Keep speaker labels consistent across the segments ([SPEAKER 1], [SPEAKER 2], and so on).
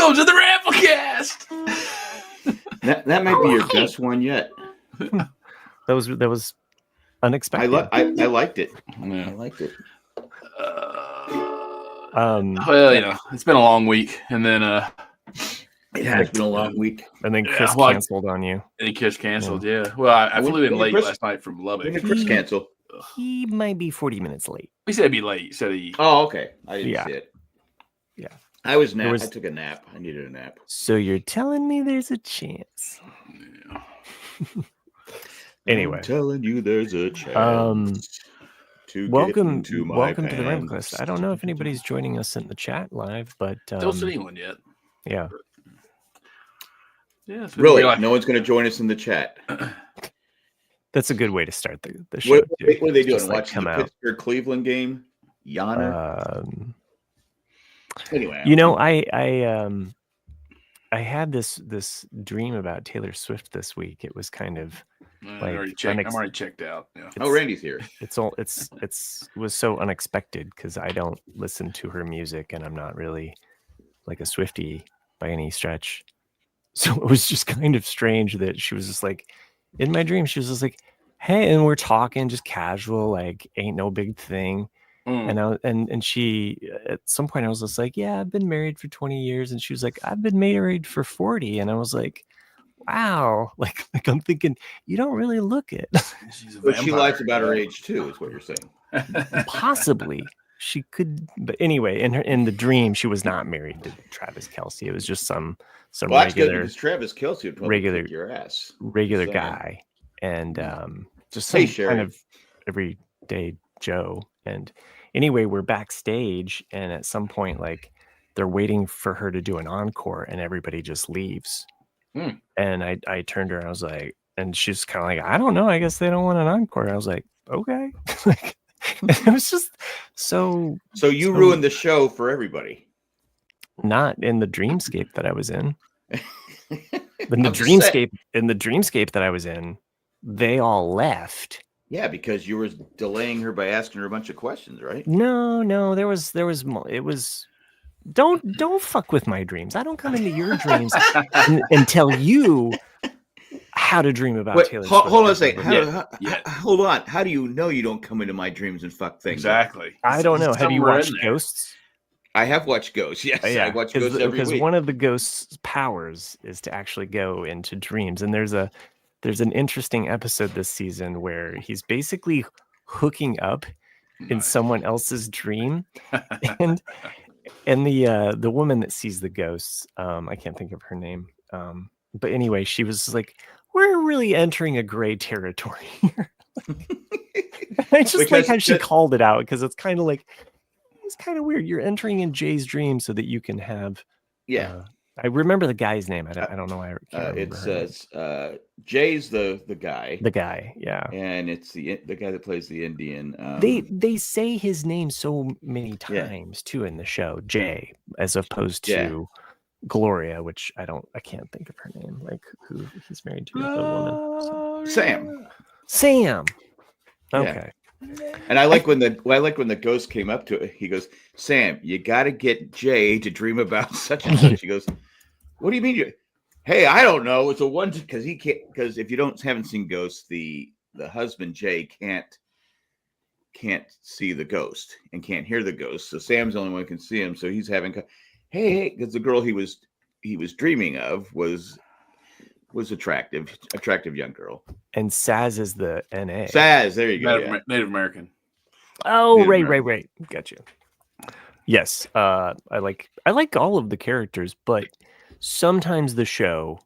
[SPEAKER 1] Welcome to the Ramplecast.
[SPEAKER 2] That might be your best one yet.
[SPEAKER 3] That was unexpected.
[SPEAKER 2] I liked it.
[SPEAKER 1] Yeah.
[SPEAKER 2] I liked it.
[SPEAKER 1] Well, it's been a long week, and then
[SPEAKER 2] It has been a long week.
[SPEAKER 3] And then Chris
[SPEAKER 1] well,
[SPEAKER 3] canceled on you.
[SPEAKER 1] and Chris canceled. Yeah. Well, I flew in late last night from
[SPEAKER 2] When did
[SPEAKER 1] Lubbock.
[SPEAKER 2] Chris cancel?
[SPEAKER 3] He might be 40 minutes late.
[SPEAKER 1] He said he'd be late. He said he.
[SPEAKER 2] Oh, okay. I didn't see it.
[SPEAKER 3] Yeah.
[SPEAKER 2] I took a nap. I needed a nap.
[SPEAKER 3] So you're telling me there's a chance?
[SPEAKER 1] Yeah.
[SPEAKER 3] Anyway,
[SPEAKER 2] I'm telling you there's a chance.
[SPEAKER 3] welcome to the Ramplecast. I don't know if anybody's joining us in the chat live, but
[SPEAKER 1] Don't see anyone yet.
[SPEAKER 3] Yeah.
[SPEAKER 1] Yeah.
[SPEAKER 2] Really? No one's going to join us in the chat.
[SPEAKER 3] That's a good way to start the show.
[SPEAKER 2] What are they doing?
[SPEAKER 3] Just,
[SPEAKER 2] Watching the Pittsburgh Cleveland game? Yonner? Anyway.
[SPEAKER 3] You know, I had this dream about Taylor Swift this week. It was kind of
[SPEAKER 1] I'm already checked out. Yeah.
[SPEAKER 2] Randy's here.
[SPEAKER 3] It was so unexpected because I don't listen to her music and I'm not really like a Swiftie by any stretch. So it was just kind of strange that she was just like, in my dream, she was just like, hey, and we're talking just casual, like ain't no big thing. And she, at some point I was just like, yeah, I've been married for 20 years. And she was like, I've been married for 40. And I was like, wow. Like I'm thinking, you don't really look it.
[SPEAKER 2] But she lies about her age too, is what you're saying.
[SPEAKER 3] Possibly. She could, but anyway, in the dream, she was not married to Travis Kelce. It was just some regular
[SPEAKER 2] Travis Kelce would probably kick your ass.
[SPEAKER 3] Regular guy. And just some kind of everyday Joe. And anyway, we're backstage, and at some point, like they're waiting for her to do an encore, and everybody just leaves. And I turned to her, and I was like, and she's kind of like, I don't know, I guess they don't want an encore. I was like, okay. Like, it was just so
[SPEAKER 2] you ruined the show for everybody.
[SPEAKER 3] Not in the dreamscape that I was in. In the dreamscape that I was in, they all left.
[SPEAKER 2] Yeah, because you were delaying her by asking her a bunch of questions, right?
[SPEAKER 3] No, there was it was don't fuck with my dreams. I don't come into your dreams and tell you how to dream about Taylor Swift.
[SPEAKER 2] Hold on a second. Hold on. How do you know you don't come into my dreams and fuck things?
[SPEAKER 1] Exactly.
[SPEAKER 3] I don't know. Have you watched Ghosts?
[SPEAKER 2] I have watched Ghosts. Yes,
[SPEAKER 3] yeah.
[SPEAKER 2] I watch Ghosts every week.
[SPEAKER 3] Because one of the Ghost's powers is to actually go into dreams, and there's an interesting episode this season where he's basically hooking up in someone else's dream, and the woman that sees the ghosts, I can't think of her name, but anyway, she was like, we're really entering a gray territory here. I just like how she called it out, because it's kind of like, it's kind of weird. You're entering in Jay's dream so that you can have I remember the guy's name. I don't know why I can't remember.
[SPEAKER 2] It's Jay's the guy.
[SPEAKER 3] The guy, yeah.
[SPEAKER 2] And it's the guy that plays the Indian.
[SPEAKER 3] They say his name so many times too in the show, Jay, as opposed to Gloria, which I can't think of her name. Like who he's married to, the woman.
[SPEAKER 2] So.
[SPEAKER 3] Sam. Okay.
[SPEAKER 2] Yeah. And I like when the ghost came up to it. He goes, Sam, you got to get Jay to dream about such and such. He goes, what do you mean? Hey, I don't know. It's a one because he can't, because if you haven't seen Ghosts, the husband Jay can't see the ghost and can't hear the ghost. So Sam's the only one who can see him. So he's having hey, because the girl he was dreaming of was attractive young girl.
[SPEAKER 3] And Saz is the NA.
[SPEAKER 2] Saz, there you go.
[SPEAKER 1] Native American.
[SPEAKER 3] Oh, Native American. Right. Gotcha. Yes. I like all of the characters, but sometimes the show,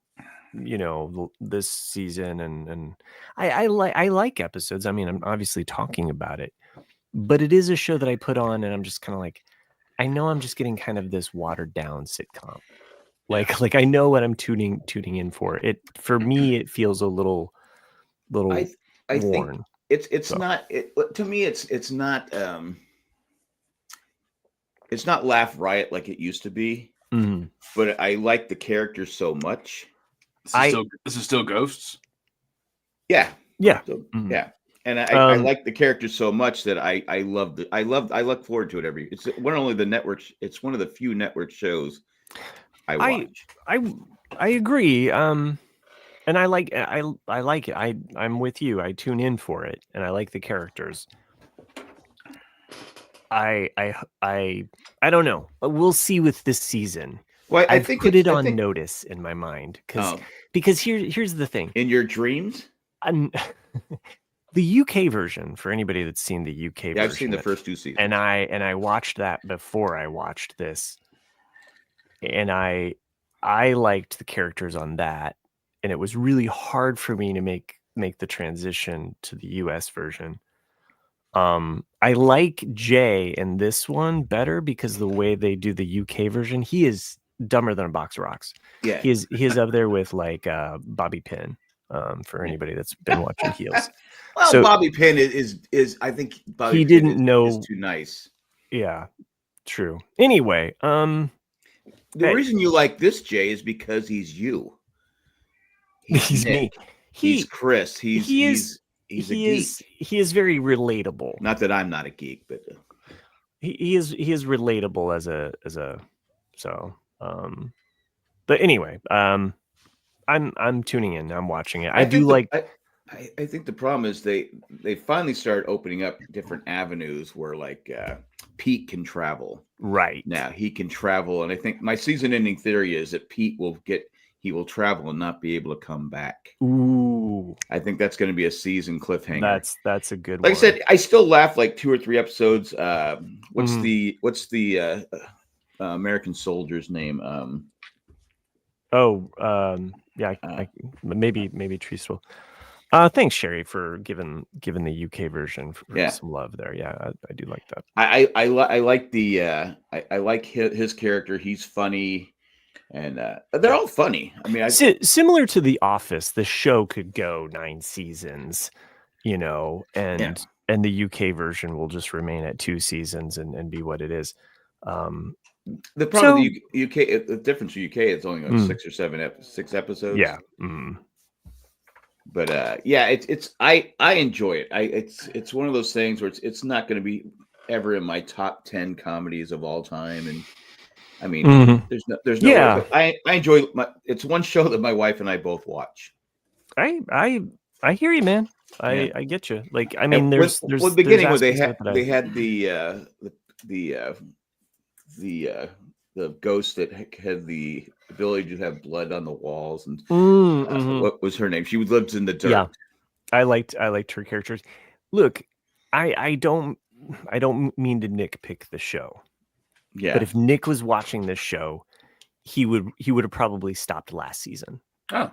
[SPEAKER 3] this season and I like episodes. I mean, I'm obviously talking about it, but it is a show that I put on and I'm just kind of like, I know I'm just getting kind of this watered down sitcom. Like I know what I'm tuning in for. For me, it feels a little I
[SPEAKER 2] worn. Think it's not. To me, it's not. It's not Laugh Riot like it used to be.
[SPEAKER 3] Mm-hmm.
[SPEAKER 2] But I like the characters so much.
[SPEAKER 1] This is still Ghosts.
[SPEAKER 2] Yeah.
[SPEAKER 3] Yeah.
[SPEAKER 2] So, yeah. And I like the characters so much that I look forward to it it's one of the few network shows I watch.
[SPEAKER 3] I agree. And I like it. I'm with you. I tune in for it, and I like the characters. I don't know. We'll see with this season.
[SPEAKER 2] Well, I
[SPEAKER 3] I've
[SPEAKER 2] think
[SPEAKER 3] put it on notice in my mind because here's the thing.
[SPEAKER 2] In your dreams,
[SPEAKER 3] the UK version, for anybody that's seen the UK version,
[SPEAKER 2] I've seen the first 2 seasons,
[SPEAKER 3] and I watched that before I watched this, and I liked the characters on that, and it was really hard for me to make the transition to the US version. I like Jay in this one better because the way they do the UK version, he is dumber than a box of rocks.
[SPEAKER 2] Yeah,
[SPEAKER 3] he is up there with like Bobby Pin. For anybody that's been watching Heels.
[SPEAKER 2] Well, so, Bobby Pin is I think Bobby
[SPEAKER 3] he
[SPEAKER 2] Pin
[SPEAKER 3] didn't know
[SPEAKER 2] is too nice.
[SPEAKER 3] Yeah, true. Anyway,
[SPEAKER 2] the reason you like this, Jay, is because he's you.
[SPEAKER 3] He's
[SPEAKER 2] Nick.
[SPEAKER 3] me.
[SPEAKER 2] He's Chris. He's a geek.
[SPEAKER 3] He is very relatable.
[SPEAKER 2] Not that I'm not a geek, but
[SPEAKER 3] he is relatable as a so. But anyway, I'm tuning in. I'm watching it. I
[SPEAKER 2] think the problem is they finally start opening up different avenues where like Pete can travel.
[SPEAKER 3] Right.
[SPEAKER 2] Now he can travel, and I think my season ending theory is that Pete will travel and not be able to come back.
[SPEAKER 3] Ooh.
[SPEAKER 2] I think that's going to be a season cliffhanger.
[SPEAKER 3] That's a good
[SPEAKER 2] one. Like I said, I still laugh like 2 or 3 episodes. What's the American soldier's name?
[SPEAKER 3] Maybe Treeswell. Thanks, Sherry, for giving the UK version for some love there. Yeah, I do like that.
[SPEAKER 2] I like I like his character. He's funny, and they're all funny. I mean,
[SPEAKER 3] similar to The Office, the show could go 9 seasons, and the UK version will just remain at 2 seasons and be what it is.
[SPEAKER 2] The problem with the UK, the difference with UK, it's only like 6 or 7 6 episodes.
[SPEAKER 3] Yeah.
[SPEAKER 2] But it's I enjoy it. It's one of those things where it's not going to be ever in my top 10 comedies of all time. And I mean, there's no way, I enjoy it's one show that my wife and I both watch.
[SPEAKER 3] I hear you, man. I get you. Like, I mean, there's
[SPEAKER 2] the beginning where they had the ghost that had the ability to have blood on the walls, and what was her name? She lived in the dirt.
[SPEAKER 3] Yeah, I liked her characters. Look, I don't mean to nitpick the show.
[SPEAKER 2] Yeah,
[SPEAKER 3] but if Nick was watching this show, he would have probably stopped last season.
[SPEAKER 2] Oh,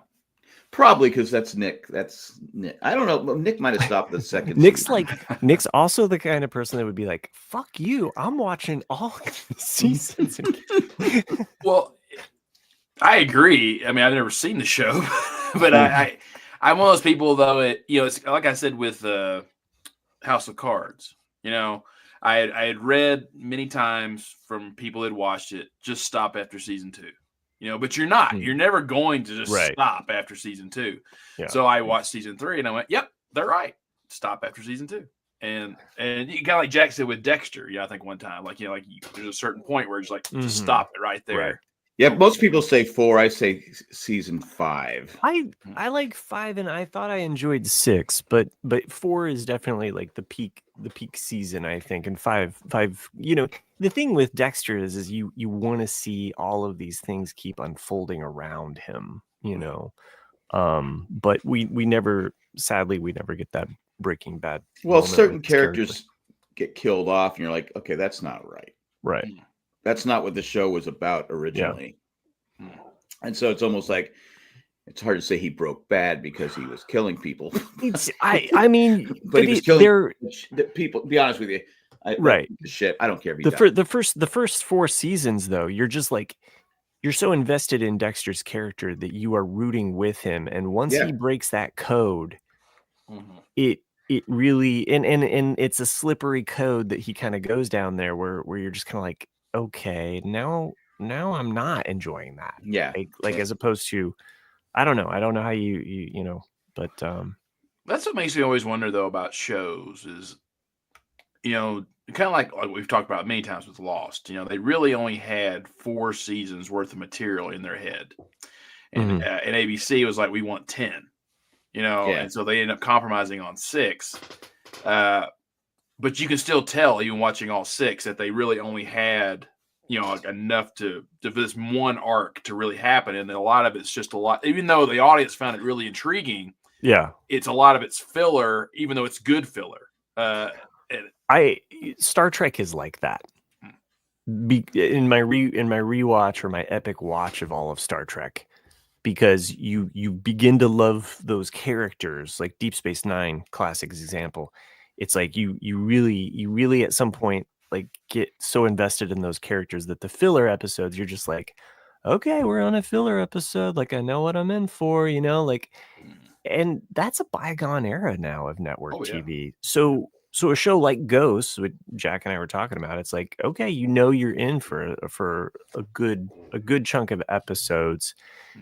[SPEAKER 2] probably because that's Nick. That's Nick. I don't know. Nick might have stopped the second.
[SPEAKER 3] Nick's also the kind of person that would be like, "Fuck you! I'm watching all seasons."
[SPEAKER 1] Well, I agree. I mean, I've never seen the show, but I'm one of those people though. It's like I said with House of Cards. I had read many times from people that watched it, just stop after season 2. But you're not. You're never going to just stop after season 2. Yeah. So I watched season 3 and I went, "Yep, they're right. Stop after season 2." And you kind of like Jack said with Dexter. I think one time, there's a certain point where it's like, just stop it right there.
[SPEAKER 2] Right. Yeah, most people say 4. I say season 5.
[SPEAKER 3] I like 5, and I thought I enjoyed 6, but 4 is definitely like the peak season, I think. And 5, the thing with Dexter is you want to see all of these things keep unfolding around him, but we never get that Breaking Bad.
[SPEAKER 2] Well, certain characters get killed off, and you're like, okay, that's not right.
[SPEAKER 3] Right.
[SPEAKER 2] That's not what the show was about originally. Yeah. And so it's almost like it's hard to say he broke bad because he was killing people.
[SPEAKER 3] I mean,
[SPEAKER 2] but he was killing people. To be honest with you,
[SPEAKER 3] right?
[SPEAKER 2] Shit, I don't care.
[SPEAKER 3] If the first 4 seasons, though, you're just like you're so invested in Dexter's character that you are rooting with him, and once he breaks that code, it really and it's a slippery code that he kind of goes down there where you're just kind of like, okay, now I'm not enjoying that.
[SPEAKER 2] Yeah.
[SPEAKER 3] Like as opposed to, I don't know how you but
[SPEAKER 1] that's what makes me always wonder though about shows is, kind of like we've talked about many times with Lost. They really only had 4 seasons worth of material in their head, and and ABC was like, we want 10. And so they ended up compromising on 6. But you can still tell, even watching all 6, that they really only had like enough for this one arc to really happen, and then a lot of it's just a lot. Even though the audience found it really intriguing, it's a lot of it's filler, even though it's good filler.
[SPEAKER 3] Star Trek is like that. In my rewatch or my epic watch of all of Star Trek, because you begin to love those characters, like Deep Space Nine, classic example. It's like you really at some point like get so invested in those characters that the filler episodes, you're just like, okay, we're on a filler episode. Like, I know what I'm in for, like, and that's a bygone era now of network TV. So a show like Ghosts, which Jack and I were talking about, it's like, okay, you're in for a good chunk of episodes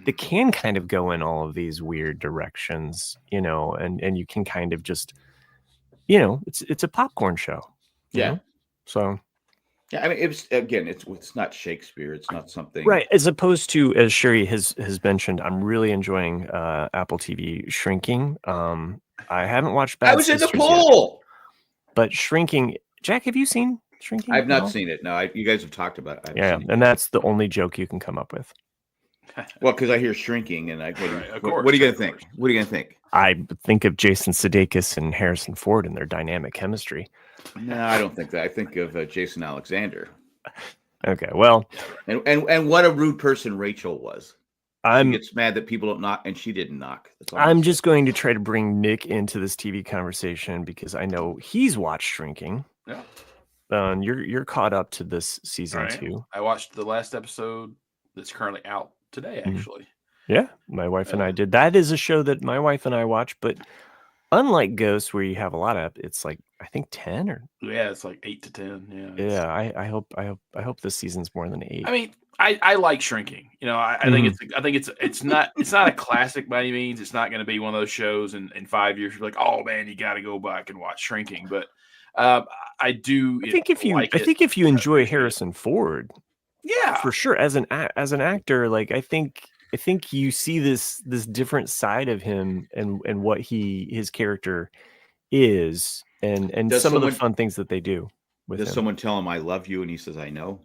[SPEAKER 3] that can kind of go in all of these weird directions, and you can kind of just, it's a popcorn show.
[SPEAKER 2] Yeah.
[SPEAKER 3] So.
[SPEAKER 2] Yeah, I mean, it's not Shakespeare. It's not something,
[SPEAKER 3] right? As opposed to, as Sherry has mentioned, I'm really enjoying Apple TV Shrinking. I haven't watched Bad
[SPEAKER 2] I was in the
[SPEAKER 3] Sisters
[SPEAKER 2] pool,
[SPEAKER 3] yet, but Shrinking. Jack, have you seen Shrinking?
[SPEAKER 2] I've not seen it. No, you guys have talked about it.
[SPEAKER 3] Yeah, and that's the only joke you can come up with.
[SPEAKER 2] Well, because I hear shrinking, and what are you going to think? What are you going to think?
[SPEAKER 3] I think of Jason Sudeikis and Harrison Ford and their dynamic chemistry.
[SPEAKER 2] No, I don't think that. I think of Jason Alexander.
[SPEAKER 3] Okay, well,
[SPEAKER 2] and what a rude person Rachel was. She gets mad that people don't knock, and she didn't knock.
[SPEAKER 3] I'm just going to try to bring Nick into this TV conversation because I know he's watched Shrinking.
[SPEAKER 1] Yeah.
[SPEAKER 3] You're caught up to this season 2.
[SPEAKER 1] I watched the last episode that's currently out today, actually.
[SPEAKER 3] Yeah, my wife and I did. That is a show that my wife and I watch, but unlike Ghosts, where you have a lot of, it's like, I think 10 or
[SPEAKER 1] it's like 8 to 10.
[SPEAKER 3] Yeah, I hope this season's more than 8.
[SPEAKER 1] I mean, I like Shrinking. I think it's not a classic by any means. It's not going to be one of those shows in 5 years you're like, oh man, you got to go back and watch Shrinking. But I do.
[SPEAKER 3] I think if you enjoy Harrison Ford,
[SPEAKER 1] yeah,
[SPEAKER 3] for sure, as an actor, like I think you see this different side of him and what his character is, and some of the fun things that they do with him.
[SPEAKER 2] Does someone tell him I love you and he says I know?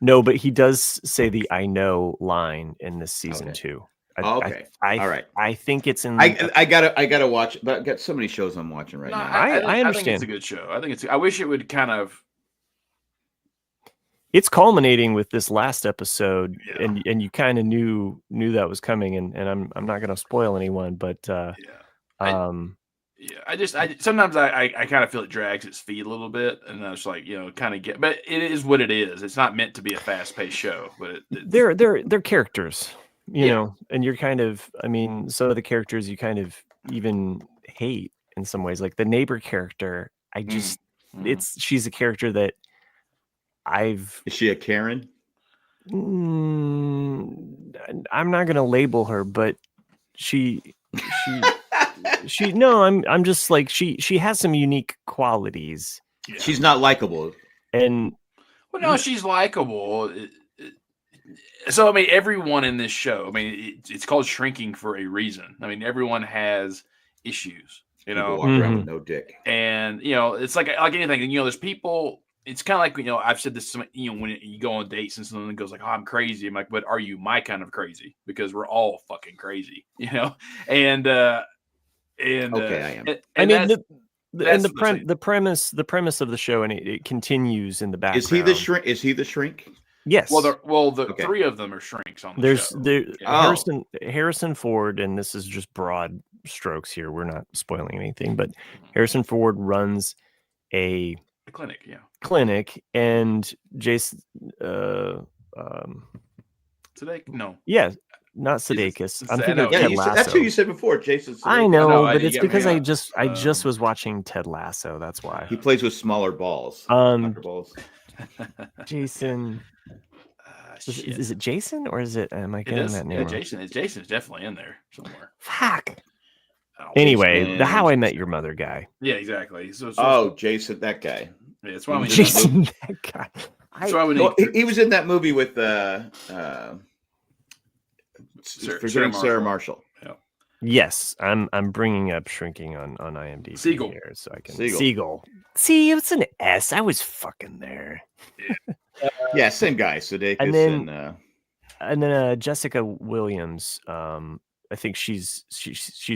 [SPEAKER 3] No, but he does say the I know line in this season 2.
[SPEAKER 2] All right.
[SPEAKER 3] I think it's in.
[SPEAKER 2] I gotta watch, but I've got so many shows I'm watching right now.
[SPEAKER 3] I understand.
[SPEAKER 1] I think it's a good show. I wish it would kind of.
[SPEAKER 3] It's culminating with this last episode, and you kind of knew that was coming, and I'm not going to spoil anyone, but
[SPEAKER 1] sometimes I kind of feel it drags its feet a little bit, and I was like, kind of but it is what it is. It's not meant to be a fast-paced show, but
[SPEAKER 3] they're characters, know, and you're kind of, I mean, some of the characters you kind of even hate in some ways, like the neighbor character. I just, she's a character that Is
[SPEAKER 2] she a Karen?
[SPEAKER 3] I'm not gonna label her, but she no, I'm just like she has some unique qualities.
[SPEAKER 2] Yeah. She's not likable.
[SPEAKER 3] And
[SPEAKER 1] she's likable. So I mean, everyone in this show, I mean, it's called Shrinking for a reason. I mean, everyone has issues.
[SPEAKER 2] People walk around with no dick,
[SPEAKER 1] and it's like anything. There's people. It's kind of like, I've said this, when you go on dates and someone goes like, oh, I'm crazy. I'm like, but are you my kind of crazy? Because we're all fucking crazy, and okay,
[SPEAKER 2] I am.
[SPEAKER 3] The premise of the show, and it continues in the background.
[SPEAKER 2] Is he the shrink?
[SPEAKER 3] Yes.
[SPEAKER 1] Well, the 3 of them are shrinks on the show.
[SPEAKER 3] Harrison Ford, and this is just broad strokes here. We're not spoiling anything, but Harrison Ford runs a clinic, and Jason not Sudeikis. I'm thinking of Ted Lasso.
[SPEAKER 2] That's who you said before, Jason Sudeikis.
[SPEAKER 3] I know, but it's because I just was watching Ted Lasso. That's why.
[SPEAKER 2] He plays with smaller balls.
[SPEAKER 3] Jason. Is it Jason, or is it? Am I getting that name?
[SPEAKER 1] Yeah, Jason's definitely in there somewhere.
[SPEAKER 3] Fuck. Anyway, the How I Met Your Mother guy.
[SPEAKER 1] Yeah, exactly.
[SPEAKER 2] Jason, that guy.
[SPEAKER 1] Yeah, that's why we
[SPEAKER 2] He's
[SPEAKER 3] Jason, that guy.
[SPEAKER 1] That's why we need
[SPEAKER 2] he was in that movie with
[SPEAKER 1] Sarah
[SPEAKER 2] Sarah
[SPEAKER 1] Marshall.
[SPEAKER 2] Marshall.
[SPEAKER 1] Yeah.
[SPEAKER 3] Yes, I'm bringing up Shrinking on IMDb
[SPEAKER 1] Siegel.
[SPEAKER 3] here, so I can
[SPEAKER 2] Siegel.
[SPEAKER 3] See, it's an S. I was fucking there.
[SPEAKER 2] Yeah, same guy, Sudeikis,
[SPEAKER 3] and then Jessica Williams. I think she's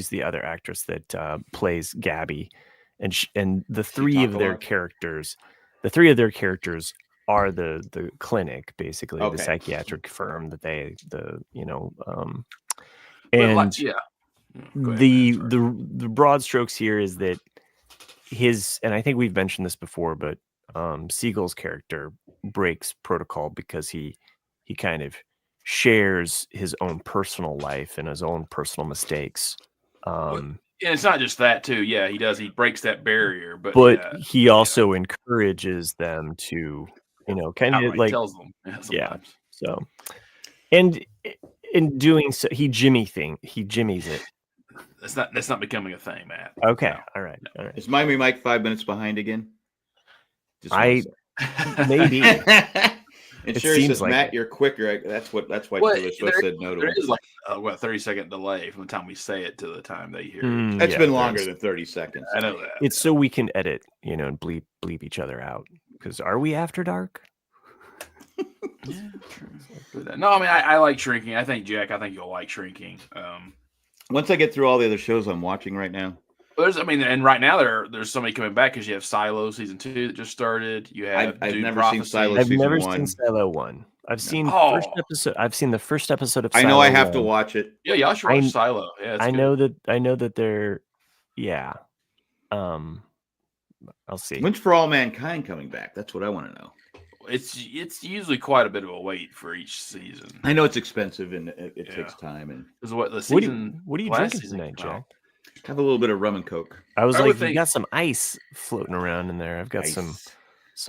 [SPEAKER 3] the other actress that plays Gabby, and the three of their characters are the clinic, basically the psychiatric firm that they and the broad strokes here is that and I think we've mentioned this before, but Siegel's character breaks protocol because he kind of shares his own personal life and his own personal mistakes.
[SPEAKER 1] And it's not just that too. Yeah, he does. He breaks that barrier, but
[SPEAKER 3] he also encourages them to, kind of like
[SPEAKER 1] tells them.
[SPEAKER 3] Yeah. So, and in doing so, he jimmies it.
[SPEAKER 1] That's not becoming a thing, Matt.
[SPEAKER 3] Okay.
[SPEAKER 1] No.
[SPEAKER 3] All right.
[SPEAKER 2] Is Miami Mike 5 minutes behind again?
[SPEAKER 3] Maybe.
[SPEAKER 2] And Sherry says, like Matt, you're quicker. That's why Taylor Swift said no to him.
[SPEAKER 1] There is like a 30-second delay from the time we say it to the time they hear it.
[SPEAKER 2] That's been longer than 30 seconds.
[SPEAKER 1] I know that.
[SPEAKER 3] It's so we can edit, and bleep each other out. Because are we after dark?
[SPEAKER 1] Yeah, true. No, I mean I like Shrinking. I think you'll like Shrinking.
[SPEAKER 2] Once I get through all the other shows I'm watching right now.
[SPEAKER 1] And right now there's somebody coming back because you have Silo season 2 that just started. You have
[SPEAKER 2] I've never seen Silo.
[SPEAKER 3] I've never seen Silo 1. I've seen first episode. I've seen the first episode of Silo.
[SPEAKER 2] I know I have to watch it.
[SPEAKER 1] Yeah, y'all should watch Silo. Yeah,
[SPEAKER 3] I know that they're. Yeah. I'll see.
[SPEAKER 2] When's For All Mankind coming back? That's what I want to know.
[SPEAKER 1] It's usually quite a bit of a wait for each season.
[SPEAKER 2] I know it's expensive and it takes time. And
[SPEAKER 1] is what the season.
[SPEAKER 3] What are you drinking tonight, Jack?
[SPEAKER 2] Have a little bit of rum and coke.
[SPEAKER 3] I was like, you got some ice floating around in there. I've got some.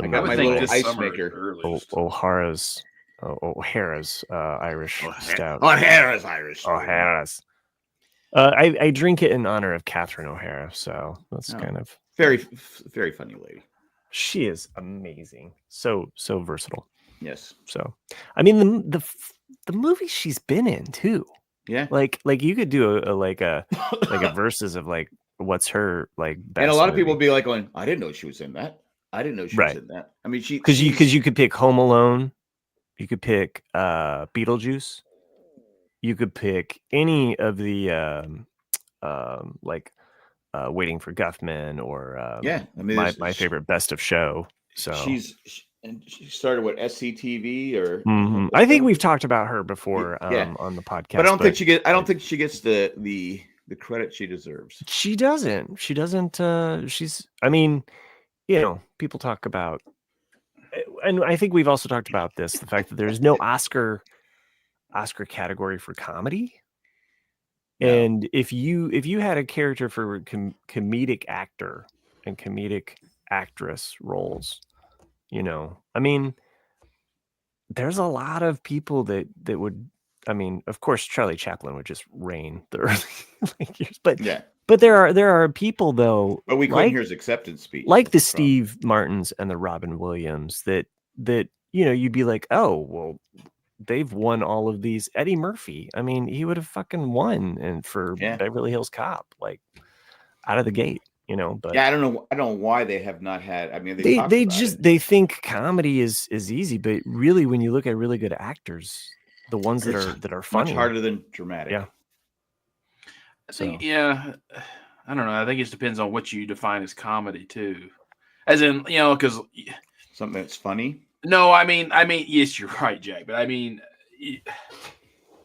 [SPEAKER 2] I got my little ice maker.
[SPEAKER 3] O'Hara's Irish stout.
[SPEAKER 2] O'Hara's Irish.
[SPEAKER 3] O'Hara's. I drink it in honor of Catherine O'Hara, so that's kind of
[SPEAKER 2] very, very funny lady.
[SPEAKER 3] She is amazing. So versatile.
[SPEAKER 2] Yes.
[SPEAKER 3] So, I mean, the movies she's been in too.
[SPEAKER 2] Yeah.
[SPEAKER 3] Like you could do a versus of like what's her like best.
[SPEAKER 2] And a lot of
[SPEAKER 3] movie.
[SPEAKER 2] people be like going, I didn't know she was in that. I didn't know she was in that. I mean,
[SPEAKER 3] because you could pick Home Alone, you could pick Beetlejuice, you could pick any of the Waiting for Guffman or
[SPEAKER 2] I mean,
[SPEAKER 3] my favorite Best of Show. So
[SPEAKER 2] she started what SCTV or
[SPEAKER 3] I think we've talked about her before on the podcast.
[SPEAKER 2] But I don't think she gets the credit she deserves.
[SPEAKER 3] She doesn't. She's. I mean, people talk about, and I think we've also talked about this: the fact that there's no Oscar category for comedy. No. And if you had a character for comedic actor and comedic actress roles, I mean, there's a lot of people that would. I mean, of course, Charlie Chaplin would just reign the early years, but there are people though.
[SPEAKER 2] But we couldn't hear his acceptance speech,
[SPEAKER 3] like the Steve Martins and the Robin Williams. That you'd be like, oh well, they've won all of these. Eddie Murphy, I mean, he would have fucking won and for Beverly Hills Cop, like out of the gate. But
[SPEAKER 2] I don't know why they have not had. I mean,
[SPEAKER 3] they think comedy is easy, but really, when you look at really good actors, the ones that are funny,
[SPEAKER 2] much harder than dramatic.
[SPEAKER 3] Yeah.
[SPEAKER 1] I think, I don't know. I think it depends on what you define as comedy too, as in because
[SPEAKER 2] something that's funny.
[SPEAKER 1] No, I mean, yes, you're right, Jack. But I mean,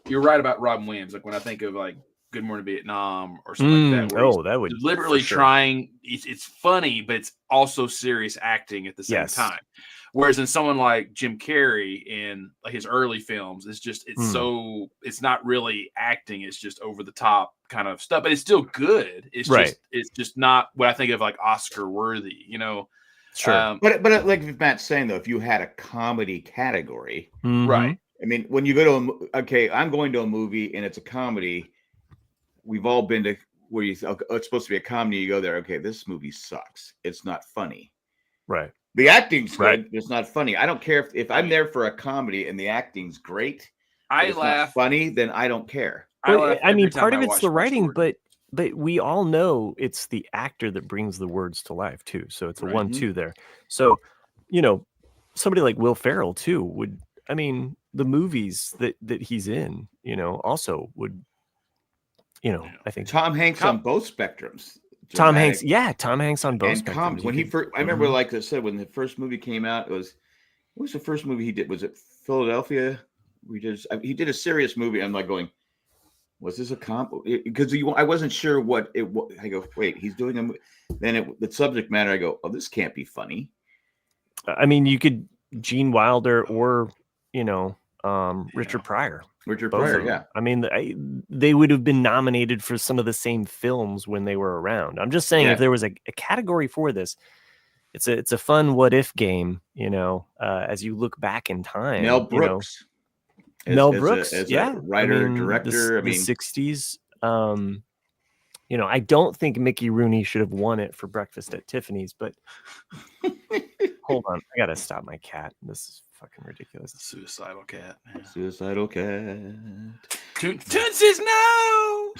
[SPEAKER 1] you're right about Robin Williams. Like when I think of like Good Morning Vietnam or something like that.
[SPEAKER 3] That would
[SPEAKER 1] deliberately trying. It's funny, but it's also serious acting at the same time. Whereas in someone like Jim Carrey in like his early films, it's not really acting. It's just over the top kind of stuff, but it's still good. It's just not what I think of like Oscar worthy.
[SPEAKER 3] Sure.
[SPEAKER 2] But like Matt's saying though, if you had a comedy category,
[SPEAKER 1] right?
[SPEAKER 2] I mean, when you go to I'm going to a movie and it's a comedy. We've all been to where it's supposed to be a comedy. You go there, okay, this movie sucks. It's not funny,
[SPEAKER 3] right?
[SPEAKER 2] The acting's good.
[SPEAKER 3] Right.
[SPEAKER 2] It's not funny. I don't care if I'm there for a comedy and the acting's great.
[SPEAKER 1] I
[SPEAKER 2] It's
[SPEAKER 1] laugh.
[SPEAKER 2] not funny, then I don't care.
[SPEAKER 1] Laugh
[SPEAKER 3] I mean,
[SPEAKER 1] every time
[SPEAKER 3] part
[SPEAKER 1] I
[SPEAKER 3] of it's
[SPEAKER 1] watch
[SPEAKER 3] the
[SPEAKER 1] Flash
[SPEAKER 3] writing,
[SPEAKER 1] Gordon.
[SPEAKER 3] but we all know it's the actor that brings the words to life too. So it's a
[SPEAKER 1] Right.
[SPEAKER 3] 1-2 there. So, somebody like Will Ferrell too would. I mean, the movies that he's in, also would. I think
[SPEAKER 2] Tom Hanks on both spectrums.
[SPEAKER 3] Tom Hanks on both
[SPEAKER 2] and
[SPEAKER 3] spectrums.
[SPEAKER 2] comics. When he first, I remember, like I said, when the first movie came out, what was the first movie he did? Was it Philadelphia? He did a serious movie. I'm like going, was this a comp? Because I wasn't sure what it was. I go, wait, he's doing a movie. Then the subject matter, I go, oh, this can't be funny.
[SPEAKER 3] I mean, you could Gene Wilder or Richard Pryor.
[SPEAKER 2] Richard Pryor, yeah.
[SPEAKER 3] I mean, they would have been nominated for some of the same films when they were around. I'm just saying, if there was a category for this, it's a fun what if game. As you look back in time.
[SPEAKER 2] Mel Brooks.
[SPEAKER 3] Mel Brooks,
[SPEAKER 2] as a writer, director.
[SPEAKER 3] The 60s. I don't think Mickey Rooney should have won it for Breakfast at Tiffany's, but hold on, I gotta stop my cat. This is fucking ridiculous.
[SPEAKER 1] Suicidal cat. Man.
[SPEAKER 2] Suicidal cat.
[SPEAKER 1] Toon says no.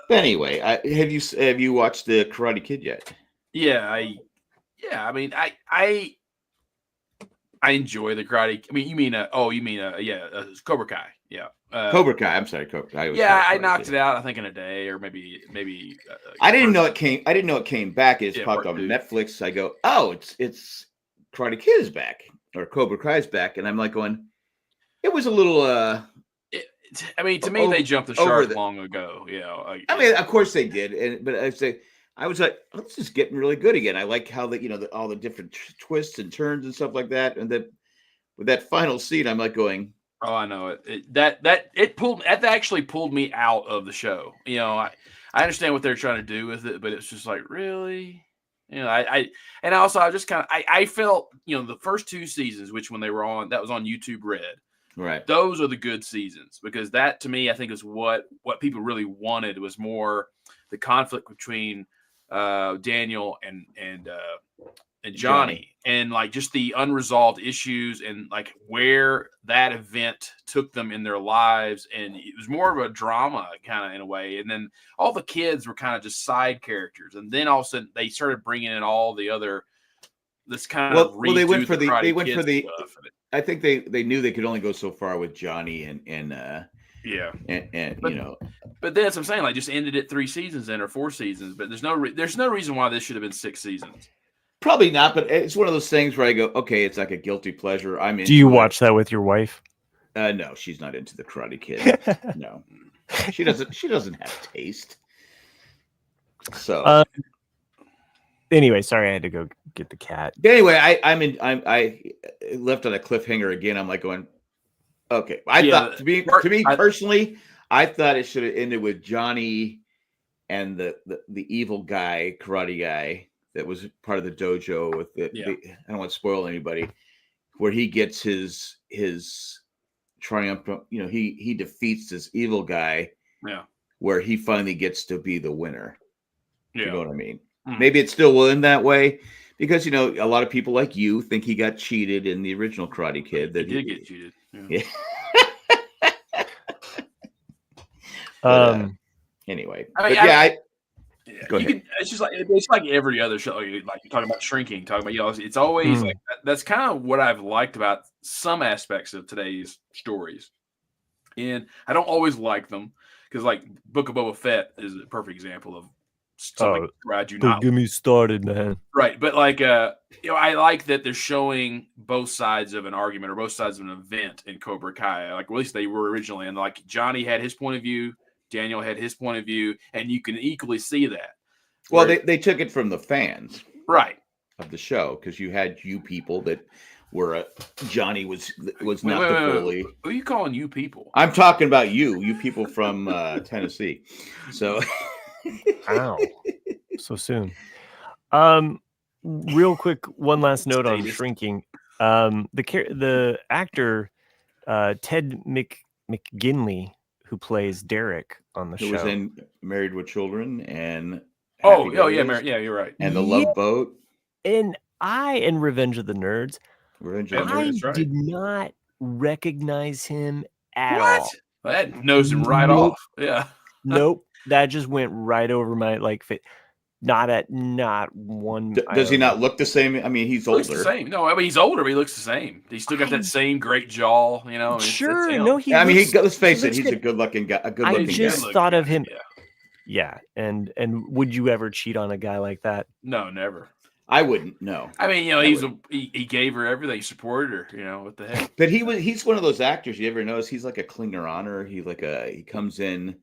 [SPEAKER 2] Anyway, have you watched the Karate Kid yet?
[SPEAKER 1] Yeah, I mean, I enjoy the Karate. I mean, you mean Cobra Kai. Yeah.
[SPEAKER 2] Cobra Kai. I'm sorry, Cobra Kai.
[SPEAKER 1] I knocked it out. I think in a day, or maybe.
[SPEAKER 2] I didn't know it came back. It just popped on Netflix. I go, oh, it's Karate Kid is back, or Cobra Kai is back, and I'm like going, it was a little.
[SPEAKER 1] I mean, to me, they jumped the shark long ago. I
[SPEAKER 2] mean, of course they did, but I was like, oh, this is getting really good again. I like how all the different twists and turns and stuff like that, and then with that final scene, I'm like going.
[SPEAKER 1] Oh, I know it. That actually pulled me out of the show. I understand what they're trying to do with it, but it's just like, really, I just kind of I felt the first 2 seasons, which when they were on, that was on YouTube Red.
[SPEAKER 2] Right.
[SPEAKER 1] Those are the good seasons, because that to me, I think, is what people really wanted, was more the conflict between Daniel and Johnny, and like just the unresolved issues, and like where that event took them in their lives. And it was more of a drama kind of in a way. And then all the kids were kind of just side characters. And then all of a sudden they started bringing in all the other, this kind of,
[SPEAKER 2] they went for the, I think they knew they could only go so far with Johnny and
[SPEAKER 1] but that's what I'm saying, like, just ended it 3 seasons in, or 4 seasons, but there's no reason why this should have been 6 seasons.
[SPEAKER 2] Probably not, but it's one of those things where I go, okay, it's like a guilty pleasure.
[SPEAKER 3] Do you watch that with your wife?
[SPEAKER 2] No, she's not into the Karate Kid. No, she doesn't have taste. So
[SPEAKER 3] anyway, sorry, I had to go get the cat.
[SPEAKER 2] Anyway, I left on a cliffhanger again. I'm like going, okay. I thought to me personally, I thought it should have ended with Johnny and the evil guy, karate guy that was part of the dojo with I don't want to spoil anybody, where he gets his triumph. He defeats this evil guy. Yeah. Where he finally gets to be the winner. Yeah. You know what I mean? Mm-hmm. Maybe it still will end that way, because a lot of people like you think he got cheated in the original Karate Kid. That
[SPEAKER 1] he did get cheated.
[SPEAKER 2] Yeah. Anyway, go ahead.
[SPEAKER 1] It's just like every other show. Like you're talking about shrinking, talking about it's always like that's kind of what I've liked about some aspects of today's stories, and I don't always like them, because like Book of Boba Fett is a perfect example of something
[SPEAKER 3] don't get me started, man.
[SPEAKER 1] Right, but like I like that they're showing both sides of an argument, or both sides of an event in Cobra Kai. Like, well, at least they were originally, and like Johnny had his point of view, Daniel had his point of view, and you can equally see that.
[SPEAKER 2] Well, they took it from the fans,
[SPEAKER 1] right,
[SPEAKER 2] of the show, because you had you people that were Johnny was not the bully.
[SPEAKER 1] Who are you calling you people?
[SPEAKER 2] I'm talking about you people from Tennessee. So,
[SPEAKER 3] wow, so soon. Real quick, one last note on shrinking. The actor Ted McGinley, who plays Derek on the show,
[SPEAKER 2] was in Married with Children and
[SPEAKER 1] Oh,
[SPEAKER 2] Happy
[SPEAKER 1] oh yeah,
[SPEAKER 2] Days
[SPEAKER 1] yeah, you're right.
[SPEAKER 2] and The
[SPEAKER 3] Yeah.
[SPEAKER 2] Love Boat.
[SPEAKER 3] And Revenge of the Nerds,
[SPEAKER 2] Revenge
[SPEAKER 1] Yeah,
[SPEAKER 2] of the
[SPEAKER 3] I
[SPEAKER 2] Nerds.
[SPEAKER 1] that's right.
[SPEAKER 3] did not recognize him at
[SPEAKER 1] What?
[SPEAKER 3] all.
[SPEAKER 1] Well, that knows him right
[SPEAKER 3] Nope.
[SPEAKER 1] off. Yeah.
[SPEAKER 3] Nope. That just went right over my not one.
[SPEAKER 2] Does he
[SPEAKER 3] iota.
[SPEAKER 2] not look the same? I mean, he's
[SPEAKER 1] Looks the
[SPEAKER 2] older.
[SPEAKER 1] same. No, I mean he's older, but he looks the same. He's still got that same great jaw. You know. It's
[SPEAKER 3] Sure.
[SPEAKER 1] him.
[SPEAKER 3] No, he.
[SPEAKER 2] I mean,
[SPEAKER 3] looks,
[SPEAKER 2] let's face
[SPEAKER 3] he
[SPEAKER 2] it,
[SPEAKER 3] looks
[SPEAKER 2] he's a
[SPEAKER 3] good.
[SPEAKER 2] good-looking guy. A
[SPEAKER 3] I
[SPEAKER 2] good-looking
[SPEAKER 3] just
[SPEAKER 2] guy.
[SPEAKER 3] thought of
[SPEAKER 1] guy,
[SPEAKER 3] him.
[SPEAKER 1] Yeah.
[SPEAKER 3] Yeah, and would you ever cheat on a guy like that?
[SPEAKER 1] No, never.
[SPEAKER 2] I wouldn't. No.
[SPEAKER 1] I mean, you know,
[SPEAKER 2] I
[SPEAKER 1] he gave her everything, he supported her. You know, what the heck?
[SPEAKER 2] But he's one of those actors. You ever notice he's like a clinger honor. He comes in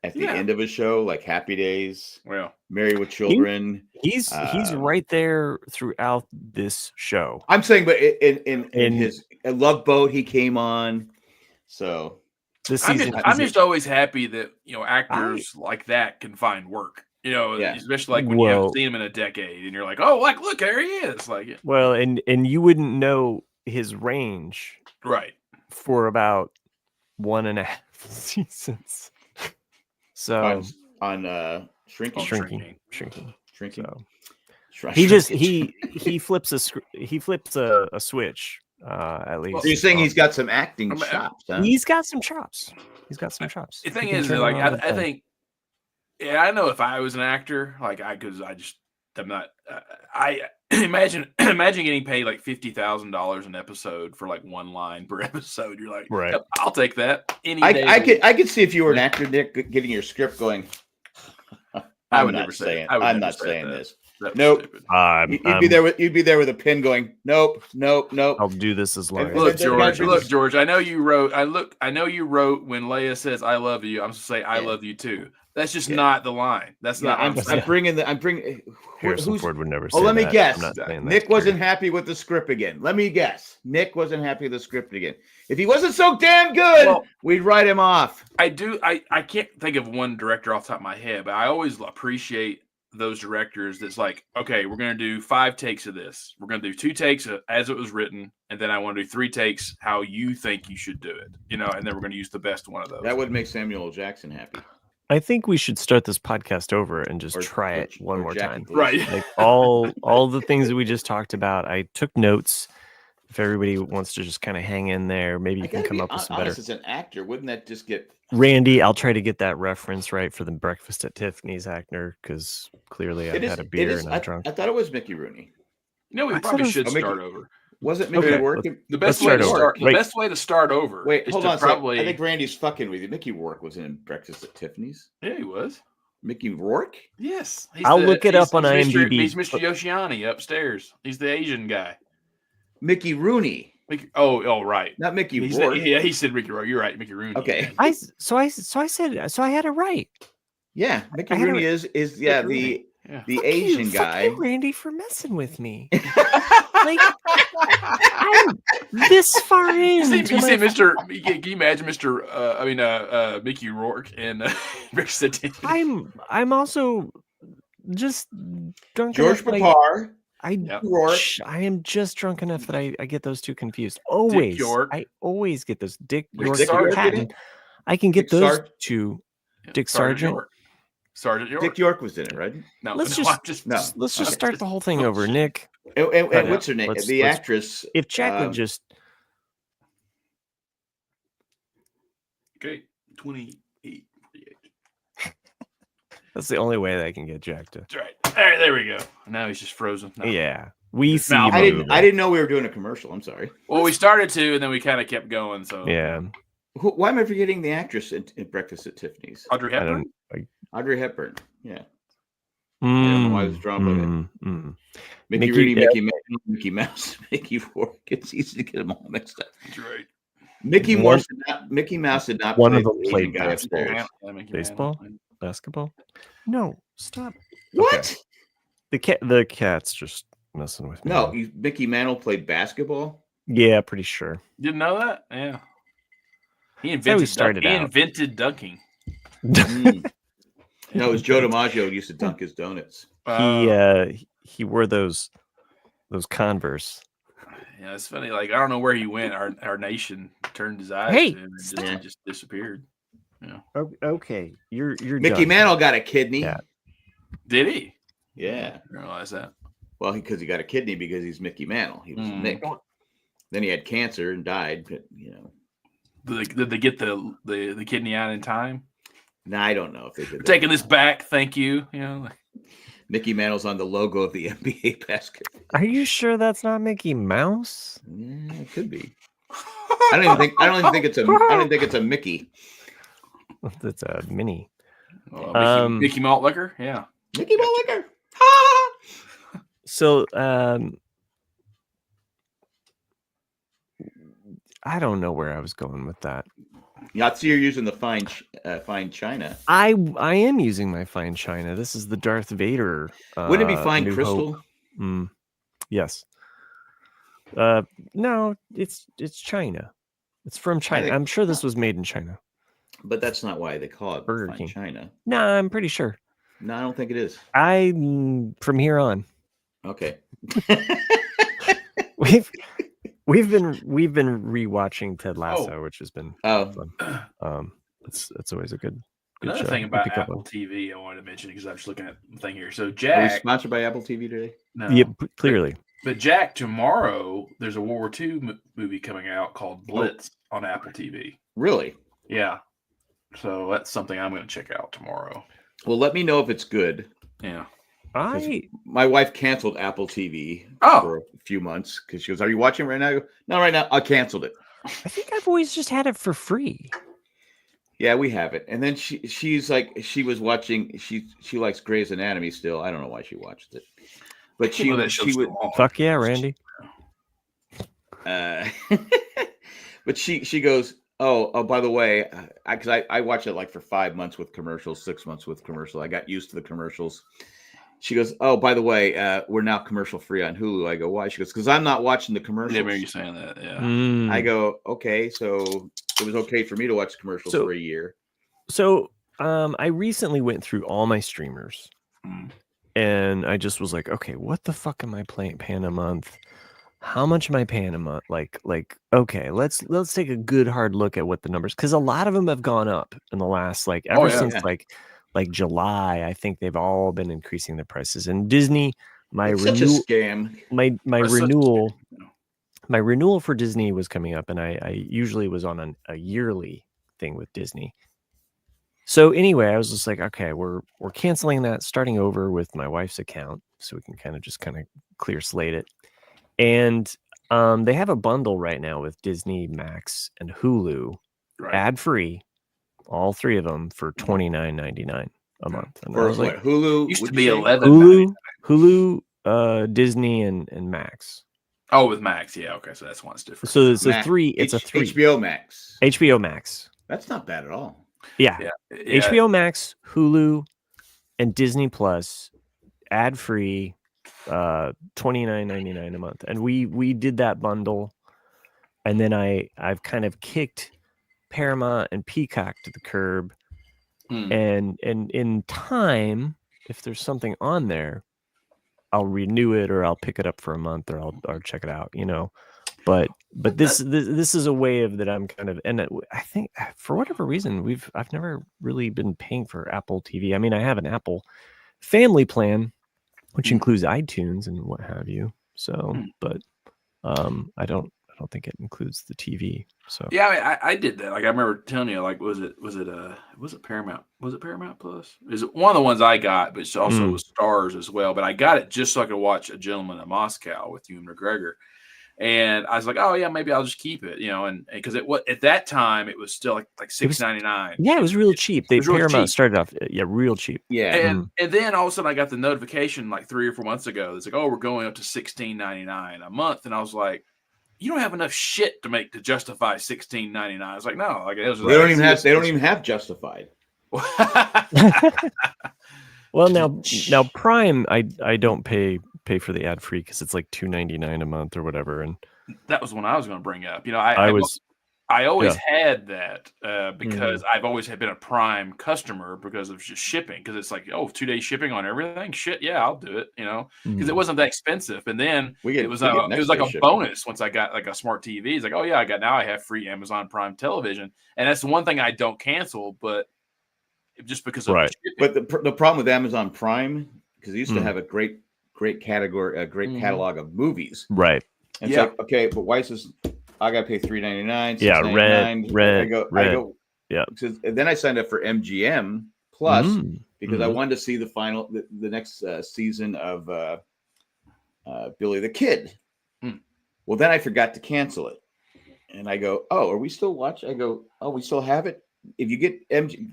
[SPEAKER 2] at the end of a show, like Happy Days,
[SPEAKER 1] Well,
[SPEAKER 2] Married with Children.
[SPEAKER 3] He's right there throughout this show.
[SPEAKER 2] I'm saying, but in his Love Boat, he came on. So
[SPEAKER 3] this season,
[SPEAKER 1] I'm just always happy that actors like that can find work. You know, especially like when you haven't seen him in a decade, and you're like, oh, like look, there he is. Like,
[SPEAKER 3] well, and you wouldn't know his range,
[SPEAKER 1] right,
[SPEAKER 3] for about 1.5 seasons. So
[SPEAKER 2] on shrinking.
[SPEAKER 3] So. He just he flips a switch. At least.
[SPEAKER 2] So you're saying he's got some acting chops, huh?
[SPEAKER 3] He's got some chops.
[SPEAKER 1] The thing is, like, I think, I know if I was an actor, like, I'm not. I imagine getting paid like $50,000 an episode for like one line per episode. You're like,
[SPEAKER 3] right?
[SPEAKER 1] Yep, I'll take that any day.
[SPEAKER 2] I could see if you were an actor, Nick, getting your script going.
[SPEAKER 1] I would never say.
[SPEAKER 2] I'm not saying this.
[SPEAKER 1] Nope.
[SPEAKER 2] You'd be there with a pen going, nope.
[SPEAKER 3] I'll do this as long.
[SPEAKER 1] Look, George. I know you wrote. I know you wrote when Leia says "I love you." I'm supposed to say "I love you too." That's just not the line. That's not.
[SPEAKER 2] I'm bringing.
[SPEAKER 3] Harrison Ford would never say.
[SPEAKER 2] Oh, let me guess.
[SPEAKER 3] Nick
[SPEAKER 2] Nick wasn't happy with the script again. Let me guess. Nick wasn't happy with the script again. If he wasn't so damn good, we'd write him off.
[SPEAKER 1] I can't think of one director off the top of my head, but I always appreciate those directors that's like, okay, we're going to do 5 takes of this. We're going to do 2 takes as it was written, and then I want to do 3 takes how you think you should do it, and then we're going to use the best one of those.
[SPEAKER 2] That would make Samuel L. Jackson happy.
[SPEAKER 3] I think we should start this podcast over and just try it one more time.
[SPEAKER 1] Right.
[SPEAKER 3] Like all the things that we just talked about. I took notes. If everybody wants to just kind of hang in there, maybe you can come up with some better.
[SPEAKER 2] As an actor, wouldn't that just get
[SPEAKER 3] Randy? I'll try to get that reference right for the Breakfast at Tiffany's actor, because clearly I had a beer and I'm drunk.
[SPEAKER 2] I thought it was Mickey Rooney.
[SPEAKER 1] We probably should start over.
[SPEAKER 2] Was it Mickey Rourke?
[SPEAKER 1] The best way to start over.
[SPEAKER 2] Wait, hold on. I think Randy's fucking with you. Mickey Rourke was in Breakfast at Tiffany's.
[SPEAKER 1] Yeah, he was.
[SPEAKER 2] Mickey Rourke?
[SPEAKER 1] Yes.
[SPEAKER 3] I'll look it up on IMDb.
[SPEAKER 1] He's Mr. Yoshiani upstairs. He's the Asian guy.
[SPEAKER 2] Mickey Rooney.
[SPEAKER 1] Right.
[SPEAKER 2] Not Mickey Rourke.
[SPEAKER 1] He said Mickey Rourke. You're right, Mickey Rooney.
[SPEAKER 2] Okay.
[SPEAKER 3] I had it right.
[SPEAKER 2] Yeah, Mickey Rooney is the Asian guy.
[SPEAKER 3] Fuck you, Randy, for messing with me. Like, I'm this far in.
[SPEAKER 1] You see, Mr. Can you imagine Mickey Rourke and
[SPEAKER 3] I'm also just drunk.
[SPEAKER 2] George Papar.
[SPEAKER 3] I am just drunk enough that I get those two confused. Always. I always get those. Dick York and Patton. I can get those two. Dick Sargent.
[SPEAKER 1] Sergeant York.
[SPEAKER 2] Dick York was in it, right?
[SPEAKER 1] No,
[SPEAKER 3] let's just start the whole thing over, Nick.
[SPEAKER 2] And what's her name? The actress.
[SPEAKER 3] If Jack would just.
[SPEAKER 1] Okay, 28.
[SPEAKER 3] That's the only way that I can get Jack to.
[SPEAKER 1] That's right. All right, there we go. Now he's just frozen. No.
[SPEAKER 3] Yeah, we see.
[SPEAKER 2] I didn't know we were doing a commercial. I'm sorry.
[SPEAKER 1] Well, we started to, and then we kind of kept going. So
[SPEAKER 3] yeah.
[SPEAKER 2] Why am I forgetting the actress in Breakfast at Tiffany's?
[SPEAKER 1] Audrey Hepburn.
[SPEAKER 2] Audrey Hepburn. Yeah. I don't know why I was drawn by that. Mickey Rooney, Mickey Mouse, Mickey Rourke. It's easy to get them all mixed up.
[SPEAKER 1] That's right.
[SPEAKER 2] Mickey Mouse did not.
[SPEAKER 3] One of them played
[SPEAKER 2] baseball.
[SPEAKER 3] Basketball. No, stop.
[SPEAKER 2] What?
[SPEAKER 3] Okay. The cat's just messing with me.
[SPEAKER 2] No, Mickey Mantle played basketball.
[SPEAKER 3] Yeah, pretty sure.
[SPEAKER 1] Didn't know that. Yeah. He invented dunking.
[SPEAKER 2] No, it was Joe DiMaggio who used to dunk his donuts.
[SPEAKER 3] He wore those Converse.
[SPEAKER 1] Yeah, it's funny. Like, I don't know where he went. Our nation turned his eyes to him and just disappeared. Yeah.
[SPEAKER 3] Okay, you're
[SPEAKER 2] Mickey
[SPEAKER 3] done.
[SPEAKER 2] Mantle got a kidney.
[SPEAKER 3] Yeah.
[SPEAKER 1] Did he?
[SPEAKER 2] Yeah.
[SPEAKER 1] I didn't realize that.
[SPEAKER 2] Well, because he got a kidney because he's Mickey Mantle. He was Mick. Then he had cancer and died. But,
[SPEAKER 1] Did they get the kidney out in time?
[SPEAKER 2] No, I don't know if they did.
[SPEAKER 1] We're taking this back. Thank you.
[SPEAKER 2] Mickey Mantle's on the logo of the NBA basket.
[SPEAKER 3] Are you sure that's not Mickey Mouse?
[SPEAKER 2] Yeah, it could be. I don't even think it's a Mickey.
[SPEAKER 3] That's a mini.
[SPEAKER 1] Mickey Malt Liquor. Yeah.
[SPEAKER 2] Mickey Malt Liquor.
[SPEAKER 3] So I don't know where I was going with that.
[SPEAKER 2] Yeah, I see you're using the fine china.
[SPEAKER 3] I am using my fine china. This is the Darth Vader.
[SPEAKER 2] Wouldn't it be fine
[SPEAKER 3] New
[SPEAKER 2] crystal?
[SPEAKER 3] Hope. Yes. No, it's China. It's from China. I'm sure this was made in China.
[SPEAKER 2] But that's not why they call it
[SPEAKER 3] Burger
[SPEAKER 2] fine
[SPEAKER 3] King.
[SPEAKER 2] china.
[SPEAKER 3] No, I'm pretty sure.
[SPEAKER 2] No, I don't think it is.
[SPEAKER 3] From here on. Okay. We've been rewatching Ted Lasso, which has been fun. It's always a good
[SPEAKER 1] Another
[SPEAKER 3] show.
[SPEAKER 1] thing about Apple TV I wanted to mention because I was looking at the thing here. So Jack,
[SPEAKER 2] are we sponsored by Apple TV today?
[SPEAKER 1] No.
[SPEAKER 3] Yeah, clearly.
[SPEAKER 1] But Jack, tomorrow there's a World War II movie coming out called Blitz on Apple TV.
[SPEAKER 2] Really?
[SPEAKER 1] Yeah. So that's something I'm going to check out tomorrow.
[SPEAKER 2] Well, let me know if it's good.
[SPEAKER 1] Yeah.
[SPEAKER 2] My wife canceled Apple TV for a few months because she goes, "Are you watching right now?" I go, "No, right now." I canceled it.
[SPEAKER 3] I think I've always just had it for free.
[SPEAKER 2] Yeah, we have it. And then she's like, she was watching. She likes Grey's Anatomy still. I don't know why she watched it, but she would.
[SPEAKER 3] Fuck yeah, Randy.
[SPEAKER 2] But she goes, oh, by the way, because I watched it like for 5 months with commercials, 6 months with commercials. I got used to the commercials. She goes, oh, by the way, we're now commercial free on Hulu. I go, why? She goes, because I'm not watching the commercials.
[SPEAKER 1] Yeah, maybe you're saying that. Yeah.
[SPEAKER 2] I go, okay, so it was okay for me to watch commercials for a year.
[SPEAKER 3] So I recently went through all my streamers, and I just was like, okay, what the fuck am I paying a month? How much am I paying a month? Like, okay, let's take a good hard look at what the numbers, because a lot of them have gone up in the last ever since July. I think they've all been increasing their prices. And Disney, my renewal for Disney was coming up, and I usually was on a yearly thing with Disney. So anyway, I was just like, okay, we're canceling that, starting over with my wife's account, so we can kind of clear slate it. And they have a bundle right now with Disney, Max, and Hulu, ad free, all three of them for $29.99 a month. And
[SPEAKER 2] for what? Hulu
[SPEAKER 1] used to be $11.
[SPEAKER 3] Hulu, Disney, and Max.
[SPEAKER 1] Oh, with Max, yeah, okay, so that's one different.
[SPEAKER 3] So it's a three. It's a three.
[SPEAKER 2] HBO Max.
[SPEAKER 3] HBO Max.
[SPEAKER 2] That's not bad at all.
[SPEAKER 3] Yeah. HBO Max, Hulu, and Disney Plus, ad free. $29.99 a month, and we did that bundle, and then I've kind of kicked Paramount and Peacock to the curb, and in time, if there's something on there, I'll renew it, or I'll pick it up for a month, or I'll check it out, but this is a way of that I'm kind of, and I think for whatever reason I've never really been paying for Apple TV. I mean, I have an Apple family plan, which includes iTunes and what have you. So, but I don't think it includes the TV. So
[SPEAKER 1] yeah, I mean, I did that. Like I remember telling you, like was it Paramount? Was it Paramount Plus? Is it one of the ones I got? But it also was Stars as well. But I got it just so I could watch A Gentleman in Moscow with Ewan McGregor. And I was like, oh yeah, maybe I'll just keep it, and because at that time it was still like $6.99.
[SPEAKER 3] Yeah, it was real cheap. Paramount started off real cheap.
[SPEAKER 1] Yeah, and then all of a sudden I got the notification like 3 or 4 months ago. It's like, oh, we're going up to $16.99 a month, and I was like, you don't have enough shit to justify $16.99. I was like, no, like it was.
[SPEAKER 2] They don't even have Justified.
[SPEAKER 3] Well, now Prime, I don't pay for the ad free because it's like $2.99 a month or whatever, and
[SPEAKER 1] that was one I was going to bring up. I always had that because I've always been a Prime customer because of just shipping. Because it's like, 2 day shipping on everything. Shit, yeah, I'll do it. Because it wasn't that expensive. And then it was like a bonus once I got like a smart TV. It's like, oh yeah, I have free Amazon Prime television, and that's the one thing I don't cancel. But just because of
[SPEAKER 3] Right.
[SPEAKER 1] the shipping.
[SPEAKER 2] But the problem with Amazon Prime, because they used to
[SPEAKER 3] Mm.
[SPEAKER 2] have a great category, a great catalog of movies.
[SPEAKER 3] Right.
[SPEAKER 2] And it's like, okay, but why is this? I got to pay $3.99,
[SPEAKER 3] Yeah,
[SPEAKER 2] $6.99.
[SPEAKER 3] Red.
[SPEAKER 2] I go.
[SPEAKER 3] Yeah.
[SPEAKER 2] And then I signed up for MGM Plus because I
[SPEAKER 3] Mhm.
[SPEAKER 2] wanted to see the next season of Billy the Kid.
[SPEAKER 1] Mm.
[SPEAKER 2] Well, then I forgot to cancel it, and I go, "Oh, are we still watching?" I go, "Oh, we still have it." If you get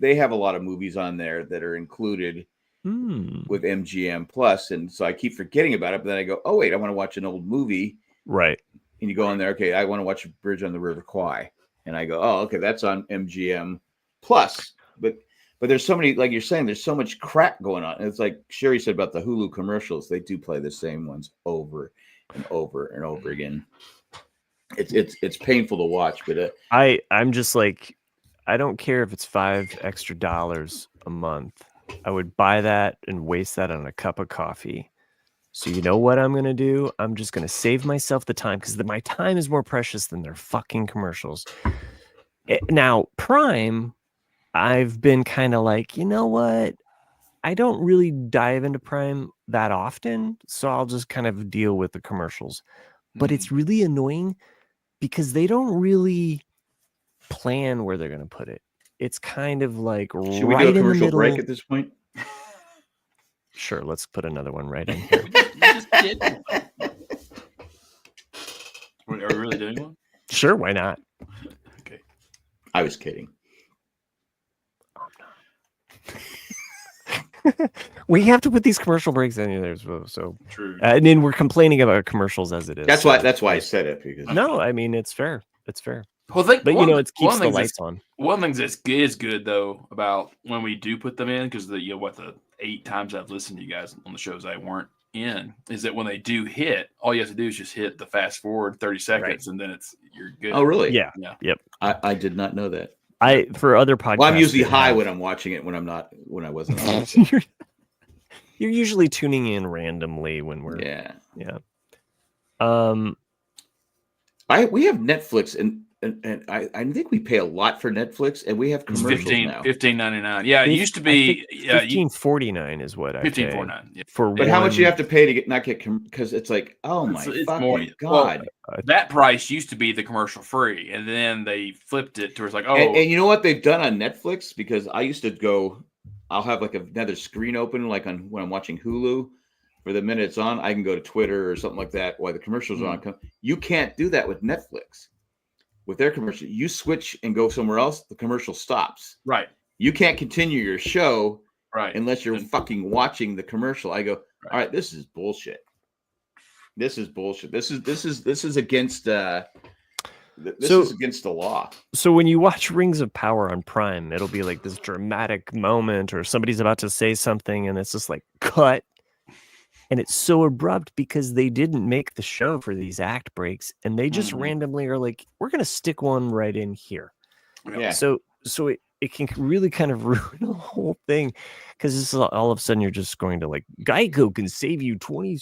[SPEAKER 2] they have a lot of movies on there that are included with MGM Plus, and so I keep forgetting about it. But then I go, "Oh wait, I want to watch an old movie."
[SPEAKER 3] Right.
[SPEAKER 2] And you go on there, okay, I want to watch Bridge on the River Kwai. And I go, oh, okay, that's on MGM Plus. But there's so many, like you're saying, there's so much crap going on. And it's like Sherry said about the Hulu commercials. They do play the same ones over and over and over again. It's painful to watch, but
[SPEAKER 3] I'm just like, I don't care if it's $5 extra a month. I would buy that and waste that on a cup of coffee. So you know what I'm going to do? I'm just going to save myself the time because my time is more precious than their fucking commercials. Now, Prime, I've been kind of like, you know what? I don't really dive into Prime that often, so I'll just kind of deal with the commercials. But it's really annoying because they don't really plan where they're going to put it. It's kind of like
[SPEAKER 2] should
[SPEAKER 3] right
[SPEAKER 2] we do a
[SPEAKER 3] in the
[SPEAKER 2] commercial
[SPEAKER 3] middle.
[SPEAKER 2] break at this point?
[SPEAKER 3] Sure, let's put another one right in here.
[SPEAKER 1] You just did one. Are we really doing one?
[SPEAKER 3] Sure, why not?
[SPEAKER 1] Okay.
[SPEAKER 2] I was kidding.
[SPEAKER 3] We have to put these commercial breaks in there as well. So
[SPEAKER 1] True.
[SPEAKER 3] and then we're complaining about commercials as it is.
[SPEAKER 2] That's why I said it, because
[SPEAKER 3] No, I mean it's fair. It's fair.
[SPEAKER 1] Well,
[SPEAKER 3] But it keeps the lights on.
[SPEAKER 1] One thing is good though about when we do put them in, because the 8 times I've listened to you guys on the shows I weren't in, is that when they do hit, all you have to do is just hit the fast forward 30 seconds, and then you're good.
[SPEAKER 2] Oh, really?
[SPEAKER 3] Yeah.
[SPEAKER 1] Yep.
[SPEAKER 2] I did not know that.
[SPEAKER 3] For other podcasts.
[SPEAKER 2] Well, I'm usually high when I'm watching it when I wasn't on.
[SPEAKER 3] You're usually tuning in randomly when we're
[SPEAKER 2] Yeah. We have Netflix and I think we pay a lot for Netflix, and we have commercials now.
[SPEAKER 1] $15.99. Yeah, it used to be
[SPEAKER 3] $15.49 is what I pay.
[SPEAKER 1] $15.49. Yeah.
[SPEAKER 2] But how much you have to pay to not get because it's like, oh my fucking god.
[SPEAKER 1] Well, that price used to be the commercial free, and then they flipped it to where it's like,
[SPEAKER 2] and you know what they've done on Netflix? Because I used to go, I'll have like another screen open, like when I'm watching Hulu. For the minute it's on, I can go to Twitter or something like that while the commercials are on. You can't do that with Netflix. With their commercial, you switch and go somewhere else, the commercial stops.
[SPEAKER 1] Right.
[SPEAKER 2] You can't continue your show unless you're
[SPEAKER 1] And
[SPEAKER 2] fucking watching the commercial. I go, all right, this is bullshit. This is bullshit. This is against is against the law.
[SPEAKER 3] So when you watch Rings of Power on Prime, it'll be like this dramatic moment, or somebody's about to say something, and it's just like cut. And it's so abrupt because they didn't make the show for these act breaks, and they just randomly are like, we're going to stick one right in here.
[SPEAKER 2] Yeah.
[SPEAKER 3] So it can really kind of ruin the whole thing, because this is all of a sudden you're just going to like, Geico can save you 20.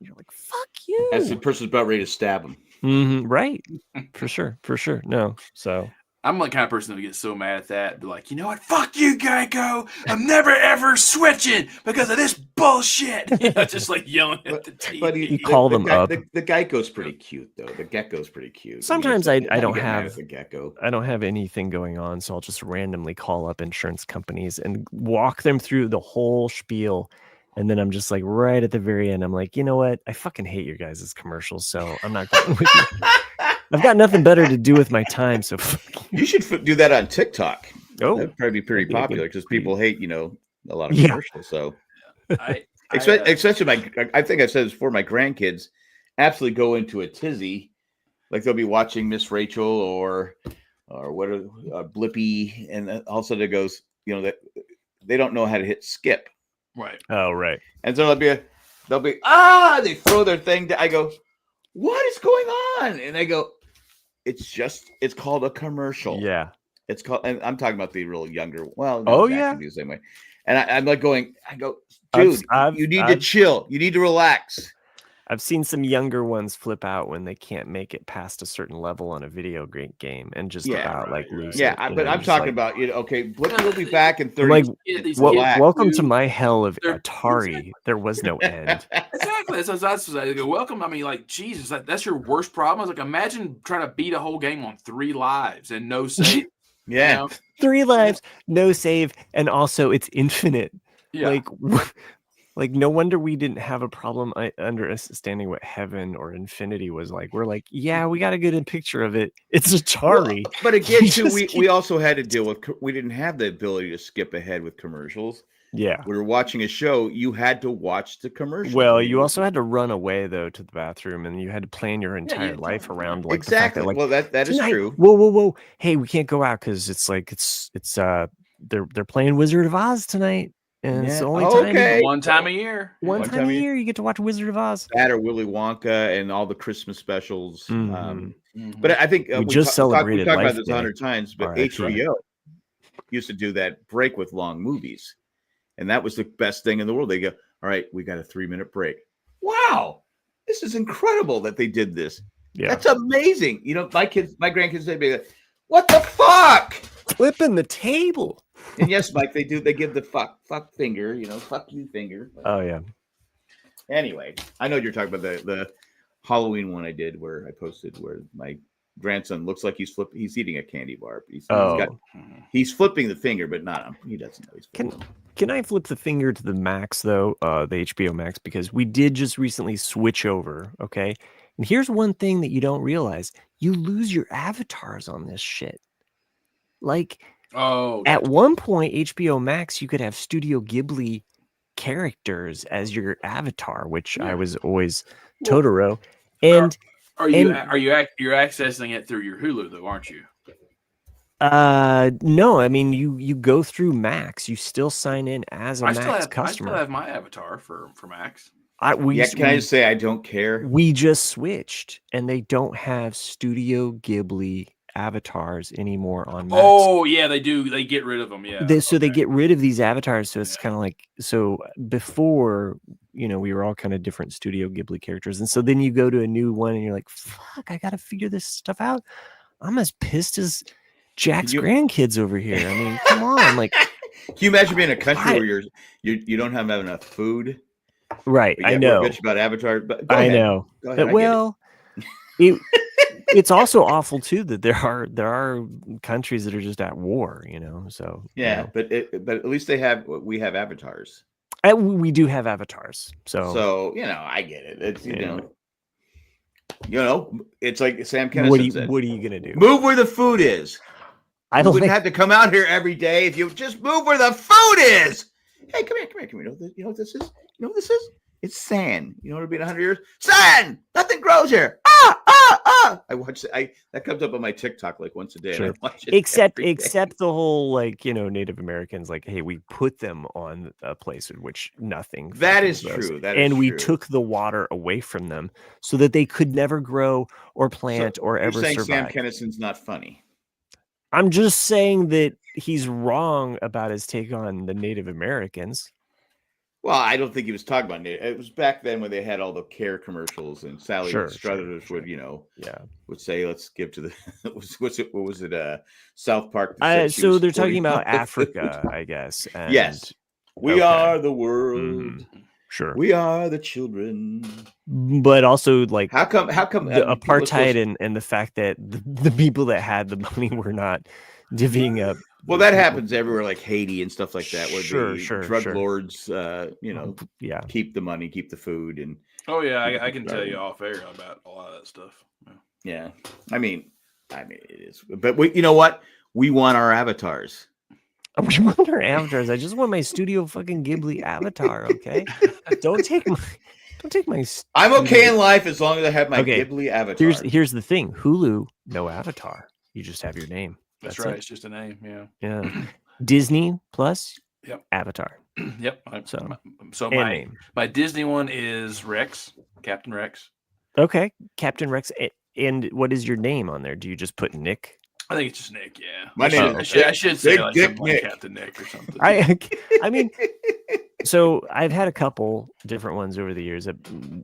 [SPEAKER 3] You're like, fuck you.
[SPEAKER 2] As the person's about ready to stab him.
[SPEAKER 3] Right. For sure. No. So
[SPEAKER 1] I'm the kind of person that gets so mad at that, be like, you know what? Fuck you, Geico. I'm never ever switching because of this bullshit. Just like yelling at the TV.
[SPEAKER 2] But
[SPEAKER 3] you call them up.
[SPEAKER 2] The Geico's pretty cute, though. The Gecko's pretty cute.
[SPEAKER 3] Sometimes I don't have
[SPEAKER 2] the Gecko.
[SPEAKER 3] I don't have anything going on, so I'll just randomly call up insurance companies and walk them through the whole spiel. And then I'm just like, right at the very end, I'm like, you know what? I fucking hate your guys' commercials, so I'm not going with you. I've got nothing better to do with my time, so
[SPEAKER 2] you should do that on TikTok.
[SPEAKER 3] Oh,
[SPEAKER 2] that'd probably be pretty popular because people hate, a lot of
[SPEAKER 3] Yeah.
[SPEAKER 2] commercials. So,
[SPEAKER 1] I
[SPEAKER 2] especially I think I said this before, my grandkids absolutely go into a tizzy, like they'll be watching Miss Rachel or what Blippy, and all of a sudden it goes, that they don't know how to hit skip.
[SPEAKER 1] Right.
[SPEAKER 3] Oh, right.
[SPEAKER 2] And so they'll be they throw their thing down. I go, what is going on? And they go, it's called a commercial.
[SPEAKER 3] Yeah.
[SPEAKER 2] It's called, and I'm talking about the real younger. Well,
[SPEAKER 3] yeah.
[SPEAKER 2] the same way. And I'm like going, I go, dude, you need to chill. You need to relax.
[SPEAKER 3] I've seen some younger ones flip out when they can't make it past a certain level on a video game and just lose
[SPEAKER 2] Yeah,
[SPEAKER 3] it.
[SPEAKER 2] but I'm talking about okay. Blippi will be back in 30.
[SPEAKER 3] Like,
[SPEAKER 2] relax.
[SPEAKER 3] welcome to my hell of Atari. There was no end.
[SPEAKER 1] Exactly. That's I go. Welcome. I mean, like Jesus, that's your worst problem. I was like, imagine trying to beat a whole game on 3 lives and no save.
[SPEAKER 2] Yeah,
[SPEAKER 1] you know?
[SPEAKER 3] 3 lives, no save, and also it's infinite.
[SPEAKER 1] Yeah.
[SPEAKER 3] Like no wonder we didn't have a problem understanding what heaven or infinity was like. We're like, yeah, we got to get a picture of it. It's Atari.
[SPEAKER 2] Well, but again, too, we also had to deal with. We didn't have the ability to skip ahead with commercials.
[SPEAKER 3] Yeah,
[SPEAKER 2] we were watching a show. You had to watch the commercial.
[SPEAKER 3] Well, you also had to run away though to the bathroom, and you had to plan your entire life around like
[SPEAKER 2] exactly.
[SPEAKER 3] The fact that,
[SPEAKER 2] like, that is true.
[SPEAKER 3] Whoa! Hey, we can't go out because it's they're playing Wizard of Oz tonight. And it's the only time.
[SPEAKER 1] One time a year.
[SPEAKER 3] One time a year you get to watch Wizard of Oz.
[SPEAKER 2] That or Willy Wonka and all the Christmas specials.
[SPEAKER 3] Mm-hmm.
[SPEAKER 2] But I think
[SPEAKER 3] we just celebrated.
[SPEAKER 2] We talked about this 100 times, but HBO used to do that break with long movies, and that was the best thing in the world. They go, "All right, we got a 3-minute break." Wow, this is incredible that they did this. Yeah, that's amazing. You know, my grandkids, they'd be like, "What the fuck?"
[SPEAKER 3] Flipping the table.
[SPEAKER 2] And yes, Mike, they do. They give the fuck finger, fuck you finger.
[SPEAKER 3] Oh yeah.
[SPEAKER 2] Anyway, I know you're talking about the Halloween one I did where I posted where my grandson looks like he's eating a candy bar. He's flipping the finger, but not he doesn't know he's flipping.
[SPEAKER 3] Can I flip the finger to the Max though? The HBO Max, because we did just recently switch over. Okay, and here's one thing that you don't realize: you lose your avatars on this shit. Like. At one point, HBO Max, you could have Studio Ghibli characters as your avatar, which I was always Totoro. And
[SPEAKER 1] you're accessing it through your Hulu though, aren't you?
[SPEAKER 3] No, I mean you go through Max. You still sign in as a Max customer. I
[SPEAKER 1] still have my avatar for Max.
[SPEAKER 2] Can I just say I don't care?
[SPEAKER 3] We just switched, and they don't have Studio Ghibli avatars anymore on Max.
[SPEAKER 1] Oh yeah, they do. They get rid of them. Yeah.
[SPEAKER 3] They get rid of these avatars. So it's kind of like, so before, we were all kind of different Studio Ghibli characters. And so then you go to a new one and you're like, fuck, I got to figure this stuff out. I'm as pissed as Jack's grandkids over here. I mean, come on. Like,
[SPEAKER 2] can you imagine being in a country where you don't have enough food?
[SPEAKER 3] Right. I know.
[SPEAKER 2] Bitch about Avatar, but
[SPEAKER 3] I know.
[SPEAKER 2] Go ahead.
[SPEAKER 3] Well, it's also awful too that there are countries that are just at war, So
[SPEAKER 2] but at least we have avatars.
[SPEAKER 3] We do have avatars, so
[SPEAKER 2] I get it. It's it's like Sam Kinison said.
[SPEAKER 3] What are you gonna do?
[SPEAKER 2] Move where the food is.
[SPEAKER 3] I don't
[SPEAKER 2] wouldn't have to come out here every day if you just move where the food is. Hey, come here. You know what this is? You know what this is? It's sand. You know what it'll be in 100 years? Sand! Nothing grows here. I watch it. That comes up on my TikTok like once a day.
[SPEAKER 3] Sure.
[SPEAKER 2] And I watch it
[SPEAKER 3] except the whole Native Americans, like, hey, we put them on a place in which nothing.
[SPEAKER 2] That is true.
[SPEAKER 3] We took the water away from them so that they could never grow or plant or ever survive.
[SPEAKER 2] Sam Kinnison's not funny.
[SPEAKER 3] I'm just saying that he's wrong about his take on the Native Americans.
[SPEAKER 2] Well, I don't think he was talking about it. It was back then when they had all the care commercials, and Sally Struthers would say, "Let's give to the what was it? South Park."
[SPEAKER 3] So they're talking about Africa, I guess. And,
[SPEAKER 2] yes, we are the world.
[SPEAKER 3] Mm-hmm. Sure,
[SPEAKER 2] we are the children.
[SPEAKER 3] But also, like,
[SPEAKER 2] how come
[SPEAKER 3] the apartheid and the fact that the people that had the money were not divvying up.
[SPEAKER 2] Well, that happens everywhere, like Haiti and stuff like that, where the drug lords, keep the money, keep the food, and
[SPEAKER 1] I can tell you off air about a lot of that stuff.
[SPEAKER 2] Yeah, I mean, it is, but you know what? We want our avatars.
[SPEAKER 3] We want our avatars. I just want my Studio fucking Ghibli avatar. Okay, don't take my.
[SPEAKER 2] I'm okay in life as long as I have my Ghibli avatar.
[SPEAKER 3] Here's the thing: Hulu, no avatar. You just have your name.
[SPEAKER 1] That's right. It's just a name.
[SPEAKER 3] Yeah. Disney Plus.
[SPEAKER 1] Yep.
[SPEAKER 3] Avatar.
[SPEAKER 1] Yep. So my Disney one is Rex, Captain Rex.
[SPEAKER 3] Okay, Captain Rex. And what is your name on there? Do you just put Nick?
[SPEAKER 1] I think it's just Nick. Yeah.
[SPEAKER 2] My name.
[SPEAKER 1] I should say like Captain Nick or something.
[SPEAKER 3] I mean, So I've had a couple different ones over the years.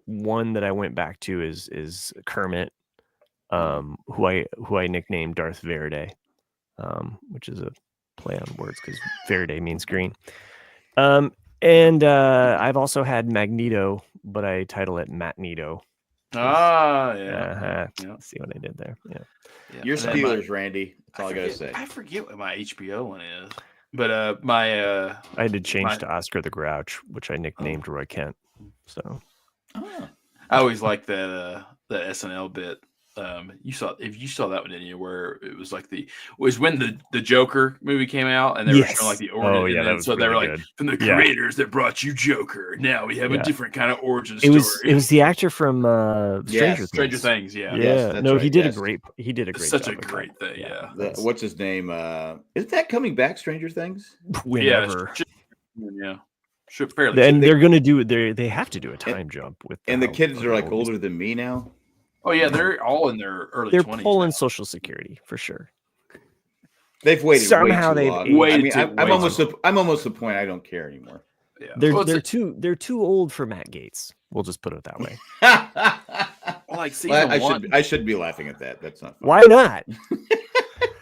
[SPEAKER 3] One that I went back to is Kermit, who I nicknamed Darth Verde, which is a play on words because Verde means green. And I've also had Magneto, but I title it Matnito.
[SPEAKER 1] Yeah.
[SPEAKER 3] See what I did there? Yeah.
[SPEAKER 2] Your Steelers, Randy. That's all I gotta say.
[SPEAKER 1] I forget what my HBO one is, but I
[SPEAKER 3] had to change to Oscar the Grouch, which I nicknamed Roy Kent. So
[SPEAKER 1] I always liked that SNL bit. You saw that one, didn't you? Where it was like was when the Joker movie came out, and they were showing like the origin.
[SPEAKER 3] Oh yeah, that was so
[SPEAKER 1] they were
[SPEAKER 3] really
[SPEAKER 1] like,
[SPEAKER 3] good.
[SPEAKER 1] from the creators that brought you Joker. Now we have a different kind of origin
[SPEAKER 3] story.
[SPEAKER 1] It
[SPEAKER 3] was the actor from Stranger
[SPEAKER 1] Things. Yeah.
[SPEAKER 3] Yeah. No, he did a great. He did a great.
[SPEAKER 1] Such
[SPEAKER 3] job
[SPEAKER 1] a great thing. Yeah.
[SPEAKER 2] What's his name? Isn't that coming back? Stranger Things.
[SPEAKER 3] Whenever.
[SPEAKER 1] Yeah. Fairly.
[SPEAKER 3] And they're going to do it. They have to do a time jump with.
[SPEAKER 2] And the kids are like older than me now.
[SPEAKER 1] Oh yeah, they're all in their early 20s.
[SPEAKER 3] They're pulling Social Security for sure.
[SPEAKER 2] They've waited
[SPEAKER 3] somehow.
[SPEAKER 2] Way too long. I'm almost the point I don't care anymore.
[SPEAKER 3] Yeah. They're too old for Matt Gaetz. We'll just put it that way.
[SPEAKER 1] Like season one.
[SPEAKER 2] I should be laughing at that. That's not funny.
[SPEAKER 3] Why not?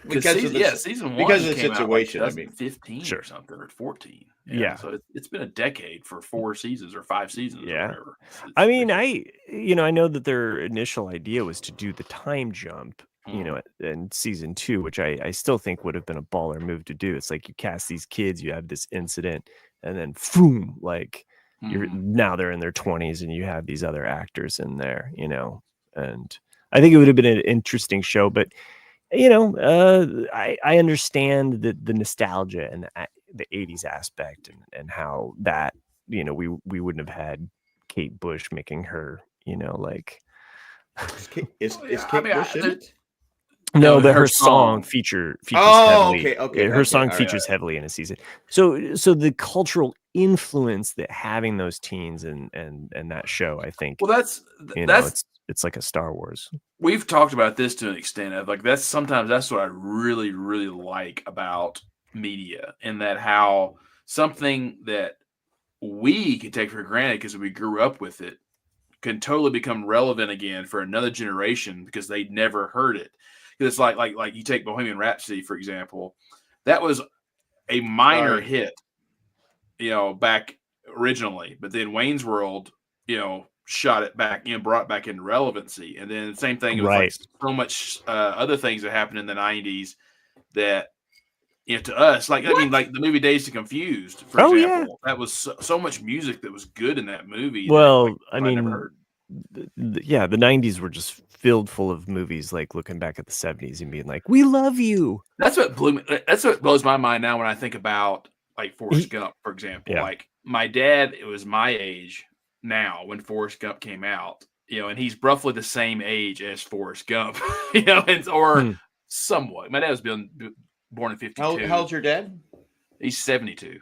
[SPEAKER 1] Season one
[SPEAKER 2] because of the situation.
[SPEAKER 1] Out, like, 15 or something, or 14.
[SPEAKER 3] Yeah.
[SPEAKER 1] So it's been a decade for 4 seasons or 5 seasons.
[SPEAKER 3] Yeah.
[SPEAKER 1] Or whatever.
[SPEAKER 3] I mean, I know that their initial idea was to do the time jump, in season 2, which I still think would have been a baller move to do. It's like you cast these kids, you have this incident, and then boom, like now they're in their 20s, and you have these other actors in there, and I think it would have been an interesting show, but. I understand the nostalgia and the 80s aspect and how that, we wouldn't have had Kate Bush making her, like.
[SPEAKER 2] Is Kate Bush in it?
[SPEAKER 3] No, but her song features heavily.
[SPEAKER 2] Okay.
[SPEAKER 3] Her song features heavily in a season. So the cultural influence that having those teens and that show, I think.
[SPEAKER 1] Well, that's
[SPEAKER 3] it's like a Star Wars.
[SPEAKER 1] We've talked about this to an extent of like that's what I really, really like about media, and that how something that we can take for granted because we grew up with it can totally become relevant again for another generation because they'd never heard it. Because it's like you take Bohemian Rhapsody, for example, that was a minor hit, back originally, but then Wayne's World, shot it back in, brought back into relevancy. And then the same thing with like so much other things that happened in the 90s that, to us, like the movie Dazed and Confused, for example, that was so much music that was good in that movie.
[SPEAKER 3] Well, I mean, the 90s were just filled full of movies, like looking back at the 70s and being like, we love you.
[SPEAKER 1] That's what blows my mind now when I think about like Forrest Gump, for example. Like my dad, it was my age now when Forrest Gump came out, and he's roughly the same age as Forrest Gump, or somewhat. My dad was born in 52.
[SPEAKER 2] How old's your dad?
[SPEAKER 1] He's 72.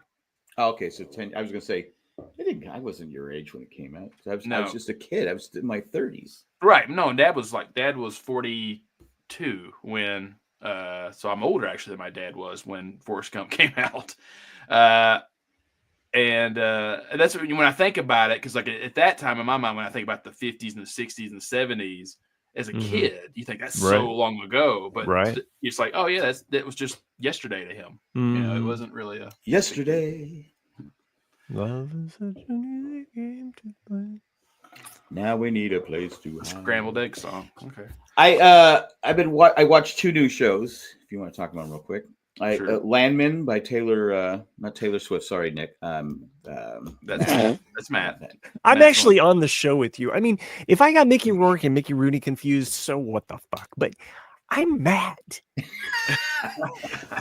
[SPEAKER 2] Oh, okay, so 10. I was gonna say, I wasn't your age when it came out. I was just a kid. I was in my 30s.
[SPEAKER 1] Right. No, Dad was 42 when. So I'm older actually than my dad was when Forrest Gump came out. And that's when I think about it, because like at that time in my mind, when I think about the 50s and the 60s and the 70s as a kid, you think that's so long ago, but it's like, oh yeah, that was just yesterday to him. It wasn't really a
[SPEAKER 2] yesterday.
[SPEAKER 3] Love is such an easy game to play.
[SPEAKER 2] Now we need a place to hide.
[SPEAKER 1] Scrambled egg song. Okay.
[SPEAKER 2] I watched 2 new shows. If you want to talk about them real quick. Landman by not Taylor Swift. Sorry, Nick.
[SPEAKER 1] That's Matt.
[SPEAKER 3] I'm actually on the show with you. I mean, if I got Mickey Rourke and Mickey Rooney confused, so what the fuck? But I'm mad.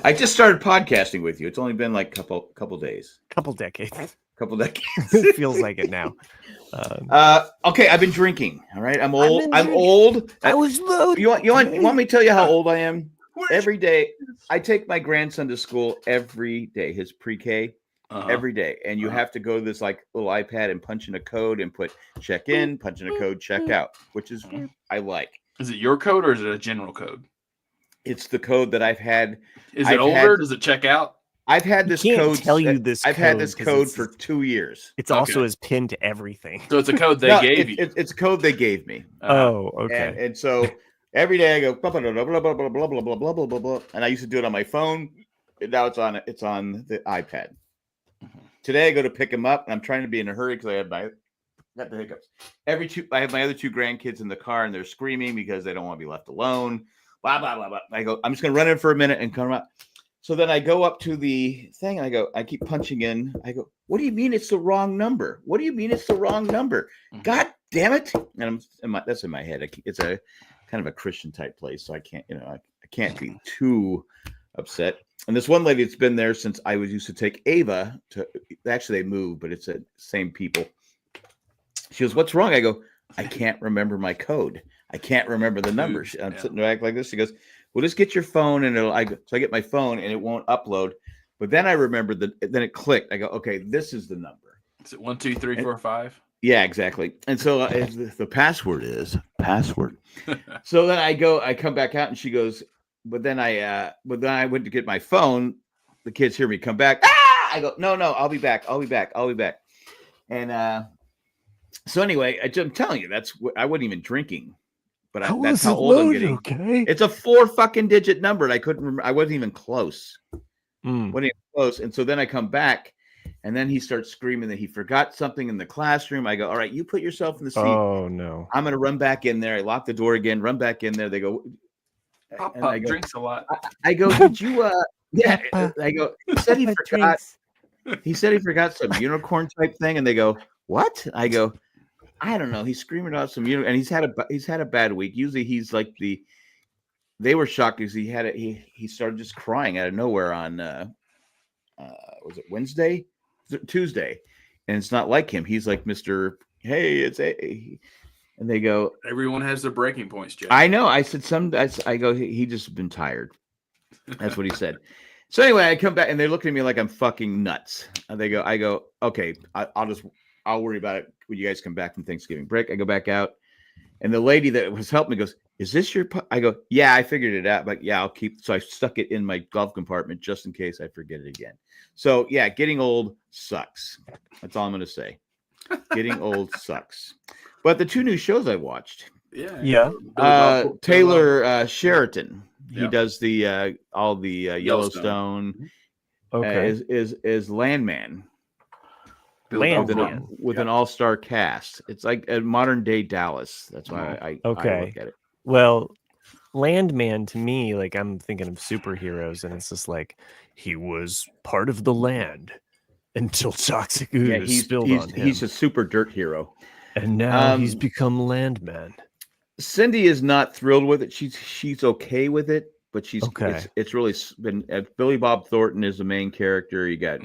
[SPEAKER 2] I just started podcasting with you. It's only been like couple days.
[SPEAKER 3] Couple decades.
[SPEAKER 2] It
[SPEAKER 3] feels like it now.
[SPEAKER 2] Okay, I've been drinking. All right, I'm old. I'm old.
[SPEAKER 3] I was loaded.
[SPEAKER 2] You want me to tell you how old I am? Every day, I take my grandson to school every day. His pre-K every day, and you have to go to this like little iPad and punch in a code and put check in, punch in a code, check out, which is I like.
[SPEAKER 1] Is it your code or is it a general code?
[SPEAKER 2] It's the code that I've had.
[SPEAKER 1] Is it older? Does it check out?
[SPEAKER 2] I've had this code. I've had this code for 2 years.
[SPEAKER 3] It's also as pinned to everything.
[SPEAKER 1] So it's a code they gave you.
[SPEAKER 2] It's a code they gave me.
[SPEAKER 3] Okay.
[SPEAKER 2] And so every day I go blah blah blah blah blah blah blah blah blah blah blah blah, and I used to do it on my phone. Now it's on the iPad. Today I go to pick him up, and I'm trying to be in a hurry because I got the hiccups. I have my other 2 grandkids in the car, and they're screaming because they don't want to be left alone. Blah blah blah blah. I go, I'm just gonna run in for a minute and come out. So then I go up to the thing, and I keep punching in. I go, what do you mean it's the wrong number? What do you mean it's the wrong number? God damn it! And that's in my head. It's a kind of a Christian type place, so I can't, I can't be too upset. And this one lady that's been there since I used to take Ava to. Actually, they moved, but it's the same people. She goes, "What's wrong?" I go, "I can't remember my code. I can't remember the numbers." I'm sitting there acting like this. She goes, "Well, just get your phone," and so I get my phone, and it won't upload. But then I remembered then it clicked. I go, "Okay, this is the number."
[SPEAKER 1] Is it 1, 2, 3, 4, 5?
[SPEAKER 2] Yeah, exactly. And so the password is password. So then I come back out, and she goes, but then I went to get my phone. The kids hear me come back. Ah! I go, no, I'll be back. And so anyway, I'm telling you, I wasn't even drinking, but that's how old I'm getting.
[SPEAKER 3] Okay.
[SPEAKER 2] It's a 4 fucking digit number, and I couldn't remember. I wasn't even close. Wasn't even close. And so then I come back, and then he starts screaming that he forgot something in the classroom. I go, all right, you put yourself in the seat.
[SPEAKER 3] Oh no.
[SPEAKER 2] I'm going to run back in there. I lock the door again, run back in there. They go,
[SPEAKER 1] Pop drinks a lot.
[SPEAKER 2] I go, did you, yeah, I go, he said he forgot. He said he forgot some unicorn type thing. And they go, what? I go, I don't know. He's screaming out some unicorn, and he's had a bad week. Usually he's like they were shocked because he started just crying out of nowhere on, was it Wednesday? Tuesday. And it's not like him. He's like, Mr. Hey, and they go,
[SPEAKER 1] everyone has their breaking points, Jeff.
[SPEAKER 2] I know. I said I go, he just been tired. That's what he said. So anyway, I come back, and they're looking at me like I'm fucking nuts. And I go, okay, I'll worry about it when you guys come back from Thanksgiving break. I go back out, and the lady that was helping me goes, is this your I go, yeah, I figured it out, but yeah, I'll keep. So I stuck it in my glove compartment just in case I forget it again. So yeah, getting old sucks. That's all I'm going to say. Getting old sucks. But the 2 new shows I watched.
[SPEAKER 3] Yeah.
[SPEAKER 2] Taylor Sheraton. He does the all the Yellowstone.
[SPEAKER 3] Okay.
[SPEAKER 2] Is Landman.
[SPEAKER 3] Landman
[SPEAKER 2] with an all-star cast. It's like a modern day Dallas. That's why I look at it.
[SPEAKER 3] Well, Landman to me, like I'm thinking of superheroes, and it's just like he was part of the land until toxic ooze spilled on him.
[SPEAKER 2] He's a super dirt hero,
[SPEAKER 3] and now he's become Landman.
[SPEAKER 2] Cindy is not thrilled with it. She's okay with it, but she's
[SPEAKER 3] okay.
[SPEAKER 2] It's really been. Billy Bob Thornton is the main character. You got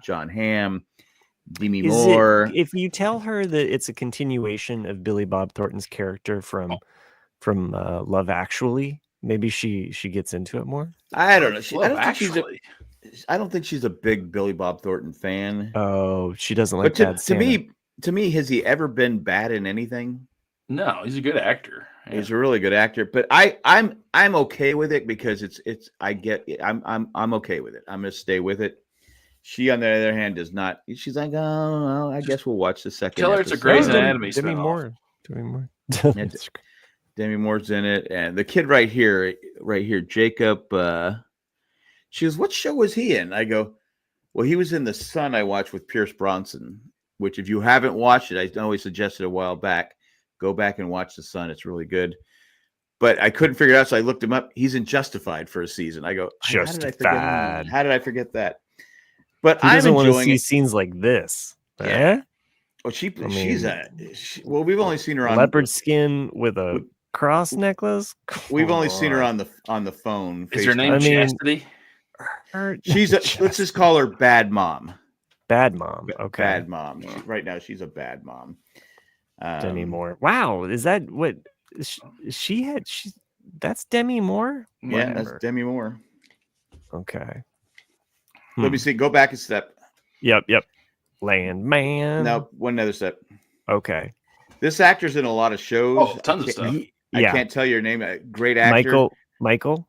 [SPEAKER 2] John Hamm. Demi Moore.
[SPEAKER 3] If you tell her that it's a continuation of Billy Bob Thornton's character from Love Actually, maybe she gets into it more.
[SPEAKER 2] I don't know. I don't think she's a big Billy Bob Thornton fan.
[SPEAKER 3] Oh, she doesn't like that.
[SPEAKER 2] To me, has he ever been bad in anything?
[SPEAKER 1] No, he's a good actor.
[SPEAKER 2] Yeah. He's a really good actor, but I'm okay with it because I'm okay with it. I'm gonna stay with it. She, on the other hand, does not. She's like, oh, well, I guess we'll watch the second.
[SPEAKER 1] Tell her it's a Grey's Anatomy.
[SPEAKER 3] Demi Moore.
[SPEAKER 2] Demi Moore's in it, and the kid right here, Jacob. She goes, "What show was he in?" I go, "Well, he was in The Sun." I watched with Pierce Bronson. Which, if you haven't watched it, I always suggested a while back. Go back and watch The Sun. It's really good. But I couldn't figure it out, so I looked him up. He's in Justified for a season. I go,
[SPEAKER 3] Justified.
[SPEAKER 2] How did I forget that? But
[SPEAKER 3] he doesn't want to see scenes like this.
[SPEAKER 2] Yeah. Well, we've only seen her on
[SPEAKER 3] leopard skin with a cross necklace.
[SPEAKER 2] We've only seen her on the phone.
[SPEAKER 1] Is her name Chastity?
[SPEAKER 2] Let's just call her Bad Mom.
[SPEAKER 3] Bad Mom. Okay.
[SPEAKER 2] Bad Mom. Right now, she's a bad mom.
[SPEAKER 3] Demi Moore. Wow, is that what she had? That's Demi Moore.
[SPEAKER 2] Yeah, that's Demi Moore.
[SPEAKER 3] Okay.
[SPEAKER 2] Let me see. Go back a step.
[SPEAKER 3] Yep. Landman.
[SPEAKER 2] No, one other step.
[SPEAKER 3] Okay.
[SPEAKER 2] This actor's in a lot of shows.
[SPEAKER 1] Oh, tons of stuff.
[SPEAKER 2] I can't tell your name. Great actor.
[SPEAKER 3] Michael.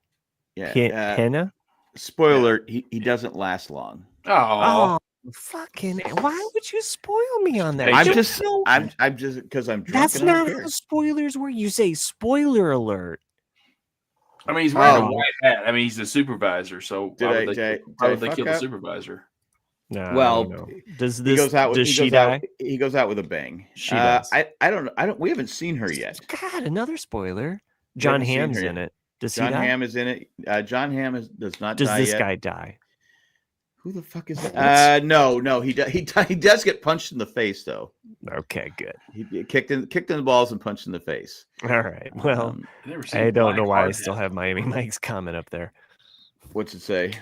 [SPEAKER 2] Yeah.
[SPEAKER 3] Pena.
[SPEAKER 2] Spoiler: he doesn't last long.
[SPEAKER 1] Oh,
[SPEAKER 3] fucking! Why would you spoil me on that?
[SPEAKER 1] Hey,
[SPEAKER 2] I'm
[SPEAKER 3] Don't
[SPEAKER 2] just
[SPEAKER 3] know-
[SPEAKER 2] because I'm drunk.
[SPEAKER 3] That's
[SPEAKER 2] and I don't
[SPEAKER 3] not
[SPEAKER 2] care.
[SPEAKER 3] how spoilers work. You say spoiler alert.
[SPEAKER 1] I mean, he's wearing
[SPEAKER 2] Oh.
[SPEAKER 1] a white hat. I mean, he's the supervisor. So
[SPEAKER 2] Did
[SPEAKER 1] why
[SPEAKER 2] I-
[SPEAKER 1] would they,
[SPEAKER 2] did I-
[SPEAKER 1] why
[SPEAKER 2] did I
[SPEAKER 1] would they
[SPEAKER 2] fuck
[SPEAKER 1] kill the
[SPEAKER 2] up?
[SPEAKER 1] supervisor?
[SPEAKER 3] No,
[SPEAKER 2] Well,
[SPEAKER 3] I don't know. Does
[SPEAKER 2] He
[SPEAKER 3] this?
[SPEAKER 2] goes out.
[SPEAKER 3] Does
[SPEAKER 2] He
[SPEAKER 3] she
[SPEAKER 2] goes
[SPEAKER 3] die?
[SPEAKER 2] out. He goes out with a bang.
[SPEAKER 3] She does.
[SPEAKER 2] I don't. We haven't seen her yet.
[SPEAKER 3] God, another spoiler.
[SPEAKER 2] We
[SPEAKER 3] John
[SPEAKER 2] haven't seen
[SPEAKER 3] Hamm's
[SPEAKER 2] her
[SPEAKER 3] in
[SPEAKER 2] yet.
[SPEAKER 3] it. Does
[SPEAKER 2] John
[SPEAKER 3] he die?
[SPEAKER 2] Hamm is in it. John Hamm does not
[SPEAKER 3] Does
[SPEAKER 2] die
[SPEAKER 3] this
[SPEAKER 2] yet.
[SPEAKER 3] guy die?
[SPEAKER 2] Who the fuck is that? No. He does get punched in the face though.
[SPEAKER 3] Okay, good.
[SPEAKER 2] He kicked in the balls and punched in the face.
[SPEAKER 3] All right. Well,
[SPEAKER 1] I've never seen
[SPEAKER 3] I don't
[SPEAKER 1] Black
[SPEAKER 3] know why I
[SPEAKER 1] Hard
[SPEAKER 3] still
[SPEAKER 1] Hat.
[SPEAKER 3] have Miami Mike's comment up there.
[SPEAKER 2] What's it say?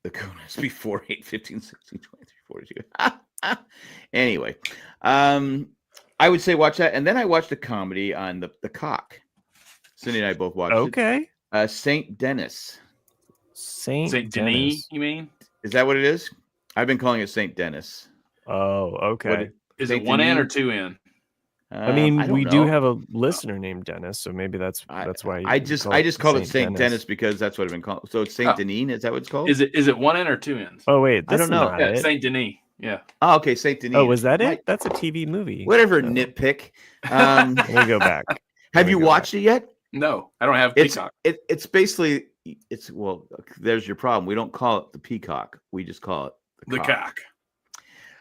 [SPEAKER 2] The code has to be 4, 8, 15, 16, 23, 42. Anyway, I would say watch that, and then I watched a comedy on the cock. Cindy and I both watched
[SPEAKER 3] Okay.
[SPEAKER 2] it. Saint Denis.
[SPEAKER 3] Saint
[SPEAKER 1] Saint
[SPEAKER 3] Denis.
[SPEAKER 1] Denis, you mean?
[SPEAKER 2] Is that what it is? I've been calling it Saint Denis.
[SPEAKER 3] Oh, okay.
[SPEAKER 1] Is
[SPEAKER 2] Saint
[SPEAKER 1] it one N or
[SPEAKER 2] Denis?
[SPEAKER 1] two N?
[SPEAKER 3] I mean,
[SPEAKER 2] don't
[SPEAKER 3] we do
[SPEAKER 2] know.
[SPEAKER 3] have a listener named Dennis, so maybe that's why.
[SPEAKER 2] I just called it Saint Denis because that's what I've been called. So it's Saint Denis. Is that what it's called?
[SPEAKER 1] Is it one N or two N's?
[SPEAKER 3] Oh wait,
[SPEAKER 2] I don't know.
[SPEAKER 3] Not
[SPEAKER 1] Yeah,
[SPEAKER 3] it.
[SPEAKER 1] Saint Denis. Yeah.
[SPEAKER 2] Oh, okay, Saint Denis.
[SPEAKER 3] Oh, was that
[SPEAKER 2] Right.
[SPEAKER 3] it? That's a TV movie.
[SPEAKER 2] Whatever,
[SPEAKER 3] Oh.
[SPEAKER 2] nitpick.
[SPEAKER 3] Let me go back.
[SPEAKER 2] Have you watched it yet?
[SPEAKER 1] No, I don't have
[SPEAKER 2] It's
[SPEAKER 1] Peacock.
[SPEAKER 2] it's basically well. There's your problem. We don't call it the peacock. We just call it
[SPEAKER 1] The cock.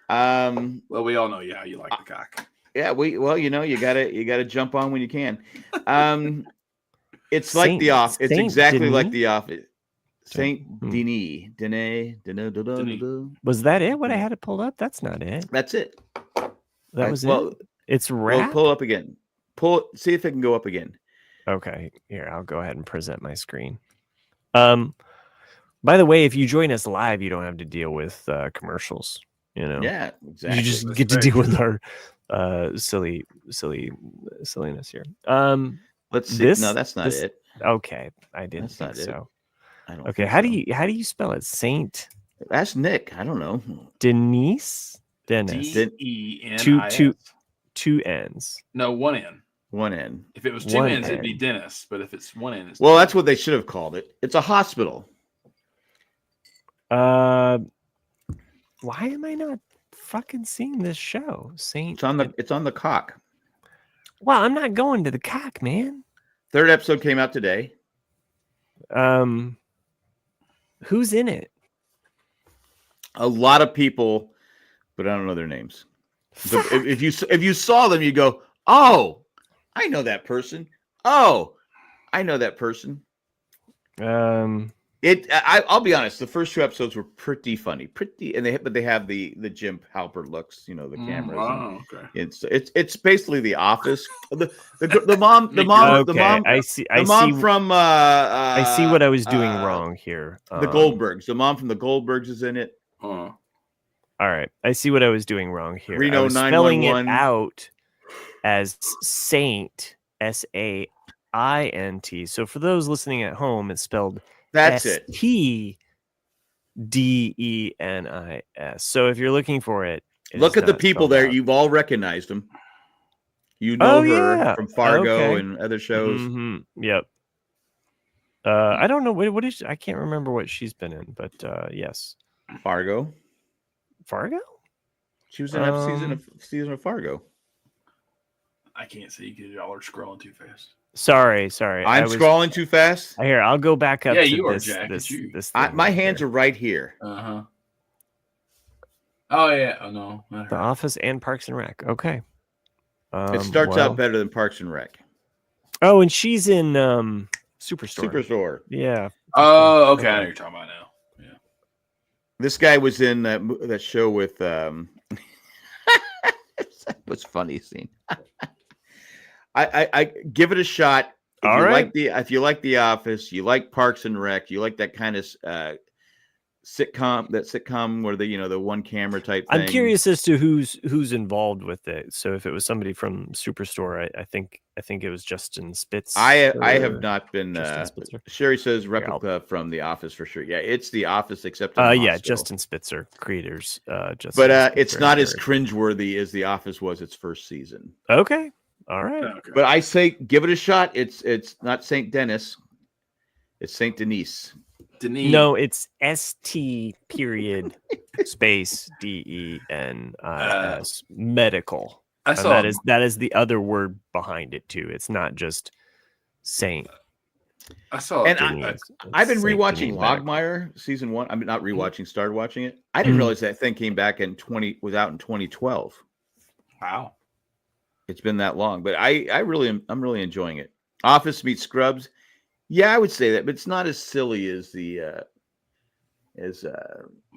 [SPEAKER 2] Um.
[SPEAKER 1] Well, we all know how you like the cock.
[SPEAKER 2] Yeah. You gotta jump on when you can. It's like
[SPEAKER 3] Saint-
[SPEAKER 2] the off. It's
[SPEAKER 3] Saint
[SPEAKER 2] exactly like
[SPEAKER 3] Denis?
[SPEAKER 2] the office. Saint
[SPEAKER 3] Hmm.
[SPEAKER 2] Denis. Denis.
[SPEAKER 3] Was that it? What I had it pulled up? That's not it.
[SPEAKER 2] That's it.
[SPEAKER 3] That was
[SPEAKER 2] well,
[SPEAKER 3] it. It's
[SPEAKER 2] Well,
[SPEAKER 3] rap.
[SPEAKER 2] pull up again. See if it can go up again.
[SPEAKER 3] Okay, here I'll go ahead and present my screen. By the way, if you join us live, you don't have to deal with commercials. You know,
[SPEAKER 2] Yeah, exactly.
[SPEAKER 3] you just
[SPEAKER 1] That's
[SPEAKER 3] get to
[SPEAKER 1] very
[SPEAKER 3] deal with our silliness here.
[SPEAKER 2] Let's see.
[SPEAKER 3] this-
[SPEAKER 2] No, that's not
[SPEAKER 3] this-
[SPEAKER 2] it.
[SPEAKER 3] Okay, I didn't
[SPEAKER 2] That's
[SPEAKER 3] think
[SPEAKER 2] not it.
[SPEAKER 3] so.
[SPEAKER 2] I don't
[SPEAKER 3] Okay,
[SPEAKER 2] think
[SPEAKER 3] how
[SPEAKER 2] so.
[SPEAKER 3] do you spell it? Saint
[SPEAKER 2] That's Nick. I don't know.
[SPEAKER 3] Denise Dennis.
[SPEAKER 1] Denis.
[SPEAKER 3] Two N's.
[SPEAKER 1] No, one N.
[SPEAKER 2] One N.
[SPEAKER 1] If it was two
[SPEAKER 3] One
[SPEAKER 1] N's, it'd be
[SPEAKER 3] N.
[SPEAKER 1] Dennis. But if it's one N, it's
[SPEAKER 2] Well, that's what they should have called it. It's a hospital.
[SPEAKER 3] Why am I not fucking seeing this show? Saint.
[SPEAKER 2] It's on the cock.
[SPEAKER 3] Well, I'm not going to the cock, man.
[SPEAKER 2] Third episode came out today.
[SPEAKER 3] Who's in it?
[SPEAKER 2] A lot of people, but I don't know their names. So if you saw them, you go, "Oh, I know that person. Oh, I know that person." I'll be honest. The first two episodes were pretty funny, but they have the Jim Halpert looks, the cameras.
[SPEAKER 1] Wow, okay.
[SPEAKER 2] It's basically The Office. The mom
[SPEAKER 3] I see.
[SPEAKER 2] from
[SPEAKER 3] I see what I was doing wrong here.
[SPEAKER 2] The Goldbergs. The mom from the Goldbergs is in it.
[SPEAKER 3] All right, I see what I was doing wrong here.
[SPEAKER 2] Reno
[SPEAKER 3] I was spelling it
[SPEAKER 2] 911.
[SPEAKER 3] out as Saint SAINT. So for those listening at home, it's spelled
[SPEAKER 2] That's it.
[SPEAKER 3] STDENIS. So if you're looking for it,
[SPEAKER 2] Look at the people there.
[SPEAKER 3] You
[SPEAKER 2] You've all recognized them. You know her
[SPEAKER 3] yeah.
[SPEAKER 2] from Fargo
[SPEAKER 3] Okay.
[SPEAKER 2] and other shows.
[SPEAKER 3] Yep. I don't know what is. I can't remember what she's been in, but yes,
[SPEAKER 2] Fargo.
[SPEAKER 3] Fargo.
[SPEAKER 2] She was in a season of Fargo.
[SPEAKER 1] I can't see because y'all are scrolling too fast.
[SPEAKER 3] Sorry.
[SPEAKER 2] I'm scrolling too fast.
[SPEAKER 3] Here, I'll go back up.
[SPEAKER 1] Yeah,
[SPEAKER 3] to
[SPEAKER 1] you are,
[SPEAKER 3] this,
[SPEAKER 1] Jack.
[SPEAKER 3] This,
[SPEAKER 1] It's you.
[SPEAKER 3] this
[SPEAKER 2] My hands are right here.
[SPEAKER 1] Uh-huh. Oh yeah. Oh no.
[SPEAKER 3] The Office and Parks and Rec. Okay.
[SPEAKER 2] It starts out better than Parks and Rec.
[SPEAKER 3] Oh, and she's in Superstore.
[SPEAKER 2] Superstore.
[SPEAKER 3] Yeah.
[SPEAKER 1] Oh, okay. I know what you're talking about now. Yeah.
[SPEAKER 2] This guy was in that show with. What's funny scene? I give it a shot. If you like The Office, you like Parks and Rec, you like that kind of sitcom where the one camera type thing.
[SPEAKER 3] I'm curious as to who's involved with it. So if it was somebody from Superstore, I think it was Justin Spitz.
[SPEAKER 2] I have not been.
[SPEAKER 3] Justin Spitzer.
[SPEAKER 2] Sherry says replica from The Office for sure. Yeah, it's The Office except in the
[SPEAKER 3] yeah,
[SPEAKER 2] hospital.
[SPEAKER 3] Justin Spitzer creators. Justin
[SPEAKER 2] But
[SPEAKER 3] Spitzer
[SPEAKER 2] it's not as
[SPEAKER 3] and
[SPEAKER 2] cringeworthy as The Office was its first season.
[SPEAKER 3] okay. All right.
[SPEAKER 1] Okay.
[SPEAKER 2] But I say give it a shot. It's not Saint Denis. It's Saint Denis.
[SPEAKER 1] Denise.
[SPEAKER 3] No, it's ST period space DENIS medical.
[SPEAKER 1] I
[SPEAKER 3] And
[SPEAKER 1] saw
[SPEAKER 3] that is the other word behind it too. It's not just Saint.
[SPEAKER 1] I saw
[SPEAKER 2] And
[SPEAKER 3] Denise.
[SPEAKER 2] I've been
[SPEAKER 3] It's Saint
[SPEAKER 2] rewatching
[SPEAKER 3] Denis Medical.
[SPEAKER 2] Logmire season 1. I'm not rewatching, started watching it. I didn't realize that thing came back in 2012.
[SPEAKER 1] Wow.
[SPEAKER 2] It's been that long, but I'm really enjoying it. Office meets Scrubs. Yeah, I would say that, but it's not as silly as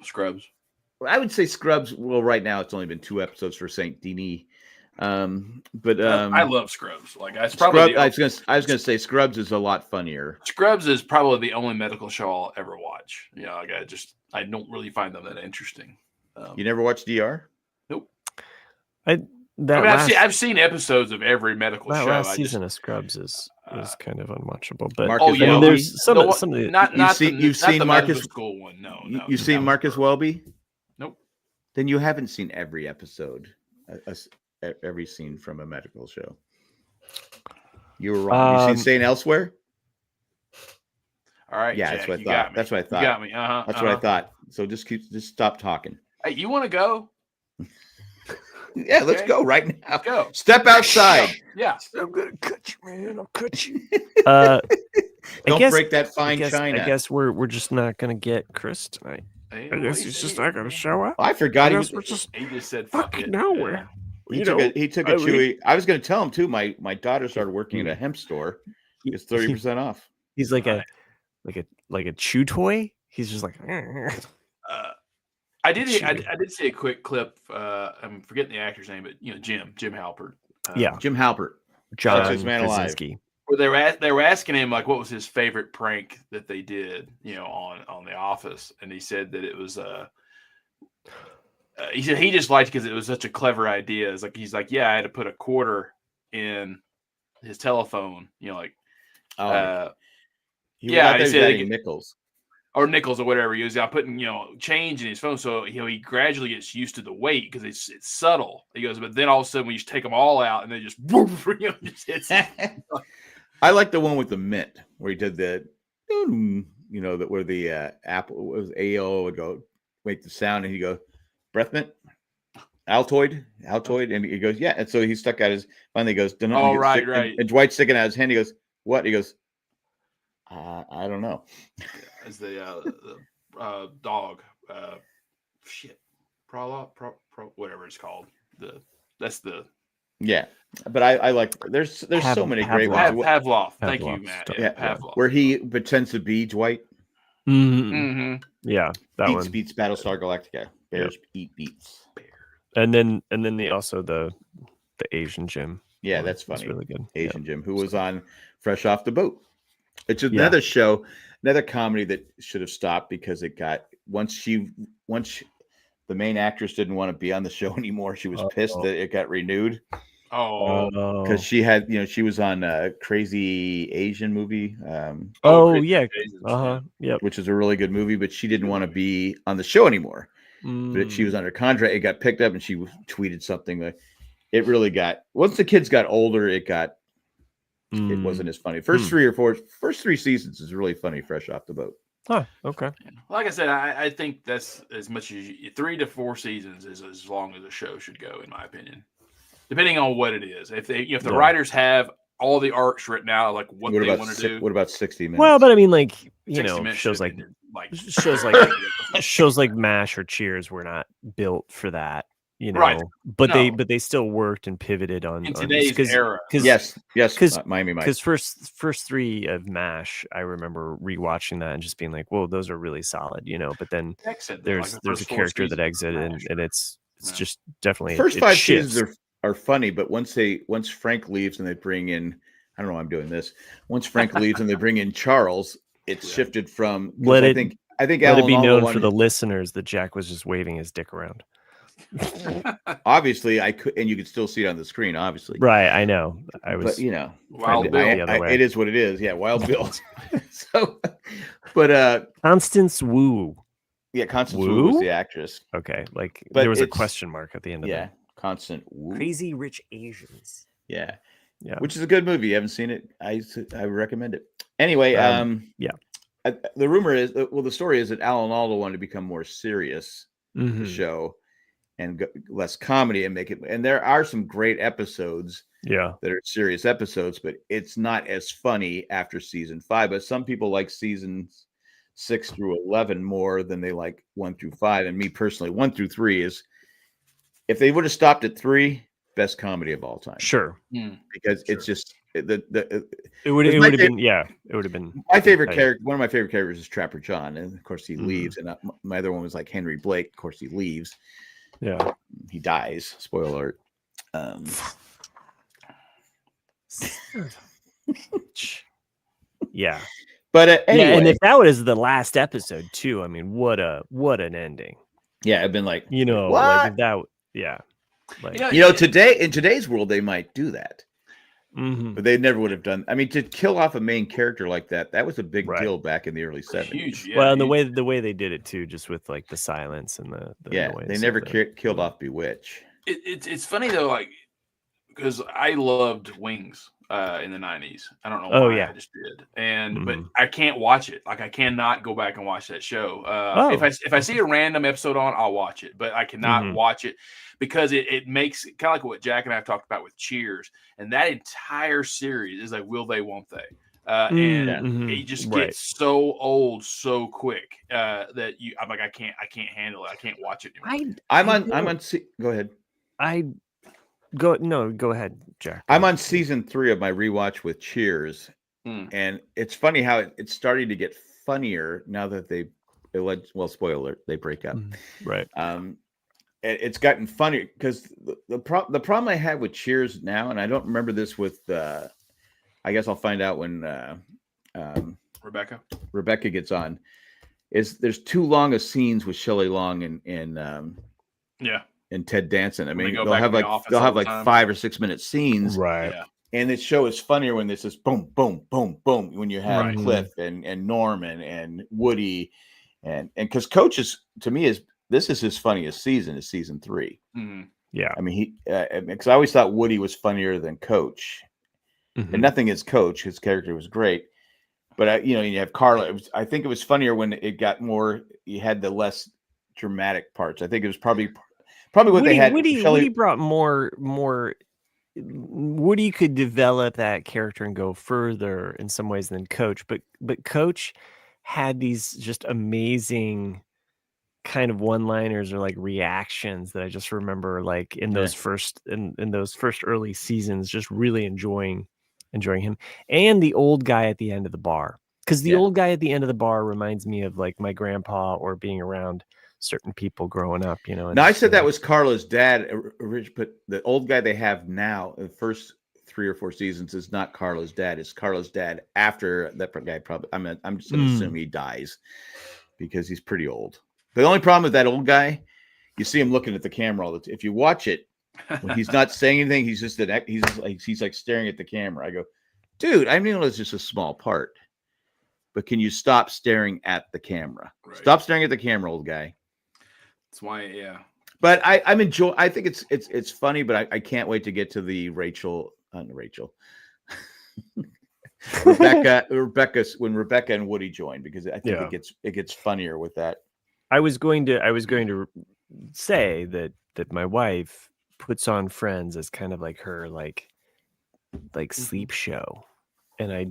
[SPEAKER 1] Scrubs.
[SPEAKER 2] I would say Scrubs. Well, right now it's only been 2 episodes for Saint Denis.
[SPEAKER 1] I love Scrubs. Like I
[SPEAKER 2] was gonna say Scrubs is a lot funnier.
[SPEAKER 1] Scrubs is probably the only medical show I'll ever watch. You know, like I don't really find them that interesting.
[SPEAKER 2] You never watched DR?
[SPEAKER 1] Nope.
[SPEAKER 3] I've
[SPEAKER 1] seen episodes of every medical show.
[SPEAKER 3] Last season of Scrubs is kind of unwatchable. But
[SPEAKER 2] Marcus
[SPEAKER 3] there's some of the
[SPEAKER 2] you've seen Marcus
[SPEAKER 1] School one. No,
[SPEAKER 2] you've seen Marcus Welby?
[SPEAKER 1] Nope.
[SPEAKER 2] Then you haven't seen every episode, every scene from a medical show. You were wrong. You seen Staying Elsewhere?
[SPEAKER 1] All right.
[SPEAKER 2] Yeah,
[SPEAKER 1] Jack,
[SPEAKER 2] that's what I thought.
[SPEAKER 1] You got me.
[SPEAKER 2] That's what I thought. So just stop talking.
[SPEAKER 1] Hey, you want to go?
[SPEAKER 2] Yeah, let's go right now.
[SPEAKER 1] Let's go.
[SPEAKER 2] Step outside.
[SPEAKER 1] Yeah.
[SPEAKER 3] I'm gonna cut you, man. I'll cut you.
[SPEAKER 2] Don't break that fine china.
[SPEAKER 3] I guess we're just not gonna get Chris tonight.
[SPEAKER 1] Hey,
[SPEAKER 3] I guess he's just not gonna show up.
[SPEAKER 2] I forgot
[SPEAKER 3] he just
[SPEAKER 1] said fuck it.
[SPEAKER 3] nowhere.
[SPEAKER 2] He took a Chewy. I was going to tell him too. My daughter started working at a hemp store. It's 30% off.
[SPEAKER 3] He's like a chew toy. He's just like.
[SPEAKER 1] I did see a quick clip. I'm forgetting the actor's name, but Jim Halpert.
[SPEAKER 2] Jim Halpert,
[SPEAKER 3] John
[SPEAKER 2] Krasinski.
[SPEAKER 1] Where they were asking him like what was his favorite prank that they did, on The Office, and he said that it was he said he just liked it because it was such a clever idea. It's like he's like, yeah, I had to put a quarter in his telephone, he said
[SPEAKER 2] nickels.
[SPEAKER 1] Or nickels or whatever he was. I'm putting, change in his phone. So, he gradually gets used to the weight because it's subtle. He goes, but then all of a sudden when you take them all out and they just, just hits it.
[SPEAKER 2] I like the one with the mint where he did the, where the Apple was AO would go, make the sound and he go, breath mint, Altoid. And he goes, yeah. And so he stuck out finally goes,
[SPEAKER 1] right.
[SPEAKER 2] And Dwight's sticking out his hand. He goes, what? He goes, I don't know.
[SPEAKER 1] As the dog, whatever it's called.
[SPEAKER 2] Yeah, but I like. There's so many great ones.
[SPEAKER 1] Pavlov. Thank you, Matt. Yeah, Pavlov.
[SPEAKER 2] Where he pretends to be Dwight.
[SPEAKER 3] Mm-hmm. Yeah, that
[SPEAKER 2] beats Battlestar Galactica. Bears eat beats.
[SPEAKER 3] And then the Asian Jim.
[SPEAKER 2] Yeah, that's funny.
[SPEAKER 3] That's really good.
[SPEAKER 2] Asian Jim, who was on Fresh Off the Boat. It's another show, another comedy that should have stopped because it got once the main actress didn't want to be on the show anymore. She was pissed that it got renewed. Because she had, she was on a Crazy Asian movie. Which is a really good movie, but she didn't want to be on the show anymore. But she was under contract. It got picked up, and she tweeted something that it really got. Once the kids got older, it wasn't as funny. First 3 seasons is really funny. Fresh Off the Boat.
[SPEAKER 3] Huh. Okay.
[SPEAKER 1] Like I said, I think that's as much as 3 to 4 seasons is as long as a show should go, in my opinion. Depending on what it is, if the writers have all the arcs written out, like what they want to do.
[SPEAKER 2] What about 60 minutes?
[SPEAKER 3] Well, but I mean, like shows like MASH or Cheers were not built for that.
[SPEAKER 1] Right.
[SPEAKER 3] But they still worked and pivoted on
[SPEAKER 1] today's era.
[SPEAKER 2] Yes, Miami Mike.
[SPEAKER 3] Because first 3 of MASH, I remember rewatching that and just being like, "Whoa, those are really solid," But then there's a character that exited, and it's just definitely
[SPEAKER 2] the first 5 seasons are funny, but once Frank leaves and they bring in, I don't know why I'm doing this. Once Frank leaves and they bring in Charles, it's shifted from. I think
[SPEAKER 3] let it be known for the listeners that Jack was just waving his dick around.
[SPEAKER 2] Obviously, I could, and you could still see it on the screen. Obviously,
[SPEAKER 3] right? I know. I was,
[SPEAKER 1] Wild Bill.
[SPEAKER 2] It is what it is. Yeah, Wild Bill. So, but
[SPEAKER 3] Constance Wu.
[SPEAKER 2] Yeah, Constance Wu was the actress.
[SPEAKER 3] Okay, there was a question mark at the end of it.
[SPEAKER 2] Constant Wu.
[SPEAKER 3] Crazy Rich Asians.
[SPEAKER 2] Yeah, which is a good movie. You haven't seen it? I recommend it. Anyway, the rumor is, the story is that Alan Alda wanted to become more serious, the show, and less comedy, and make it. And there are some great episodes, that are serious episodes, but it's not as funny after season 5. But some people like seasons 6 through 11 more than they like 1 through 5. And me personally, 1 through 3 is, if they would have stopped at 3, best comedy of all time.
[SPEAKER 3] Sure.
[SPEAKER 2] Because it's just it
[SPEAKER 3] would have been it would have been
[SPEAKER 2] my favorite character. One of my favorite characters is Trapper John, and of course he leaves. And my other one was like Henry Blake. Of course he leaves.
[SPEAKER 3] Yeah,
[SPEAKER 2] he dies. Spoiler alert.
[SPEAKER 3] Yeah,
[SPEAKER 2] but anyway,
[SPEAKER 3] and if that was the last episode too, I mean, what an ending.
[SPEAKER 2] Yeah, I've been like,
[SPEAKER 3] what? Like if that, like,
[SPEAKER 2] today in today's world they might do that, but they never would have done. I mean, to kill off a main character like that was a big deal back in the early 70s.
[SPEAKER 1] Huge,
[SPEAKER 3] and the way they did it too, just with like the silence and the noise.
[SPEAKER 2] They never killed off Bewitch.
[SPEAKER 1] It's funny though, like, because I loved Wings in the 90s. I don't know why. I just did. But I can't watch it. Like, I cannot go back and watch that show. If I see a random episode on, I'll watch it, but I cannot watch it because it makes kind of like what Jack and I have talked about with Cheers. And that entire series is like, will they, won't they? It just gets so old so quick that I'm like, I can't handle it. I can't watch it anymore.
[SPEAKER 2] Go ahead.
[SPEAKER 3] Go ahead, Jack.
[SPEAKER 2] I'm on season 3 of my rewatch with Cheers, and it's funny how it's starting to get funnier now that spoiler alert, they break up.
[SPEAKER 3] Right.
[SPEAKER 2] It's gotten funnier because the problem I have with Cheers now, and I don't remember this with, I guess I'll find out when Rebecca gets on, is there's too long of scenes with Shelley Long and Ted Danson. I mean, they'll have like 5 or 6 minute scenes,
[SPEAKER 3] right? Yeah.
[SPEAKER 2] And the show is funnier when this is boom, boom, boom, boom. When you have Cliff and Norman and Woody, and because Coach to me this is his funniest season, is season 3.
[SPEAKER 3] Yeah,
[SPEAKER 2] I mean because I always thought Woody was funnier than Coach, and nothing is Coach. His character was great, but you have Carla. I think it was funnier when it got more. You had the less dramatic parts. I think it was probably what
[SPEAKER 3] Woody,
[SPEAKER 2] they had.
[SPEAKER 3] Woody brought more. Woody could develop that character and go further in some ways than Coach, but Coach had these just amazing kind of one-liners or like reactions that I just remember, like in those first early seasons, just really enjoying him. And the old guy at the end of the bar, because the old guy at the end of the bar reminds me of like my grandpa or being around certain people growing up,
[SPEAKER 2] Now I said that was Carla's dad, but the old guy they have now, the first 3 or 4 seasons, is not Carla's dad. It's Carla's dad after that guy. Probably, I'm just going to assume he dies because he's pretty old. The only problem with that old guy, you see him looking at the camera all the time. If you watch it, when he's not saying anything, he's like staring at the camera. I go, dude, I know it's just a small part, but can you stop staring at the camera? Right. Stop staring at the camera, old guy.
[SPEAKER 1] That's why,
[SPEAKER 2] But I'm enjoying. I think it's funny, but I can't wait to get to the Rebecca's when Rebecca and Woody join, because I think it gets funnier with that.
[SPEAKER 3] I was going to say that my wife puts on Friends as kind of like her like sleep show, and I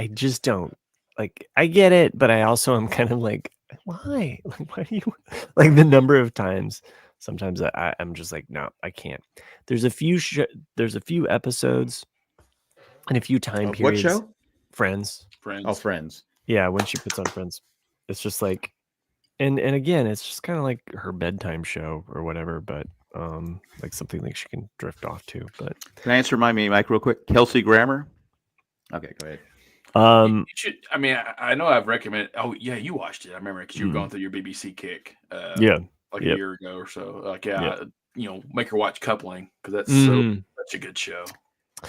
[SPEAKER 3] just don't like. I get it, but I also am kind of like, why? Like, why do you like the number of times? Sometimes I'm just like, no, I can't. There's a few episodes and a few time periods.
[SPEAKER 2] What show?
[SPEAKER 3] Friends.
[SPEAKER 2] Oh, Friends.
[SPEAKER 3] Yeah, when she puts on Friends, it's just like, and again, it's just kind of like her bedtime show or whatever, but like something like she can drift off to. But
[SPEAKER 2] can I answer Mike real quick? Kelsey Grammer. Okay, go ahead.
[SPEAKER 1] You should. I mean, I know I've recommended. Oh yeah, you watched it. I remember because you were going through your BBC kick. A year ago or so. Like make her watch Coupling, because that's such a good show.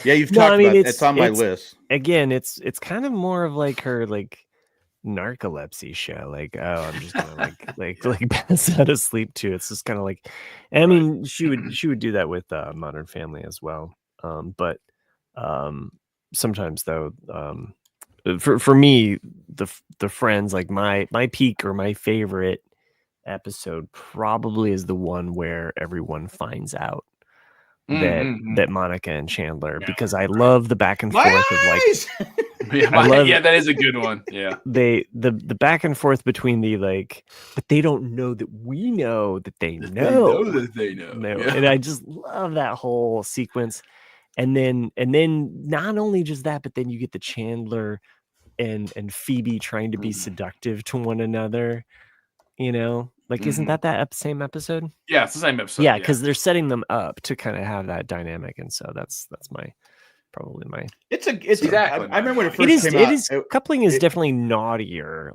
[SPEAKER 2] Yeah, you've talked about it. It's on my list.
[SPEAKER 3] Again, it's kind of more of like her like narcolepsy show. Like, oh, I'm just gonna like pass out of sleep too. It's just kind of like, I mean, she would do that with Modern Family as well. But sometimes though, for me, the Friends, like my peak or my favorite episode probably is the one where everyone finds out that Monica and Chandler, because I love the back and
[SPEAKER 2] My
[SPEAKER 3] forth of like
[SPEAKER 2] eyes!
[SPEAKER 1] Yeah, that is a good one. Yeah.
[SPEAKER 3] the back and forth between the like, but they don't know that we know that they know.
[SPEAKER 1] They know.
[SPEAKER 3] No.
[SPEAKER 1] Yeah.
[SPEAKER 3] And I just love that whole sequence. And then not only just that, but then you get the Chandler and Phoebe trying to be seductive to one another, you know, like, isn't that same episode?
[SPEAKER 1] Yeah, it's the same episode.
[SPEAKER 3] Yeah, because they're setting them up to kind of have that dynamic, and so that's probably my.
[SPEAKER 2] It's
[SPEAKER 1] exactly.
[SPEAKER 2] I remember when it first came out.
[SPEAKER 3] Coupling is definitely naughtier.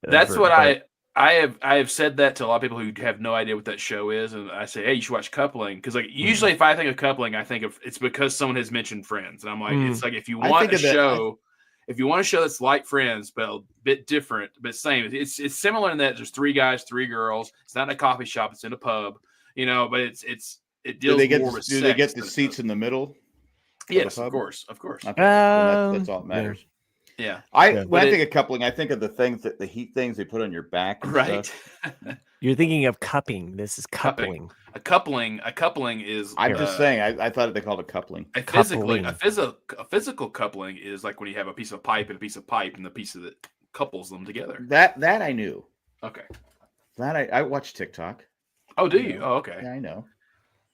[SPEAKER 1] That's what I have said that to a lot of people who have no idea what that show is, and I say, hey, you should watch Coupling, because like usually if I think of Coupling, I think of it's because someone has mentioned Friends, and I'm like, it's like if you want a show. If you want a show that's like Friends, but a bit different, but same, it's similar in that there's 3 guys, 3 girls. It's not in a coffee shop; it's in a pub, you know. But it deals more with sex.
[SPEAKER 2] Do they get the seats in the middle?
[SPEAKER 1] Yes, of course.
[SPEAKER 2] Okay. That's all that matters.
[SPEAKER 1] Yeah.
[SPEAKER 2] When I think of coupling, I think of the heat things they put on your back.
[SPEAKER 1] Right.
[SPEAKER 3] You're thinking of cupping. This is coupling.
[SPEAKER 1] A coupling is.
[SPEAKER 2] I'm just saying. I thought they called it coupling.
[SPEAKER 1] A physical coupling is like when you have a piece of pipe and a piece of pipe, and the piece that couples them together.
[SPEAKER 2] That I knew.
[SPEAKER 1] Okay.
[SPEAKER 2] That I watch TikTok.
[SPEAKER 1] Oh, do you? Oh, okay.
[SPEAKER 2] Yeah, I know.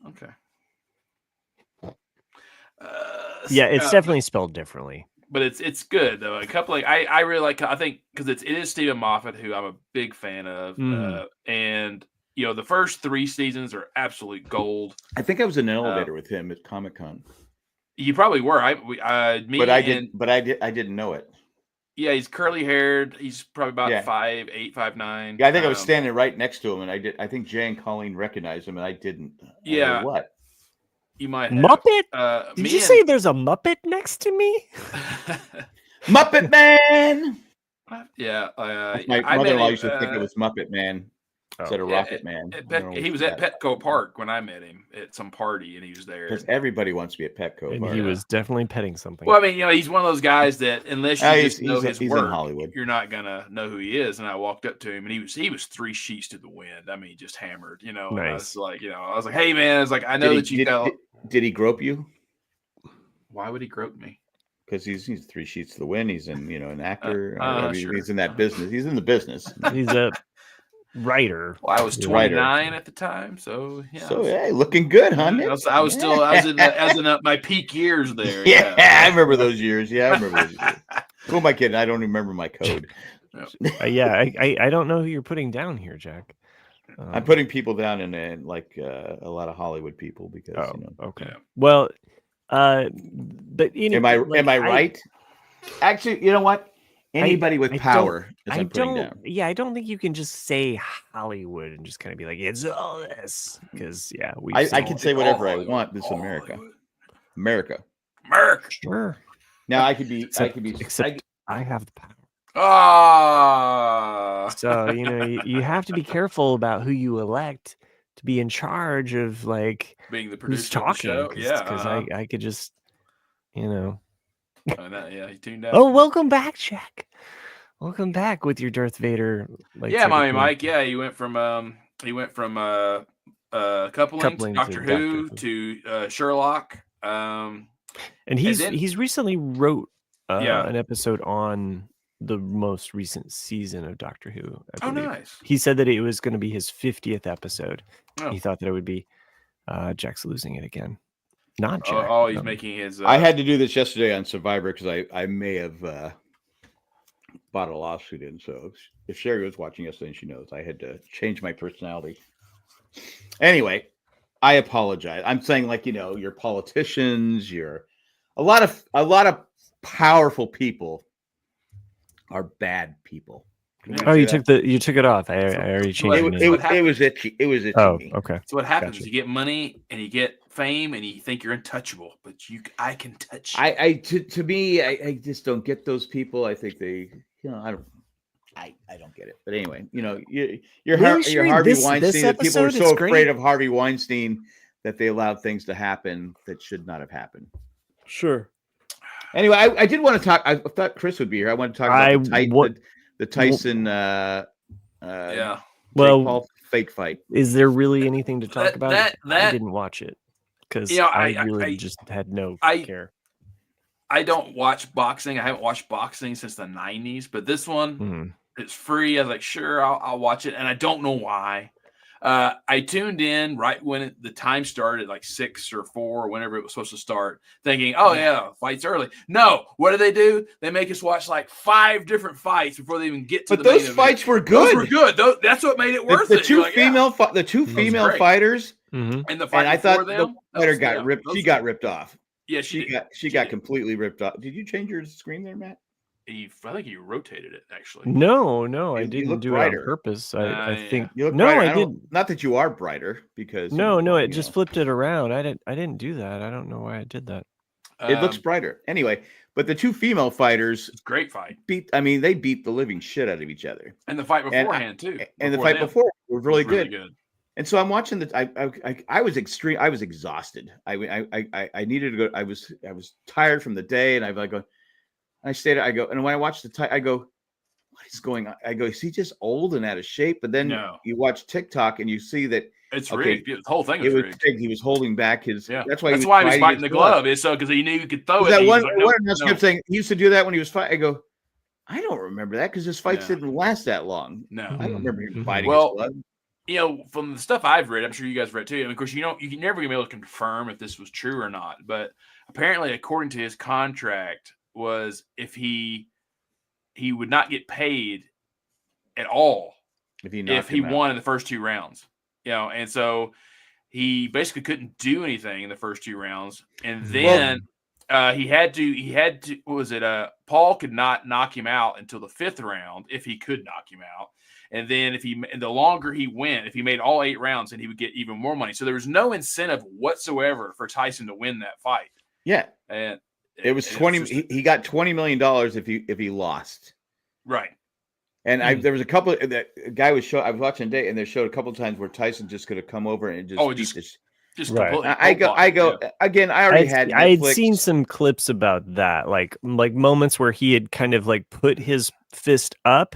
[SPEAKER 1] Okay.
[SPEAKER 3] Yeah, it's definitely spelled differently.
[SPEAKER 1] But it's good though. A coupling, I really like. I think because it is Stephen Moffat, who I'm a big fan of, and you know the first 3 seasons are absolute gold.
[SPEAKER 2] I think I was in an elevator with him at Comic-Con.
[SPEAKER 1] You probably were. I
[SPEAKER 2] didn't know it.
[SPEAKER 1] Yeah, he's curly haired. He's probably about 5'8", 5'9".
[SPEAKER 2] Yeah, I think I was standing right next to him, and I think Jay and Colleen recognized him, and I didn't.
[SPEAKER 1] Yeah.
[SPEAKER 2] What?
[SPEAKER 1] You might have.
[SPEAKER 3] Muppet? Did you say there's a Muppet next to me?
[SPEAKER 2] Muppet Man!
[SPEAKER 1] Yeah.
[SPEAKER 2] My mother-in-law used to think it was Muppet Man instead of Rocket Man.
[SPEAKER 1] He was at Petco Park when I met him at some party, and he was there.
[SPEAKER 2] Because everybody wants to be at Petco
[SPEAKER 3] Park. He was definitely petting something.
[SPEAKER 1] Well, I mean, you know, he's one of those guys that unless you just know his work,
[SPEAKER 2] in Hollywood.
[SPEAKER 1] You're not going to know who he is. And I walked up to him, and he was 3 sheets to the wind. I mean, just hammered, you know.
[SPEAKER 3] Nice.
[SPEAKER 1] I was like, you know, I was like, hey, man. I was like, I know that you know.
[SPEAKER 2] Did he grope you?
[SPEAKER 1] Why would he grope me?
[SPEAKER 2] Because he's 3 sheets to the wind. He's in, an actor.
[SPEAKER 1] Sure.
[SPEAKER 2] He's in that business. He's in the business.
[SPEAKER 3] He's a writer.
[SPEAKER 1] Well, I was 29 at the time, so yeah.
[SPEAKER 2] So hey, looking good, huh?
[SPEAKER 1] I was in my peak years there.
[SPEAKER 2] Yeah, I remember those years. Yeah, I remember those years. Who am I kidding? I don't remember my code.
[SPEAKER 3] I don't know who you're putting down here, Jack.
[SPEAKER 2] I'm putting people down in like a lot of Hollywood people because
[SPEAKER 3] okay. Well, but
[SPEAKER 2] am I right? Actually, you know what? Anybody with power I'm putting down.
[SPEAKER 3] Yeah, I don't think you can just say Hollywood and just kind of be like, it's all this. Because
[SPEAKER 2] I can say whatever I want. This is America. America.
[SPEAKER 3] Sure.
[SPEAKER 2] Now I could be
[SPEAKER 3] except I have the power. So you have to be careful about who you elect to be in charge of like
[SPEAKER 1] being the producer
[SPEAKER 3] who's talking.
[SPEAKER 1] Of the show.
[SPEAKER 3] Because I could just
[SPEAKER 1] he tuned out.
[SPEAKER 3] Oh, welcome back, Jack. Welcome back with your Darth Vader.
[SPEAKER 1] Mike. Yeah, he went from coupling to Doctor Who to Sherlock.
[SPEAKER 3] And he's recently wrote an episode on the most recent season of Doctor Who.
[SPEAKER 1] Oh, nice.
[SPEAKER 3] He said that it was going to be his 50th episode. Oh. He thought that it would be Jack's losing it again. Not Jack.
[SPEAKER 1] He's making his.
[SPEAKER 2] I had to do this yesterday on Survivor because I may have bought a lawsuit in. So if Sherry was watching yesterday, she knows I had to change my personality. Anyway, I apologize. I'm saying you're politicians. You're a lot of powerful people are bad people.
[SPEAKER 3] Oh, you took it off. I already changed it.
[SPEAKER 2] It was itchy. It was itchy.
[SPEAKER 3] Oh, okay.
[SPEAKER 1] So what happens is you get money and you get fame and you think you're untouchable, but I can touch you.
[SPEAKER 2] To me, I just don't get those people. I think they, I don't get it. But anyway, you're Harvey Weinstein. People are so afraid of Harvey Weinstein that they allowed things to happen that should not have happened.
[SPEAKER 3] Sure.
[SPEAKER 2] Anyway, I did want to talk. I thought Chris would be here. I want to talk about the Tyson
[SPEAKER 1] Yeah.
[SPEAKER 2] Jake Paul fake fight.
[SPEAKER 3] Is there really anything to talk about?
[SPEAKER 1] That
[SPEAKER 3] I didn't watch it because I really just had no care.
[SPEAKER 1] I don't watch boxing. I haven't watched boxing since the 90s, but this one it's free. I was like, sure, I'll watch it, and I don't know why. I tuned in right when the time started, like 6 or 4 or whenever it was supposed to start, thinking, oh, yeah, fight's early. No, what do? They make us watch like 5 different fights before they even get to the main event.
[SPEAKER 2] But those fights were good.
[SPEAKER 1] Those were good. That's what made it worth
[SPEAKER 2] it.
[SPEAKER 1] The
[SPEAKER 2] two female fighters,
[SPEAKER 1] and the fight
[SPEAKER 2] I thought
[SPEAKER 1] them,
[SPEAKER 2] the fighter got ripped. She got ripped off.
[SPEAKER 1] Yeah,
[SPEAKER 2] she got completely ripped off. Did you change your screen there, Matt?
[SPEAKER 1] I think you rotated it actually.
[SPEAKER 3] No, I didn't do it on purpose. I think
[SPEAKER 2] you look
[SPEAKER 3] brighter.
[SPEAKER 2] I didn't. Not that you are brighter, because
[SPEAKER 3] it just flipped it around. I didn't do that. I don't know why I did that.
[SPEAKER 2] It looks brighter anyway. But the two female fighters,
[SPEAKER 1] great fight.
[SPEAKER 2] They beat the living shit out of each other.
[SPEAKER 1] And the fight beforehand too.
[SPEAKER 2] And the fight before was really good. And so I'm watching I was exhausted. I needed to go. I was tired from the day, and and when I watched I go, what is going on? I go, is he just old and out of shape? But then you watch TikTok and you see that
[SPEAKER 1] it's rigged. The whole thing was rigged.
[SPEAKER 2] He was holding back his.
[SPEAKER 1] Yeah.
[SPEAKER 2] That's why he
[SPEAKER 1] was fighting the glove. Is so because he knew he could throw it.
[SPEAKER 2] That one kept saying he used to do that when he was fighting. I go, I don't remember that because his fights didn't last that long.
[SPEAKER 1] No,
[SPEAKER 2] I don't remember him fighting.
[SPEAKER 1] Well, from the stuff I've read, I'm sure you guys read too. I mean, of course, you can never be able to confirm if this was true or not. But apparently, according to his contract, was if he would not get paid at all if he won in the first 2 rounds. And so he basically couldn't do anything in the first 2 rounds, and then he had to. What was it? Paul could not knock him out until the 5th round if he could knock him out. And then the longer he went, if he made all 8 rounds, then he would get even more money. So there was no incentive whatsoever for Tyson to win that fight.
[SPEAKER 2] Yeah.
[SPEAKER 1] And
[SPEAKER 2] it was 20. He got $20 million if he lost.
[SPEAKER 1] Right.
[SPEAKER 2] And there was a couple. That guy I was watching today, and they showed a couple of times where Tyson just could have come over and just
[SPEAKER 1] completely.
[SPEAKER 2] I go again. I
[SPEAKER 3] had seen some clips about that, like moments where he had kind of like put his fist up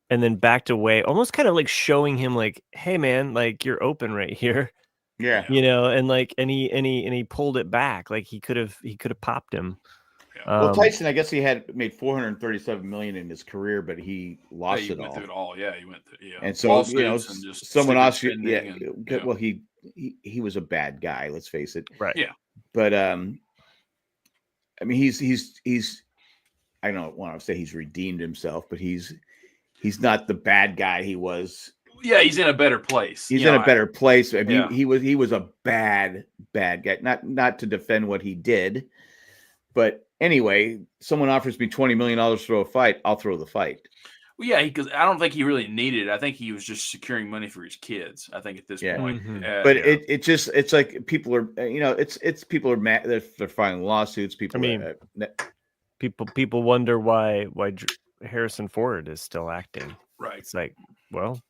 [SPEAKER 3] and then backed away, almost kind of like showing him like, hey man, like you're open right here.
[SPEAKER 2] Yeah.
[SPEAKER 3] And he pulled it back. Like he could have popped him.
[SPEAKER 2] Well, Tyson, I guess he had made $437 million in his career, but he lost it all.
[SPEAKER 1] Went through it all. Yeah, he went through. Yeah,
[SPEAKER 2] and so someone asked you. Yeah, well, he was a bad guy. Let's face it.
[SPEAKER 3] Right.
[SPEAKER 1] Yeah.
[SPEAKER 2] But I mean, he's. I don't want to say he's redeemed himself, but he's not the bad guy he was.
[SPEAKER 1] Yeah, he's in a better place.
[SPEAKER 2] He's in a better place. I mean, he was a bad guy. Not to defend what he did, but anyway, someone offers me $20 million to throw a fight, I'll throw the fight.
[SPEAKER 1] Well, yeah, because I don't think he really needed it. I think he was just securing money for his kids. I think at this point,
[SPEAKER 2] but it's like people are, it's people are mad. They're filing lawsuits.
[SPEAKER 3] People wonder why Harrison Ford is still acting.
[SPEAKER 1] Right.
[SPEAKER 3] It's like, well,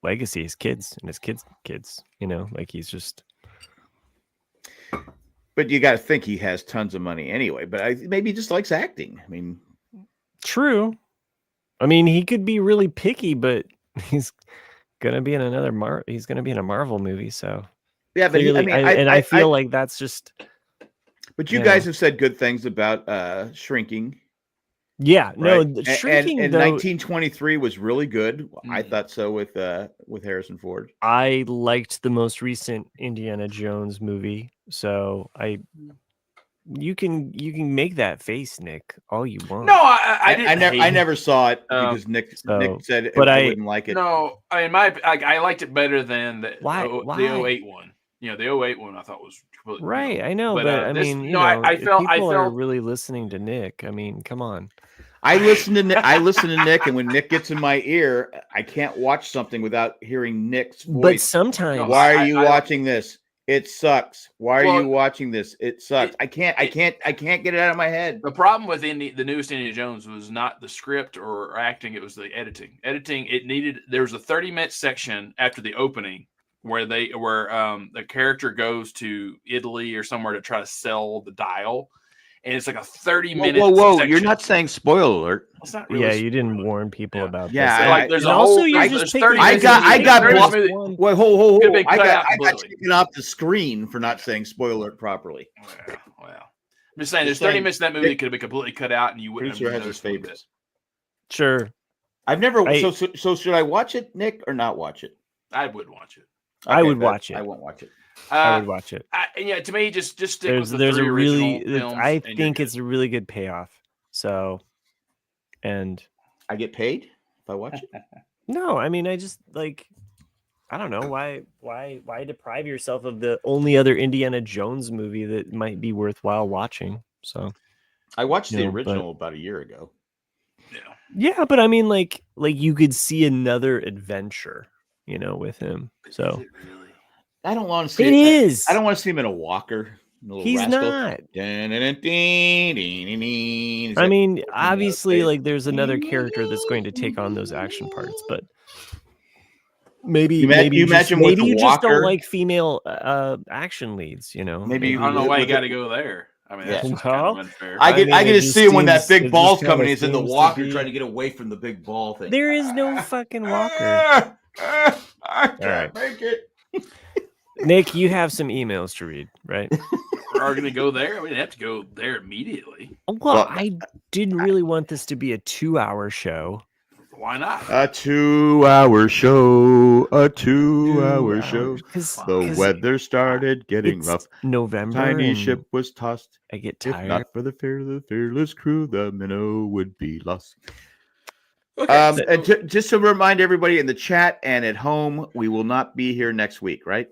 [SPEAKER 3] legacy, his kids and his kids' kids. Like he's just.
[SPEAKER 2] But you got to think he has tons of money anyway. But maybe he just likes acting. I mean,
[SPEAKER 3] true. I mean, he could be really picky, but he's gonna be in he's gonna be in a Marvel movie. So
[SPEAKER 2] yeah, but
[SPEAKER 3] I feel like that's just.
[SPEAKER 2] But you guys have said good things about Shrinking.
[SPEAKER 3] Yeah,
[SPEAKER 2] right?
[SPEAKER 3] No, Shrinking.
[SPEAKER 2] And 1923 was really good. I thought so with Harrison Ford.
[SPEAKER 3] I liked the most recent Indiana Jones movie. So you can make that face, Nick, all you want.
[SPEAKER 1] No, I
[SPEAKER 2] never saw it because Nick said I wouldn't like it.
[SPEAKER 1] No, I mean I liked it better than the 08 one. The 08 one I thought was completely
[SPEAKER 3] right. I know, but I mean,
[SPEAKER 1] I felt
[SPEAKER 3] are really listening to Nick. I mean, come on.
[SPEAKER 2] I listen to Nick, and when Nick gets in my ear, I can't watch something without hearing Nick's voice.
[SPEAKER 3] But sometimes,
[SPEAKER 2] why are you watching this? It sucks. Why are you watching this? It sucks. I can't get it out of my head.
[SPEAKER 1] The problem with the newest Indiana Jones was not the script or acting; it was the editing. There was a 30-minute section after the opening where the character goes to Italy or somewhere to try to sell the dial. and it's like a 30-minute.
[SPEAKER 2] Whoa!
[SPEAKER 1] section.
[SPEAKER 2] You're not saying spoiler alert.
[SPEAKER 1] It's not really
[SPEAKER 3] Yeah, you didn't warn people about
[SPEAKER 2] Yeah,
[SPEAKER 3] this.
[SPEAKER 1] So, like, there's
[SPEAKER 3] And
[SPEAKER 1] a
[SPEAKER 3] also
[SPEAKER 1] whole.
[SPEAKER 3] you're
[SPEAKER 1] Like,
[SPEAKER 3] just
[SPEAKER 1] there's
[SPEAKER 3] picking
[SPEAKER 1] 30
[SPEAKER 2] I
[SPEAKER 1] minutes.
[SPEAKER 2] got- I
[SPEAKER 1] of-
[SPEAKER 2] got
[SPEAKER 1] 30
[SPEAKER 2] blocked.
[SPEAKER 1] minutes-
[SPEAKER 3] one.
[SPEAKER 2] Wait, hold.
[SPEAKER 1] Could've been
[SPEAKER 2] I
[SPEAKER 1] cut
[SPEAKER 2] got
[SPEAKER 1] out completely.
[SPEAKER 2] taken off the screen for not saying spoiler alert properly.
[SPEAKER 1] Well, I'm just saying, there's
[SPEAKER 2] Just
[SPEAKER 1] 30
[SPEAKER 2] saying,
[SPEAKER 1] minutes in that movie that could have been completely cut out, and you wouldn't
[SPEAKER 2] Producer
[SPEAKER 1] have
[SPEAKER 2] has his
[SPEAKER 1] noticed one bit.
[SPEAKER 2] favorites.
[SPEAKER 3] Sure.
[SPEAKER 2] I've never.
[SPEAKER 3] I-
[SPEAKER 2] So should I watch it, Nick, or not watch it?
[SPEAKER 1] I would watch it.
[SPEAKER 3] I would
[SPEAKER 2] but
[SPEAKER 3] watch it.
[SPEAKER 2] I won't watch it.
[SPEAKER 3] I would watch it.
[SPEAKER 1] And yeah, to me, just stick
[SPEAKER 3] There's
[SPEAKER 1] with the
[SPEAKER 3] there's
[SPEAKER 1] three
[SPEAKER 3] a really
[SPEAKER 1] original films.
[SPEAKER 3] I
[SPEAKER 1] and you're
[SPEAKER 3] think
[SPEAKER 1] good.
[SPEAKER 3] it's a really good payoff. So, and
[SPEAKER 2] I get paid if I watch it.
[SPEAKER 3] no, I mean I just like I don't know why deprive yourself of the only other Indiana Jones movie that might be worthwhile watching. So
[SPEAKER 2] I watched the
[SPEAKER 3] No, but-
[SPEAKER 2] original about a year ago.
[SPEAKER 3] yeah, but I mean like you could see another adventure, with him. So
[SPEAKER 1] Is it really?
[SPEAKER 2] I don't want to see
[SPEAKER 3] it is.
[SPEAKER 2] I don't want to see him in a walker. Little
[SPEAKER 3] He's
[SPEAKER 2] rascal.
[SPEAKER 3] not.
[SPEAKER 2] Dun-dun-dun-dun-dun-dun.
[SPEAKER 3] I mean,
[SPEAKER 2] that
[SPEAKER 3] obviously,
[SPEAKER 2] face.
[SPEAKER 3] like there's another character that's going to take on those action parts, but maybe
[SPEAKER 2] You
[SPEAKER 3] maybe
[SPEAKER 2] you
[SPEAKER 3] you
[SPEAKER 2] imagine
[SPEAKER 3] just,
[SPEAKER 2] with
[SPEAKER 3] maybe
[SPEAKER 2] the
[SPEAKER 3] you just don't
[SPEAKER 2] Walker-
[SPEAKER 3] like female action leads.
[SPEAKER 2] Maybe
[SPEAKER 1] I don't know why you
[SPEAKER 2] with
[SPEAKER 1] got
[SPEAKER 2] the-
[SPEAKER 1] to go there. I mean,
[SPEAKER 2] Yeah.
[SPEAKER 1] that's just kind of unfair.
[SPEAKER 2] I get
[SPEAKER 3] mean,
[SPEAKER 2] I
[SPEAKER 3] it
[SPEAKER 2] get to
[SPEAKER 3] just
[SPEAKER 2] see him when that
[SPEAKER 3] seems-
[SPEAKER 2] big
[SPEAKER 3] it
[SPEAKER 2] ball's
[SPEAKER 3] just kinda
[SPEAKER 2] coming. He's in the
[SPEAKER 3] seems to
[SPEAKER 2] walker
[SPEAKER 3] be-
[SPEAKER 2] trying to get away from the big ball thing.
[SPEAKER 3] There is no fucking walker.
[SPEAKER 2] I can't
[SPEAKER 3] right.
[SPEAKER 2] make it.
[SPEAKER 3] Nick, you have some emails to read, right?
[SPEAKER 1] We're going to go there. We didn't have to go there immediately.
[SPEAKER 3] Well, I didn't really want this to be a 2-hour show.
[SPEAKER 1] Why not?
[SPEAKER 2] A 2-hour show. A 2-hour show.
[SPEAKER 3] Because
[SPEAKER 2] The weather started getting
[SPEAKER 3] it's
[SPEAKER 2] rough.
[SPEAKER 3] November.
[SPEAKER 2] Tiny
[SPEAKER 3] and
[SPEAKER 2] ship was tossed.
[SPEAKER 3] I get
[SPEAKER 2] If
[SPEAKER 3] tired.
[SPEAKER 2] not for the fearless crew, the minnow would be lost.
[SPEAKER 1] Okay. so-
[SPEAKER 2] And just to remind everybody in the chat and at home, we will not be here next week, right?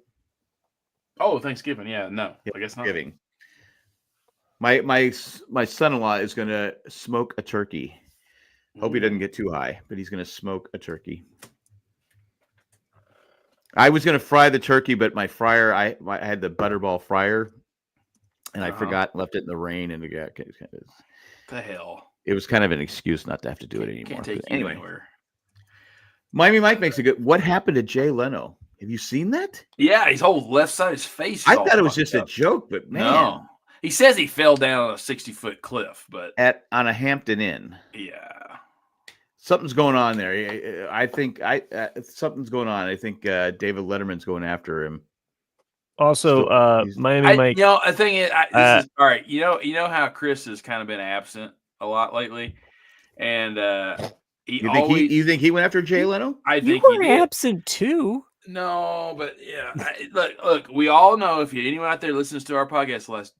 [SPEAKER 1] Thanksgiving. Yeah, no. I guess not.
[SPEAKER 2] Thanksgiving. My son-in-law is going to smoke a turkey. Hope he doesn't get too high, but he's going to smoke a turkey. I was going to fry the turkey, but my fryer, I had the butterball fryer, and I forgot, left it in the rain, and
[SPEAKER 1] The hell.
[SPEAKER 2] it was kind of an excuse not to have to do it anymore.
[SPEAKER 1] Can't take
[SPEAKER 2] But
[SPEAKER 1] you
[SPEAKER 2] anyway,
[SPEAKER 1] anywhere.
[SPEAKER 2] Miami Mike makes a good. What happened to Jay Leno? Have you seen that?
[SPEAKER 1] Yeah, his whole left side of his face. Is
[SPEAKER 2] I
[SPEAKER 1] all
[SPEAKER 2] thought it was
[SPEAKER 1] fucked
[SPEAKER 2] just a
[SPEAKER 1] up.
[SPEAKER 2] joke, but man,
[SPEAKER 1] No. He says he fell down a 60-foot cliff, but
[SPEAKER 2] on a Hampton Inn.
[SPEAKER 1] yeah.
[SPEAKER 2] Something's going on there. I think something's going on. I think David Letterman's going after him.
[SPEAKER 3] Also,
[SPEAKER 2] he's-
[SPEAKER 3] Miami Mike.
[SPEAKER 1] I think this is all right. You know how Chris has kind of been absent a lot lately, and
[SPEAKER 2] You think he went after Jay Leno?
[SPEAKER 1] I
[SPEAKER 3] You
[SPEAKER 1] think he
[SPEAKER 3] were
[SPEAKER 1] did.
[SPEAKER 3] absent too.
[SPEAKER 1] No, but yeah, look. We all know if anyone out there listens to our podcast,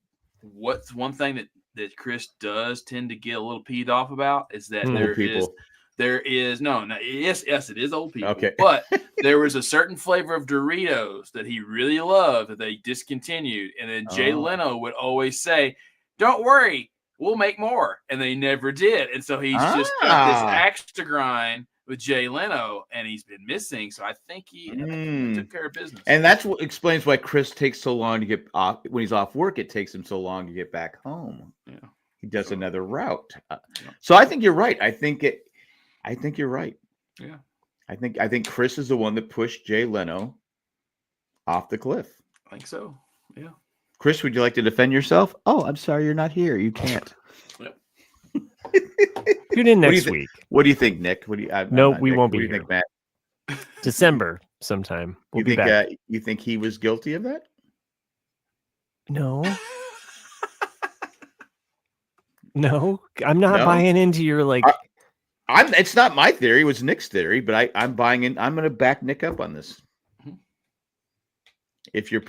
[SPEAKER 1] what's one thing that Chris does tend to get a little peed off about is that
[SPEAKER 2] Old people.
[SPEAKER 1] Yes, it is old people.
[SPEAKER 2] Okay.
[SPEAKER 1] But there was a certain flavor of Doritos that he really loved that they discontinued. And then Jay
[SPEAKER 2] Oh.
[SPEAKER 1] Leno would always say, "Don't worry, we'll make more." And they never did. And so he's just got this axe to grind with Jay Leno, and he's been missing. So I think he took care of business.
[SPEAKER 2] And that's what explains why Chris takes so long to get off. When he's off work, it takes him so long to get back home.
[SPEAKER 1] Yeah.
[SPEAKER 2] He does
[SPEAKER 1] Sure.
[SPEAKER 2] another route.
[SPEAKER 1] Yeah.
[SPEAKER 2] So I think you're right. I think you're right.
[SPEAKER 1] Yeah.
[SPEAKER 2] I think Chris is the one that pushed Jay Leno off the cliff.
[SPEAKER 1] I think so. Yeah.
[SPEAKER 2] Chris, would you like to defend yourself? Oh, I'm sorry, you're not here. You can't.
[SPEAKER 3] Tune in
[SPEAKER 2] What do you
[SPEAKER 3] next
[SPEAKER 2] thi-
[SPEAKER 3] week,
[SPEAKER 2] What do you think, Nick? What do you?
[SPEAKER 3] No,
[SPEAKER 2] not
[SPEAKER 3] we
[SPEAKER 2] Nick.
[SPEAKER 3] won't
[SPEAKER 2] What
[SPEAKER 3] be
[SPEAKER 2] do you think,
[SPEAKER 3] here.
[SPEAKER 2] Matt?
[SPEAKER 3] December sometime. We'll
[SPEAKER 2] You
[SPEAKER 3] be
[SPEAKER 2] think?
[SPEAKER 3] back.
[SPEAKER 2] You think he was guilty of that?
[SPEAKER 3] No. No, I'm not
[SPEAKER 2] No?
[SPEAKER 3] buying into your like.
[SPEAKER 2] It's not my theory. It was Nick's theory, but I'm buying in. I'm going to back Nick up on this.
[SPEAKER 1] Mhm.
[SPEAKER 2] If you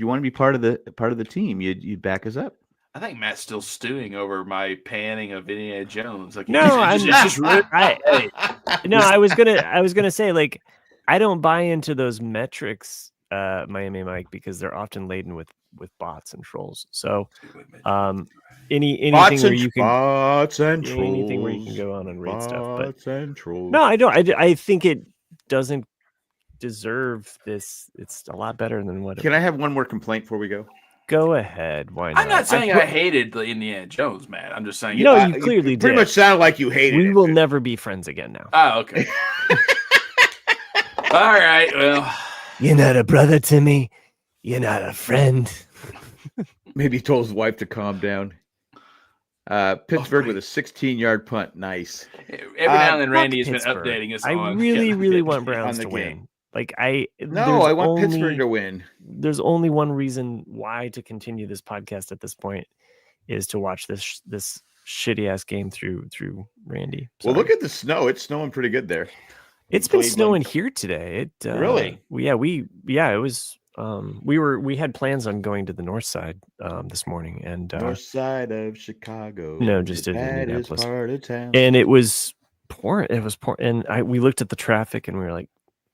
[SPEAKER 2] want to be part of the team, you back us up.
[SPEAKER 1] I think Matt's still stewing over my panning of Indiana Jones. Like,
[SPEAKER 3] No,
[SPEAKER 1] it's just really,
[SPEAKER 3] No, I was gonna say like I don't buy into those metrics, Miami Mike, because they're often laden with bots and trolls. So anything
[SPEAKER 2] Bots
[SPEAKER 3] where
[SPEAKER 2] and
[SPEAKER 3] you can
[SPEAKER 2] bots and
[SPEAKER 3] anything where you can
[SPEAKER 2] trolls,
[SPEAKER 3] go on and read stuff, but
[SPEAKER 2] bots and trolls.
[SPEAKER 3] no, I don't. I think it doesn't deserve this. It's a lot better than what.
[SPEAKER 2] Can I have one more complaint before we go?
[SPEAKER 3] Go ahead. Why not?
[SPEAKER 1] I'm not saying I hated the Indiana Jones, man. I'm just saying.
[SPEAKER 3] No, you clearly
[SPEAKER 2] pretty
[SPEAKER 3] did.
[SPEAKER 2] much sounded like you hated
[SPEAKER 3] We
[SPEAKER 2] it.
[SPEAKER 3] will never be friends again now.
[SPEAKER 1] Oh, okay. All right. Well,
[SPEAKER 3] You're not a brother to me. You're not a friend.
[SPEAKER 2] Maybe he told his wife to calm down. Pittsburgh with a 16-yard punt. Nice.
[SPEAKER 1] Every now and then, Randy has been
[SPEAKER 3] Pittsburgh.
[SPEAKER 1] updating us.
[SPEAKER 3] I
[SPEAKER 1] on
[SPEAKER 3] really want
[SPEAKER 2] on
[SPEAKER 3] Browns
[SPEAKER 2] the
[SPEAKER 3] to
[SPEAKER 2] game.
[SPEAKER 3] win. Like
[SPEAKER 2] No, I want Pittsburgh to win.
[SPEAKER 3] There's only one reason why to continue this podcast at this point is to watch this shitty ass game through Randy.
[SPEAKER 2] Well, look at the snow. It's snowing pretty good there.
[SPEAKER 3] It's been snowing here today.
[SPEAKER 2] Really?
[SPEAKER 3] It was. We had plans on going to the north side this morning, and
[SPEAKER 2] north side of Chicago.
[SPEAKER 3] No, just in Indianapolis.
[SPEAKER 2] Part of town.
[SPEAKER 3] And it was pouring. And we looked at the traffic, and we were like,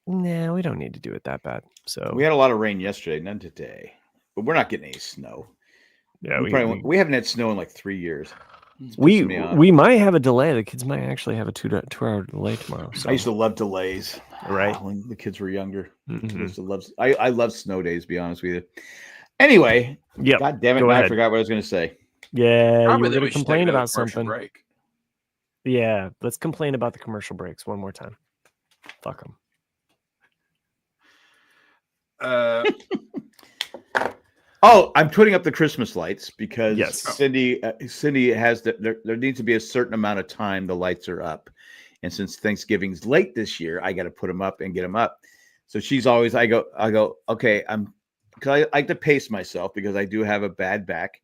[SPEAKER 3] "Nah, we don't need to do it that bad." So
[SPEAKER 2] we had a lot of rain yesterday, none today, but we're not getting any snow.
[SPEAKER 3] Yeah,
[SPEAKER 2] we haven't had snow in like 3 years.
[SPEAKER 3] We might have a delay. The kids might actually have a 2-hour delay tomorrow. So.
[SPEAKER 2] I used to love delays,
[SPEAKER 3] right?
[SPEAKER 2] When the kids were younger.
[SPEAKER 3] Mm-hmm.
[SPEAKER 2] I love snow days. To be honest with you. Anyway,
[SPEAKER 3] yeah.
[SPEAKER 2] God damn it! I forgot what I was going to say.
[SPEAKER 3] Yeah, you were going to complain about something.
[SPEAKER 1] Break.
[SPEAKER 3] Yeah, let's complain about the commercial breaks one more time. Fuck them.
[SPEAKER 2] Oh, I'm putting up the Christmas lights because
[SPEAKER 3] yes.
[SPEAKER 2] Cindy has there needs to be a certain amount of time the lights are up. And since Thanksgiving's late this year, I got to put them up and get them up. So she's always, I go, okay, because I like to pace myself because I do have a bad back.